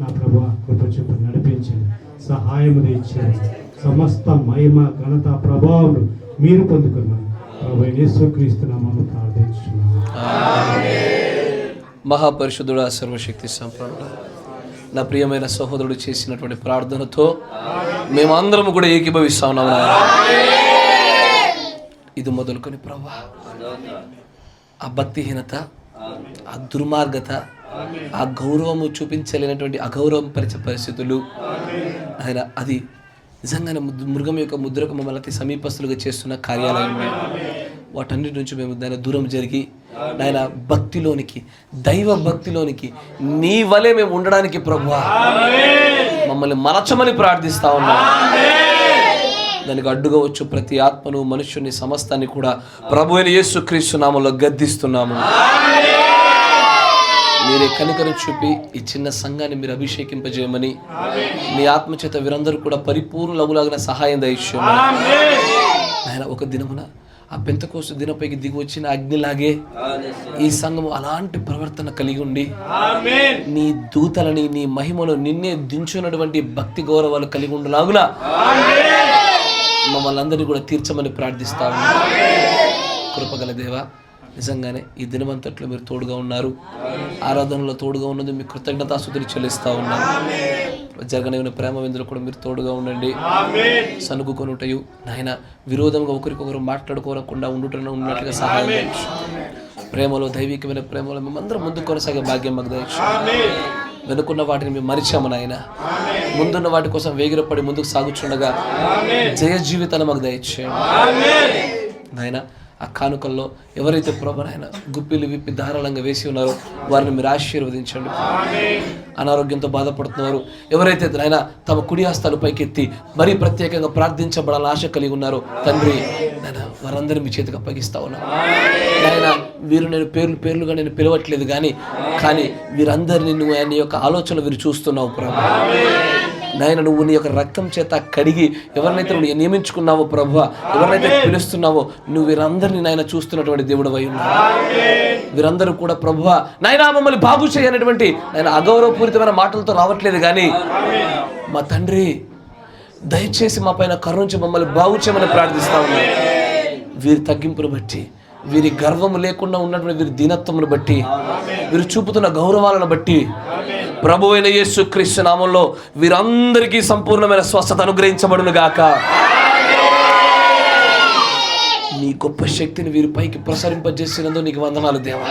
నా ప్రభావ కృప చూపండి నడిపించండి సహాయం దయచేయండి. సమస్త మహిమ ఘనత ప్రభావం మీరు పొందుకున్నాను. ప్రభు యేసుక్రీస్తు నామములో ప్రార్థించున్నాను. మహాపరిశుద్ధుడా, సర్వశక్తి సంపన్నుడా, నా ప్రియమైన సహోదరుడు చేసినటువంటి ప్రార్థనతో మేమందరం కూడా ఏకీభవిస్తా ఉన్నాము. ఇది మొదలుకొని ప్రభా, ఆ భక్తిహీనత, ఆ దుర్మార్గత, ఆ గౌరవము చూపించలేనటువంటి అగౌరవం పరిచే పరిస్థితులు ఆయన, అది నిజంగానే మృగం యొక్క ముద్రకు మమ్మల్ని అతి సమీపస్తులుగా చేస్తున్న కార్యాలయం, వాటన్నిటి నుంచి మేము దాని దూరం జరిగి నాయన భక్తిలోనికి, దైవ భక్తిలోనికి నీ వలె మేము ఉండడానికి ప్రభువా మమ్మల్ని మలచమని ప్రార్థిస్తా ఉన్నాం. దానికి అడ్డుగా వచ్చు ప్రతి ఆత్మను, మనుష్యుని, సమస్తాన్ని కూడా ప్రభు అయిన యేసుక్రీస్తు నామములో గద్దిస్తున్నాము. మీరే కనికరం చూపి ఈ చిన్న సంఘాన్ని మీరు అభిషేకింపజేయమని, మీ ఆత్మచేత వీరందరూ కూడా పరిపూర్ణులగులాగిన సహాయం దయచేయమని. ఆయన ఒక దినమున ఆ పెంతెకోస్తు దినపైకి దిగి వచ్చిన అగ్నిలాగే ఈ సంఘము అలాంటి ప్రవర్తన కలిగి ఉండి నీ దూతలని, నీ మహిమను, నిన్నే దించున్నటువంటి భక్తి గౌరవాలు కలిగి ఉండలాగున మమ్మల్ని అందరినీ కూడా తీర్చమని ప్రార్థిస్తా ఉన్నాం. కృపగల దేవా, నిజంగానే ఈ దినమంతట్లో మీరు తోడుగా ఉన్నారు, ఆరాధనలో తోడుగా ఉన్నది మీ కృతజ్ఞతాస్తుతులు చెల్లిస్తూ ఉన్నారు. జరగనిన ప్రేమ విందులు కూడా మీరు తోడుగా ఉండండి. సనుగుకొనుటయు నాయన విరోధంగా ఒకరికొకరు మాట్లాడుకోకుండా ఉన్నట్లుగా సహాయం చేయొచ్చు. ప్రేమలో, దైవికమైన ప్రేమలో మేమందరం ముందుకు కొనసాగే భాగ్యం మాకు దయచు. వెనుకున్న వాటిని మేము మరిచాము నాయన, ముందున్న వాటి కోసం వేగిరపడి ముందుకు సాగుచుండగా జయ జీవితాన్ని మాకు దయచేయండి నాయన. ఆ కానుకల్లో ఎవరైతే ప్రభు నాయన గుప్పిలు విప్పి ధారాళంగా వేసి ఉన్నారో వారిని మీరు ఆశీర్వదించండి. అనారోగ్యంతో బాధపడుతున్నారు ఎవరైతే నాయన తమ కుడి హస్తాలు పైకెత్తి మరీ ప్రత్యేకంగా ప్రార్థించబడాలని ఆశ కలిగి ఉన్నారో తండ్రి నాయన వారందరినీ మీ చేతికి అప్పగిస్తా ఉన్నాను నాయన. వీరు నేను పేర్లుగా నేను పిలవట్లేదు కానీ వీరందరినీ నువ్వు నీ యొక్క ఆలోచన వీరు చూస్తున్నావు ప్రభు నాయన. నువ్వు నీ యొక్క రక్తం చేత కడిగి ఎవరినైతే నువ్వు నియమించుకున్నావో ప్రభు, ఎవరినైతే పిలుస్తున్నావో నువ్వు వీరందరినీ నాయన చూస్తున్నటువంటి దేవుడు అయి ఉన్నావు. వీరందరూ కూడా ప్రభు నాయన మమ్మల్ని బాగు చేయనటువంటి నాయన అగౌరవపూరితమైన మాటలతో రావట్లేదు కానీ మా తండ్రి దయచేసి మా పైన కరుణించి మమ్మల్ని బాగు చేయమని ప్రార్థిస్తా ఉన్నాం. వీరి తగ్గింపును బట్టి, వీరి గర్వము లేకుండా ఉన్నటువంటి వీరి దీనత్వమును బట్టి, వీరు చూపుతున్న గౌరవాలను బట్టి ప్రభు అయిన యేసుక్రీస్తు నామములో వీరందరికీ సంపూర్ణమైన స్వస్థత అనుగ్రహించబడును గాక. నీ గొప్ప శక్తిని వీరి పైకి ప్రసరింపజేసినందుకు నీకు వందనాలు దేవా.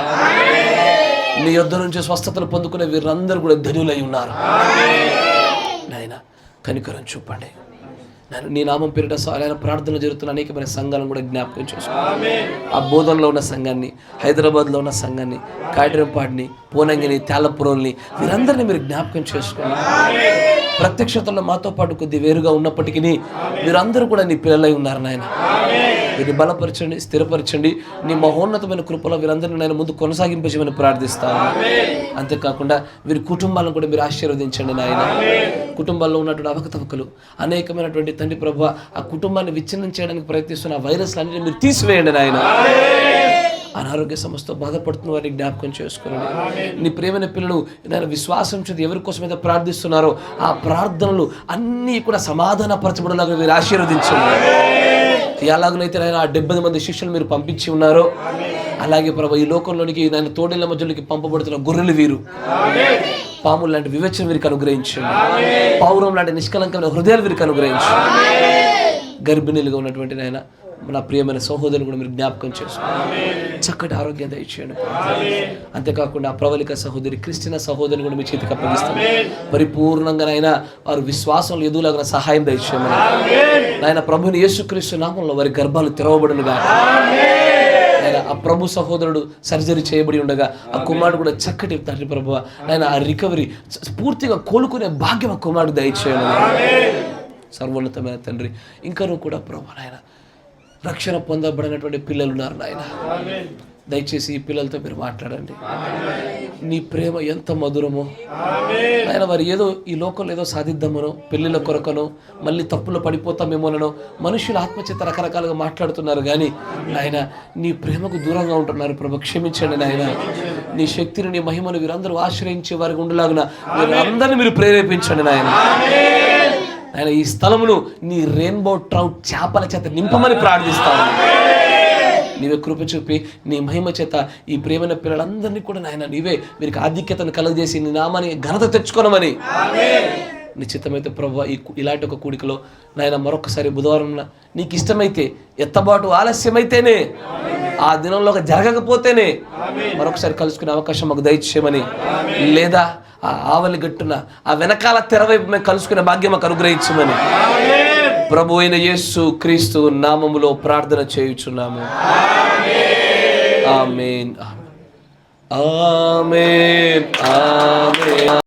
నీ యొద్ద నుంచి స్వస్థతలు పొందుకునే వీరందరూ కూడా ధన్యులై ఉన్నారు నాయన. కనికరం చూపండి. నీ నామం పేరిట ఆయన ప్రార్థనలు జరుగుతున్న అనేకమైన సంఘాలను కూడా జ్ఞాపకం చేసుకోండి. ఆ బోధనలో ఉన్న సంఘాన్ని, హైదరాబాద్లో ఉన్న సంఘాన్ని, కాటిరంపాడిని, పూనంగిని, తాళపురంని వీరందరినీ మీరు జ్ఞాపకం చేసుకోండి. ప్రత్యక్షతలో మాతో పాటు కొద్ది వేరుగా ఉన్నప్పటికీ వీరందరూ కూడా నీ పిల్లలై ఉన్నారు నాయన. వీరిని బలపరచండి, స్థిరపరచండి. నీ మహోన్నతమైన కృపలో వీరందరినీ నేను ముందు కొనసాగింపజేయమని ప్రార్థిస్తాను. అంతేకాకుండా వీరి కుటుంబాలను కూడా మీరు ఆశీర్వదించండి నాయన. కుటుంబాల్లో ఉన్నటువంటి అవకతవకలు అనేకమైనటువంటి తండ్రి ప్రభు ఆ కుటుంబాన్ని విచ్ఛిన్నం చేయడానికి ప్రయత్నిస్తున్న వైరస్లు అన్నిటిని మీరు తీసివేయండి నాయన. అనారోగ్య సమస్యతో బాధపడుతున్న వారిని జ్ఞాపకం చేసుకోండి. నీ ప్రేమైన పిల్లలు నేను విశ్వాసం చేత ఎవరి కోసం అయితే ప్రార్థిస్తున్నారో ఆ ప్రార్థనలు అన్నీ కూడా సమాధానపరచబడేలాగా మీరు ఆశీర్వదించండి. ఎలాగనైతే ఆయన 70 మంది శిష్యులు మీరు పంపించి ఉన్నారో అలాగే ప్రభు ఈ లోకంలోనికి ఆయన తోడేళ్ల మధ్యలోకి పంపబడుతున్న గొర్రెలు వీరు, పాములు లాంటి వివేచన వీరికి అనుగ్రహించండి. పౌరం లాంటి నిష్కలంకమైన హృదయాలు వీరికి అనుగ్రహించండి. గర్భిణీలుగా ఉన్నటువంటి నాయన నా ప్రియమైన సహోదరులు కూడా మీరు జ్ఞాపకం చేసుకోండి. చక్కటి ఆరోగ్యం దయచేయండి. అంతేకాకుండా ఆ ప్రవళిక సహోదరి, క్రిస్టియన్ సహోదరిని కూడా మీ చేతికి అప్పగిస్తాను. పరిపూర్ణంగా నాయన వారు విశ్వాసంలో ఎదుగులాగా సహాయం దయచేయమని నాయన ప్రభుని యేసుక్రీస్తు నామంలో వారి గర్భాలు తెరవబడునుగా. ఆ ప్రభు సహోదరుడు సర్జరీ చేయబడి ఉండగా ఆ కుమారుడు కూడా చక్కటి తండ్రి ప్రభు నాయన ఆ రికవరీ పూర్తిగా కోలుకునే భాగ్యం ఆ కుమారుడు దయచేయమని సర్వోన్నతమైన తండ్రి. ఇంకా కూడా ప్రభు నాయన రక్షణ పొందబడినటువంటి పిల్లలు ఉన్నారు నాయన. దయచేసి ఈ పిల్లలతో మీరు మాట్లాడండి. నీ ప్రేమ ఎంత మధురమో ఆయన. వారు ఏదో ఈ లోకంలో ఏదో సాధిద్దామనో, పెళ్లిళ్ళ కొరకనో, మళ్ళీ తప్పులో పడిపోతామేమోనో మనుషుల ఆత్మచేత రకరకాలుగా మాట్లాడుతున్నారు కానీ నాయన నీ ప్రేమకు దూరంగా ఉంటున్నారు ప్రభు. క్షమించండి నాయన. నీ శక్తిని, నీ మహిమను వీరందరూ ఆశ్రయించే వారికి ఉండలాగున అందరినీ మీరు ప్రేరేపించండి నాయన. నాయన ఈ స్థలమును నీ రెయిన్బో ట్రౌట్ చేపల చేత నింపమని ప్రార్థిస్తాను. నీవే కృప చూపి నీ మహిమ చేత ఈ ప్రేమైన పిల్లలందరినీ కూడా నాయన నీవే వీరికి ఆధిక్యతను కలుగజేసి నీ నామాన్ని ఘనత తెచ్చుకోనమని నిశ్చితమైతే ప్రభు ఇలాంటి ఒక కూడికలో నాయన మరొకసారి బుధవారం నీకు ఇష్టమైతే ఎత్తబాటు ఆలస్యమైతేనే ఆ దినంలో జరగకపోతేనే మరొకసారి కలుసుకునే అవకాశం మాకు దయచేయమని, లేదా ఆ ఆవలి గట్టున ఆ వెనకాల తెరవైపు మేము కలుసుకునే భాగ్యం మాకు అనుగ్రహించమని ప్రభు అయిన యేసు క్రీస్తు నామములో ప్రార్థన చేయుచున్నాము. ఆమేన్ ఆమేన్ ఆమేన్.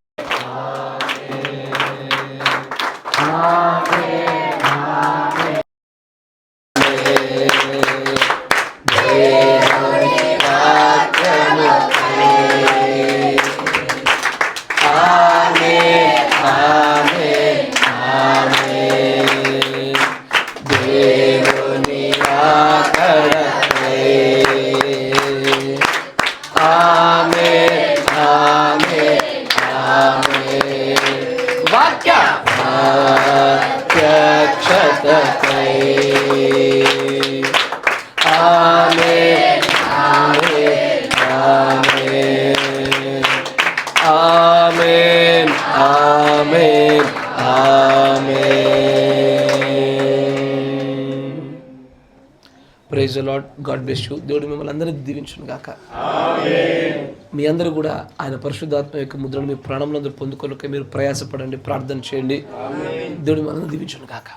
Amen. Amen. Amen. Praise the Lord. God bless you. దేవుడు మిమ్మల్ని అందరినీ దీవించును గాక. మీ అందరూ కూడా ఆయన పరిశుద్ధాత్మ యొక్క ముద్రను మీ ప్రాణంలో అందరూ పొందుకోలేక మీరు ప్రయాసపడండి, ప్రార్థన చేయండి. దేవుడు మిమ్మల్ని దీవించును గాక.